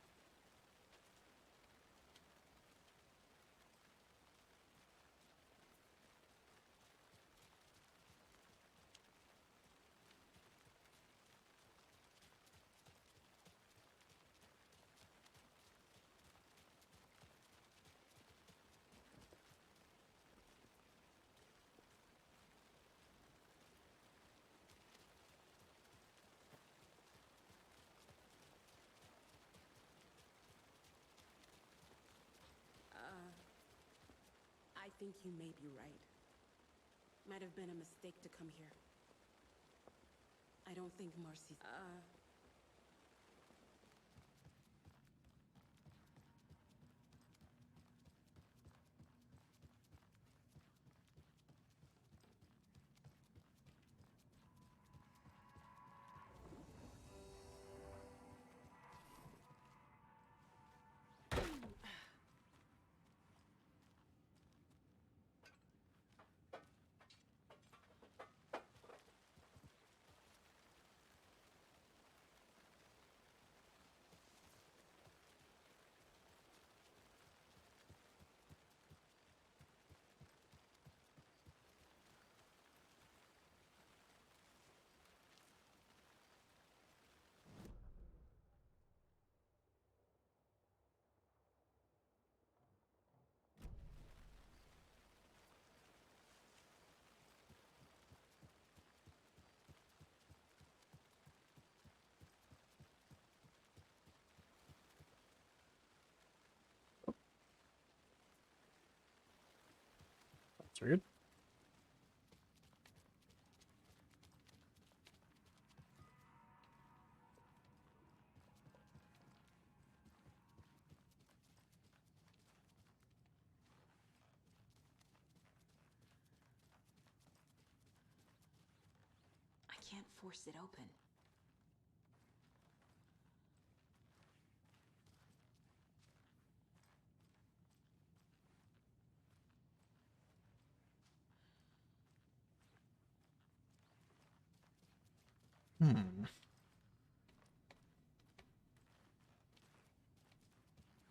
L: I think you may be right. Might have been a mistake to come here. I don't think Marcy's... That's weird.
M: I can't force it open.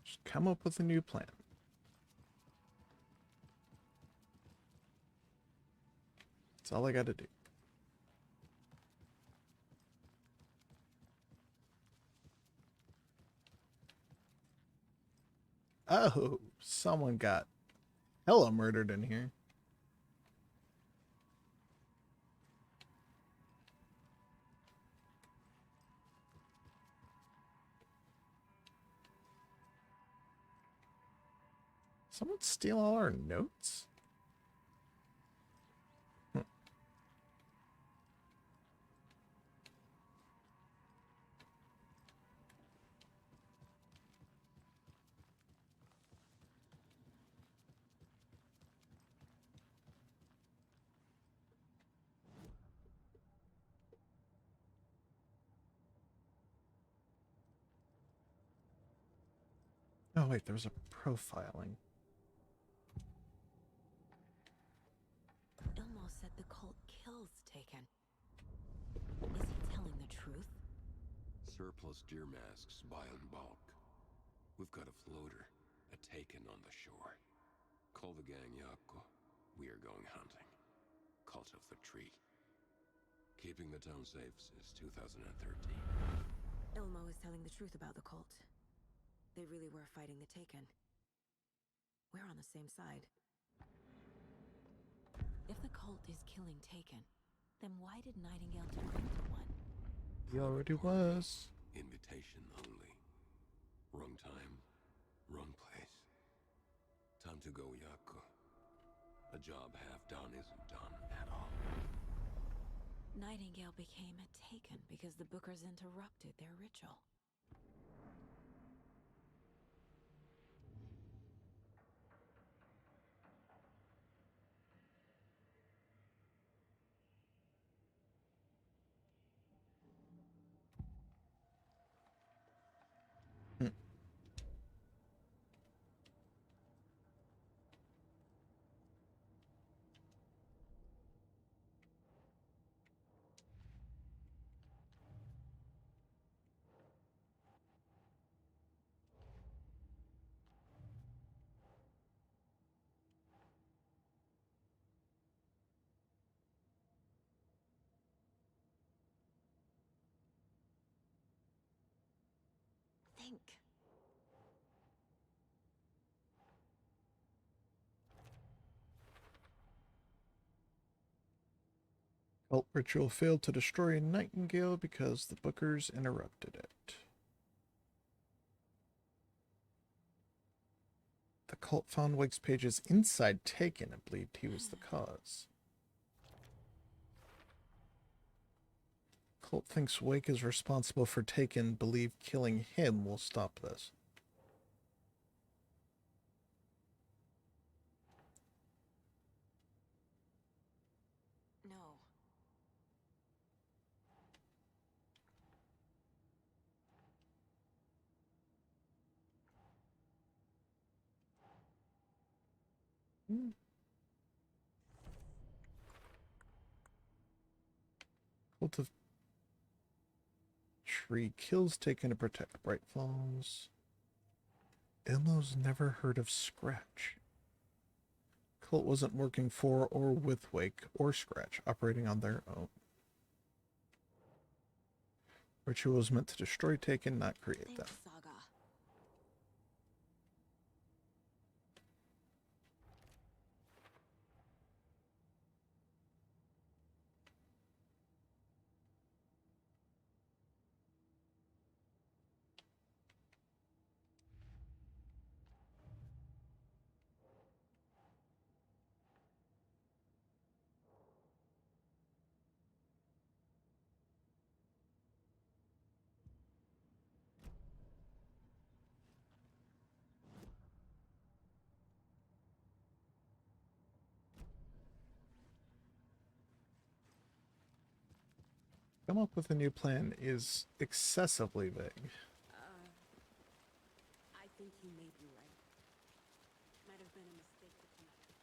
A: Just come up with a new plan. That's all I gotta do. Oh, someone got hella murdered in here. Someone steal all our notes? Oh wait, there was a profiling.
M: Ilmo said the cult kills Taken. Is he telling the truth?
H: Surplus deer masks buy in bulk. We've got a floater, a Taken on the shore. Call the gang Yako. We are going hunting. Cult of the Tree. Keeping the town safe since 2013.
M: Ilmo is telling the truth about the cult. They really were fighting the Taken. We're on the same side. If the cult is killing Taken, then why did Nightingale turn into one?
A: He already was.
H: Invitation only. Wrong time, wrong place. Time to go, Yako. A job half done isn't done at all.
M: Nightingale became a Taken because the Bookers interrupted their ritual. Think.
A: Cult ritual failed to destroy Nightingale because the Bookers interrupted it. The cult found Wake's pages inside Taken and believed he was the cause. Cult thinks Wake is responsible for Taken, believe killing him will stop this.
M: No.
A: Cult of Tree kills Taken to protect Bright Falls. Ilmo's never heard of Scratch. Cult wasn't working for or with Wake or Scratch, operating on their own. Ritual was meant to destroy Taken, not create them.
M: Saga.
A: Come up with a new plan is excessively vague.
L: I think you may be right. Might have been a mistake to come out.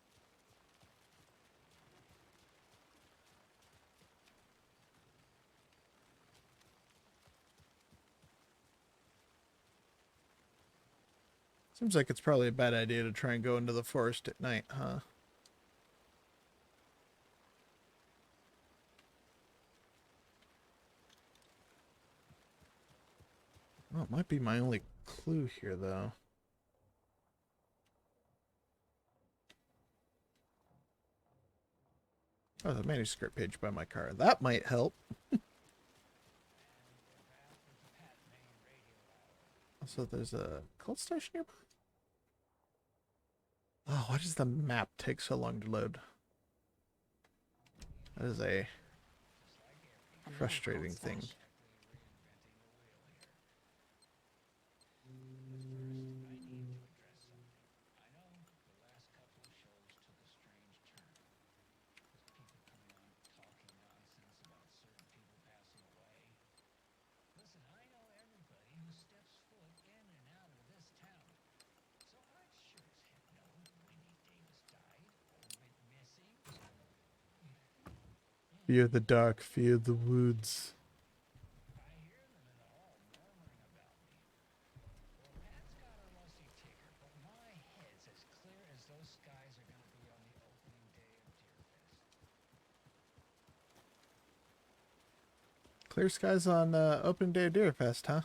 A: Seems like it's probably a bad idea to try and go into the forest at night, huh? Well, it might be my only clue here, though. Oh, the manuscript page by my car. That might help. Also, there's a cult station nearby. Oh, why does the map take so long to load? That is a frustrating thing. Fear the dark, fear the woods. Clear skies on opening day of Deerfest, huh?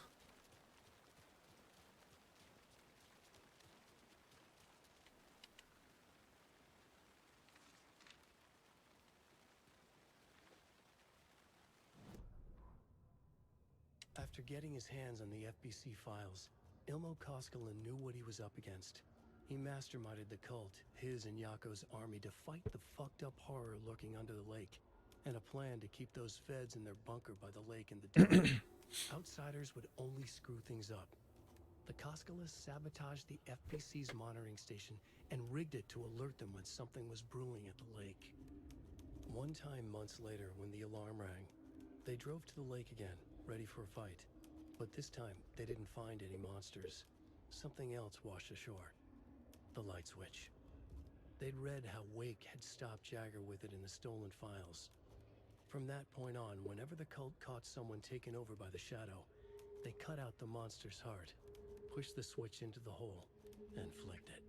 B: After getting his hands on the FBC files, Ilmo Koskela knew what he was up against. He masterminded the cult, his and Yako's army, to fight the fucked up horror lurking under the lake, and a plan to keep those feds in their bunker by the lake in the dark. Outsiders would only screw things up. The Koskelas sabotaged the FBC's monitoring station and rigged it to alert them when something was brewing at the lake. One time months later, when the alarm rang, they drove to the lake again, ready for a fight. But this time, they didn't find any monsters. Something else washed ashore. The light switch. They'd read how Wake had stopped Jagger with it in the stolen files. From that point on, whenever the cult caught someone taken over by the Shadow, they cut out the monster's heart, pushed the switch into the hole, and flicked it.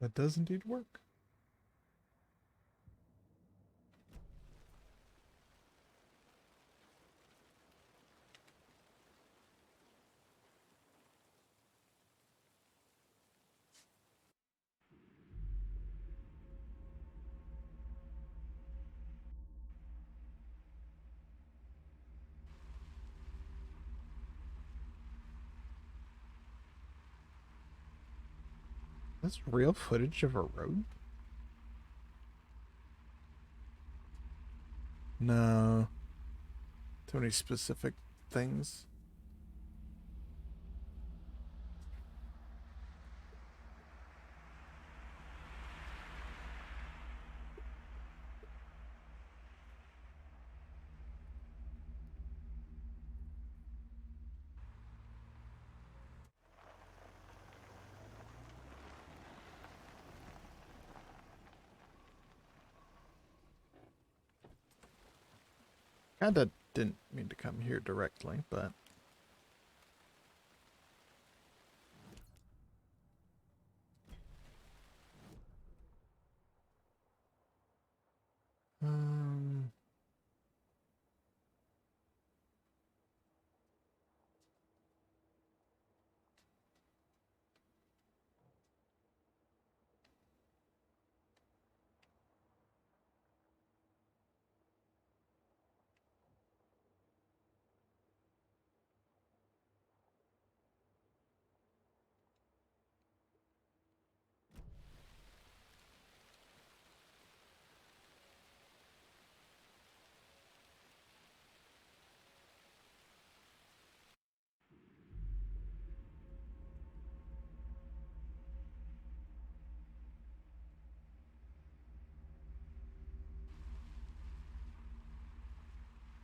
A: That does indeed work. That's real footage of a road? No. Too many specific things. Kinda didn't mean to come here directly, but...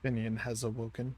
A: Finian has awoken.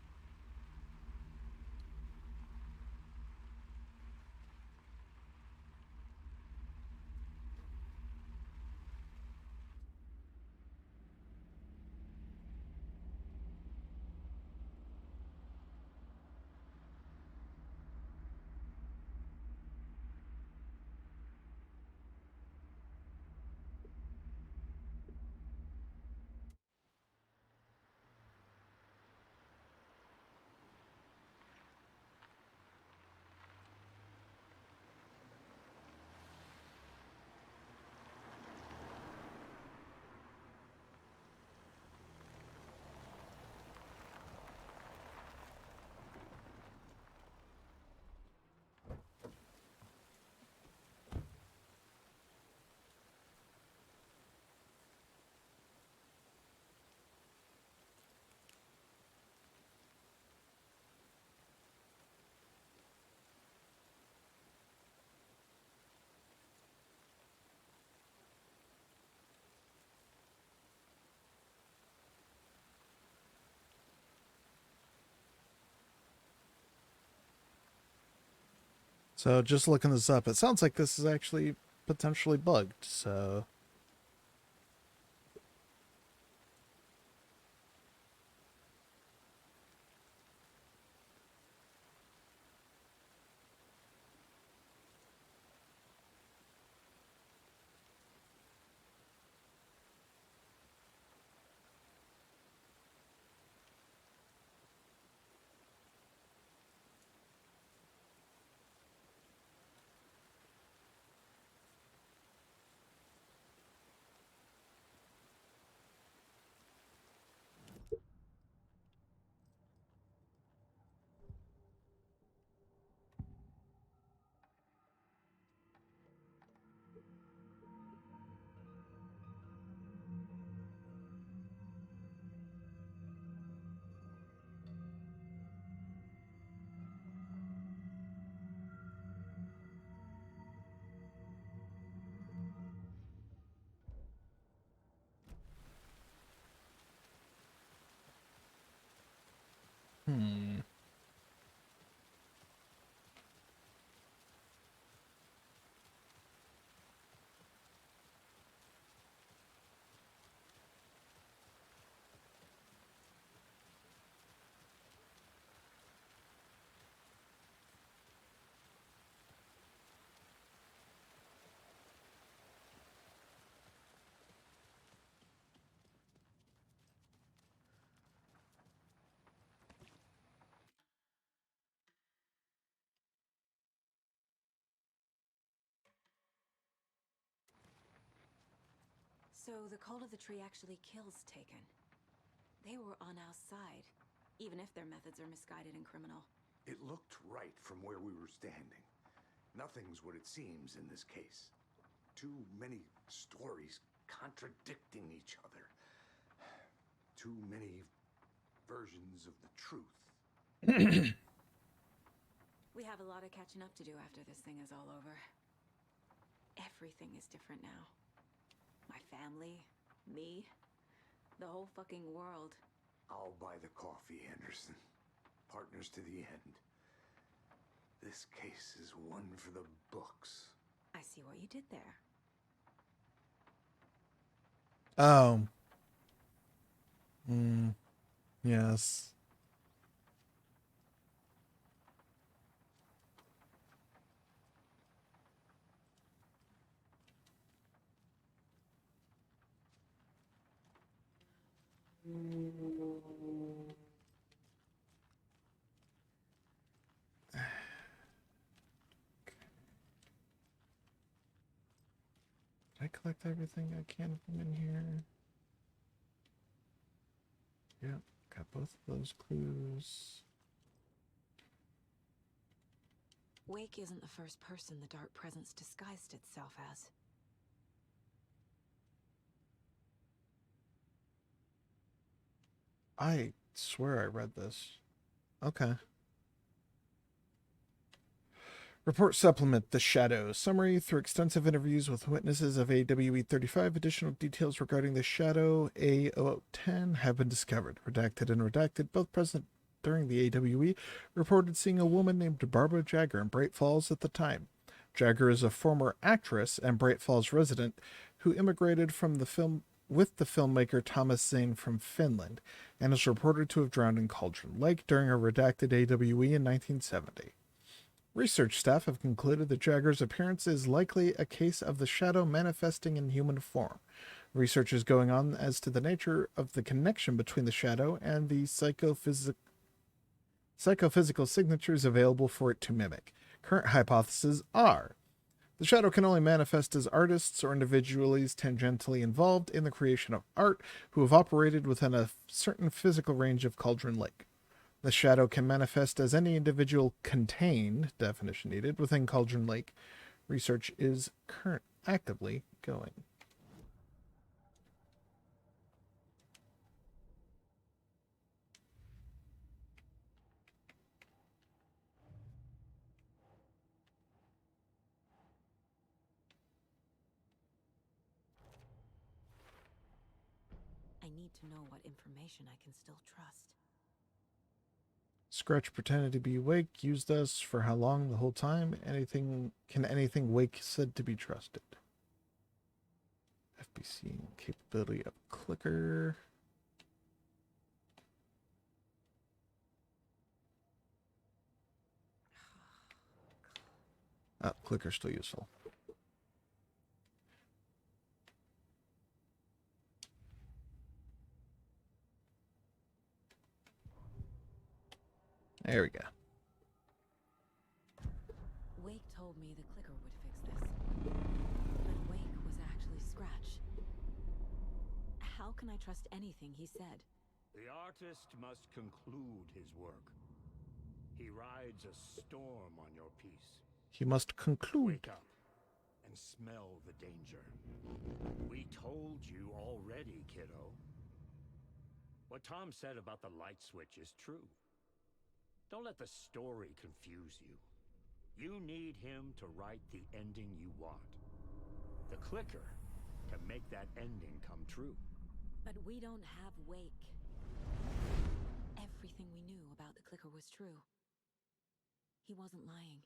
A: So just looking this up, it sounds like this is actually potentially bugged. So
M: So the Cult of the Tree actually kills Taken. They were on our side, even if their methods are misguided and criminal.
D: It looked right from where we were standing. Nothing's what it seems in this case. Too many stories contradicting each other. Too many versions of the truth.
M: We have a lot of catching up to do after this thing is all over. Everything is different now. My family, me, the whole fucking world.
D: I'll buy the coffee, Anderson. Partners to the end. This case is one for the books.
M: I see what you did there.
A: oh. Yes. Did I collect everything I can from in here? Yep, got both of those clues.
M: Wake isn't the first person the Dark Presence disguised itself as.
A: I swear I read this. Okay. Report supplement, The Shadow. Summary, through extensive interviews with witnesses of AWE 35, additional details regarding the Shadow A0010 have been discovered. Redacted and redacted, both present during the AWE, reported seeing a woman named Barbara Jagger in Bright Falls at the time. Jagger is a former actress and Bright Falls resident who immigrated from the film with the filmmaker Thomas Zane from Finland and is reported to have drowned in Cauldron Lake during a redacted AWE in 1970. Research staff have concluded that Jagger's appearance is likely a case of the Shadow manifesting in human form. Research is going on as to the nature of the connection between the Shadow and the psychophysical signatures available for it to mimic. Current hypotheses are: the Shadow can only manifest as artists or individuals tangentially involved in the creation of art who have operated within a certain physical range of Cauldron Lake. The Shadow can manifest as any individual contained, definition needed, within Cauldron Lake. Research is actively going.
M: I need to know what information I can still trust.
A: Scratch pretended to be Wake. Used us for how long? The whole time? Can anything Wake said to be trusted? FBC capability of clicker. Oh, clicker's still useful. There we go.
M: Wake told me the clicker would fix this. But Wake was actually Scratch. How can I trust anything he said?
D: The artist must conclude his work. He rides a storm on your piece.
A: He must conclude.
D: Wake up and smell the danger. We told you already, kiddo. What Tom said about the light switch is true. Don't let the story confuse you. You need him to write the ending you want. The clicker can make that ending come true.
M: But we don't have Wake. Everything we knew about the clicker was true. He wasn't lying.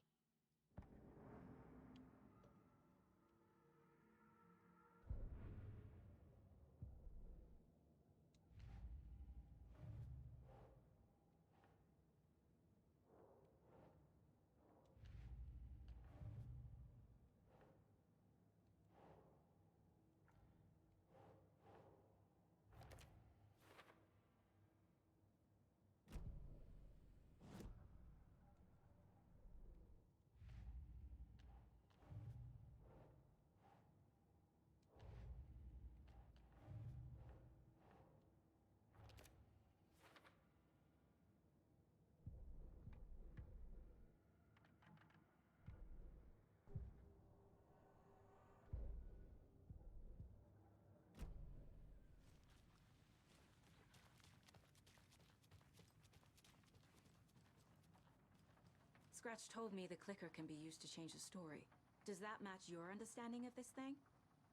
M: Scratch told me the clicker can be used to change the story. Does that match your understanding of this thing?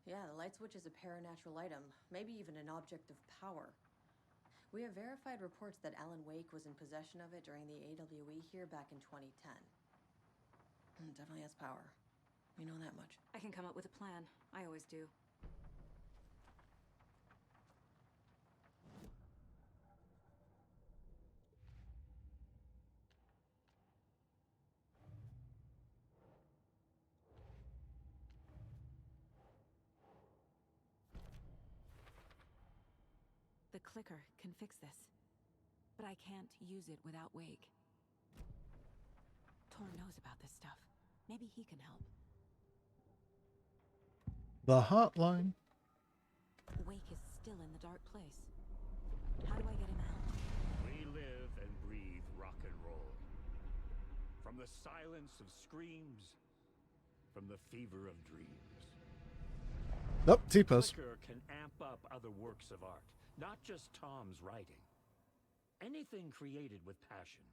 O: Yeah, the light switch is a paranatural item, maybe even an object of power. We have verified reports that Alan Wake was in possession of it during the AWE here back in 2010. Definitely has power. We know that much.
M: I can come up with a plan. I always do. The clicker can fix this. But I can't use it without Wake. Tor knows about this stuff. Maybe he can help.
A: The hotline.
M: Wake is still in the dark place. How do I get him out?
D: We live and breathe rock and roll. From the silence of screams, from the fever of dreams.
A: Oh, T-pose.
D: Clicker can amp up other works of art, not just Tom's writing. Anything created with passion.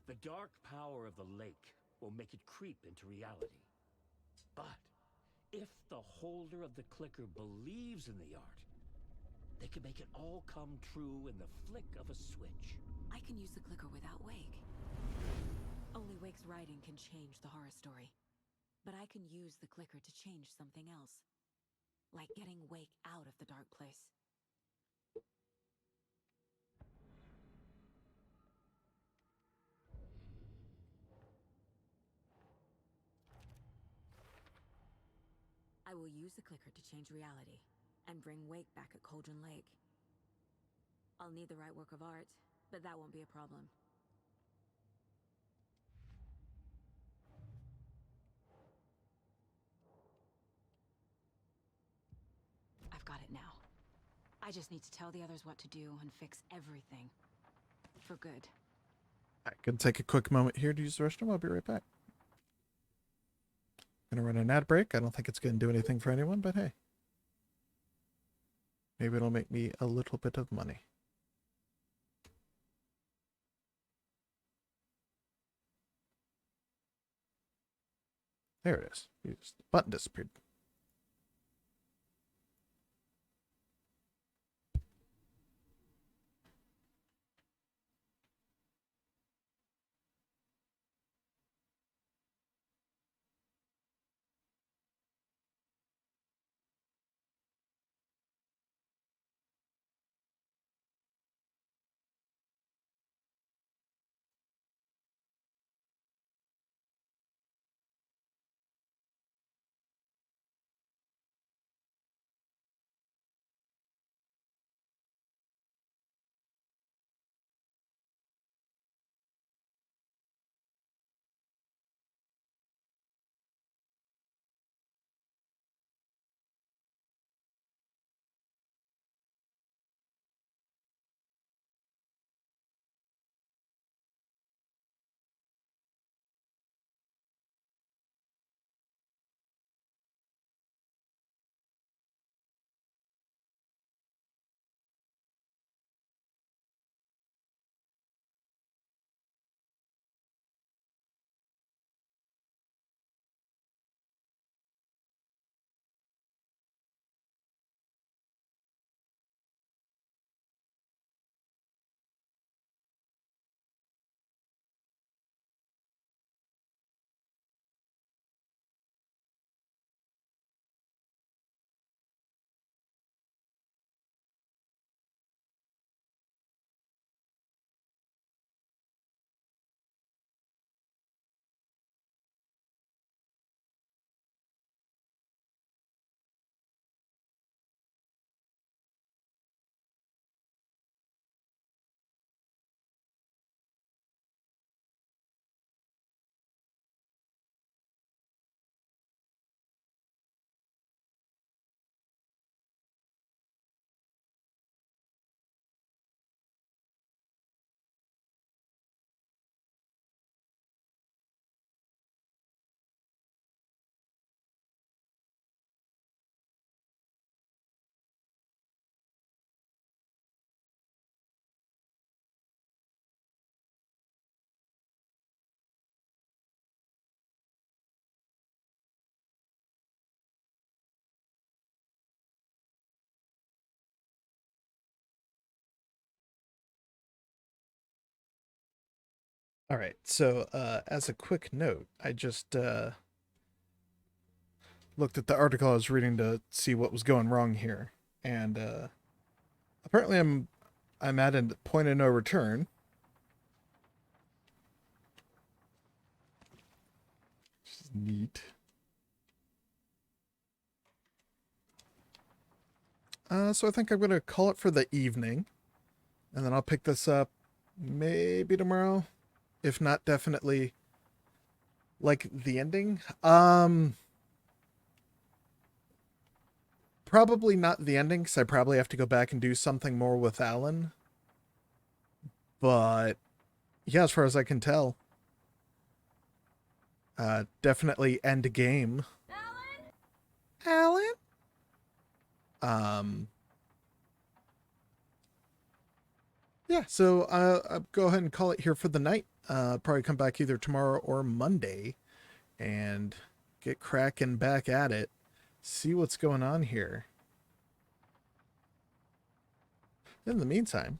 D: The dark power of the lake will make it creep into reality. But if the holder of the clicker believes in the art, they can make it all come true in the flick of a switch.
M: I can use the clicker without Wake. Only Wake's writing can change the horror story. But I can use the clicker to change something else. Like getting Wake out of the dark place. I will use the clicker to change reality, and bring Wake back at Cauldron Lake. I'll need the right work of art, but that won't be a problem. I've got it now. I just need to tell the others what to do and fix everything. For good.
A: I can take a quick moment here to use the restroom. I'll be right back. Gonna run an ad break. I don't think it's gonna do anything for anyone, but hey. Maybe it'll make me a little bit of money. There it is. The button disappeared. All right. So, as a quick note, I just looked at the article I was reading to see what was going wrong here, and apparently I'm at a point of no return. Which is neat. So I think I'm going to call it for the evening, and then I'll pick this up maybe tomorrow, if not definitely like the ending. Probably not the ending, because I probably have to go back and do something more with Alan. But yeah, as far as I can tell, definitely end game. Alan? Yeah, so I'll go ahead and call it here for the night. Probably come back either tomorrow or Monday and get cracking back at it. See what's going on here. In the meantime,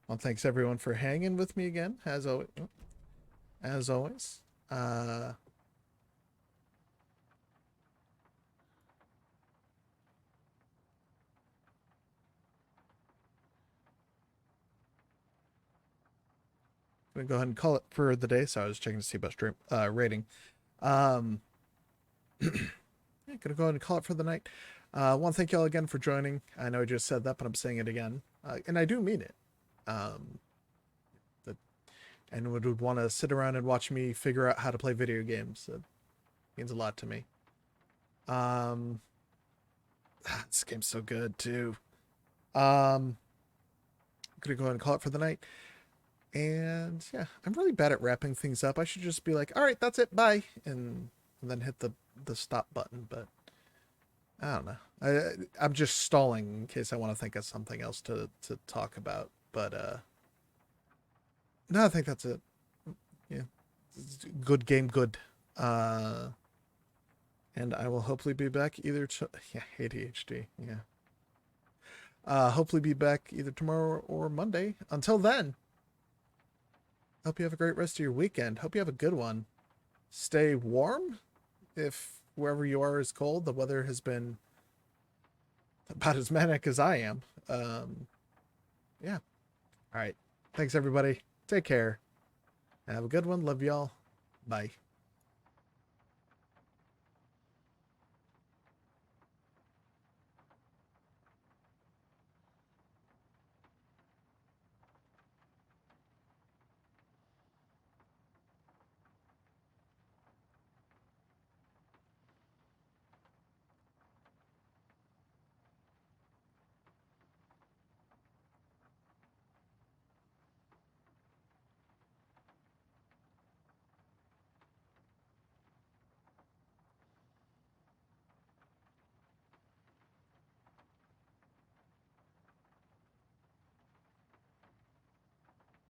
A: well, thanks everyone for hanging with me again, as always. I'm gonna go ahead and call it for the day. So I was checking to see about stream rating. Yeah, gonna go ahead and call it for the night. Want to thank y'all again for joining. I know I just said that, but I'm saying it again, and I do mean it. And would want to sit around and watch me figure out how to play video games. It means a lot to me. This game's so good too. I'm gonna go ahead and call it for the night. And yeah, I'm really bad at wrapping things up. I should just be like, all right, that's it, bye, and then hit the stop button. But I don't know. I'm just stalling in case I want to think of something else to talk about. But no, I think that's it. Yeah, good game, good. And I will hopefully be back either yeah, ADHD. Yeah. Hopefully be back either tomorrow or Monday. Until then, hope you have a great rest of your weekend. Hope you have a good one. Stay warm. If wherever you are is cold, the weather has been about as manic as I am. Yeah. All right. Thanks, everybody. Take care. Have a good one. Love y'all. Bye.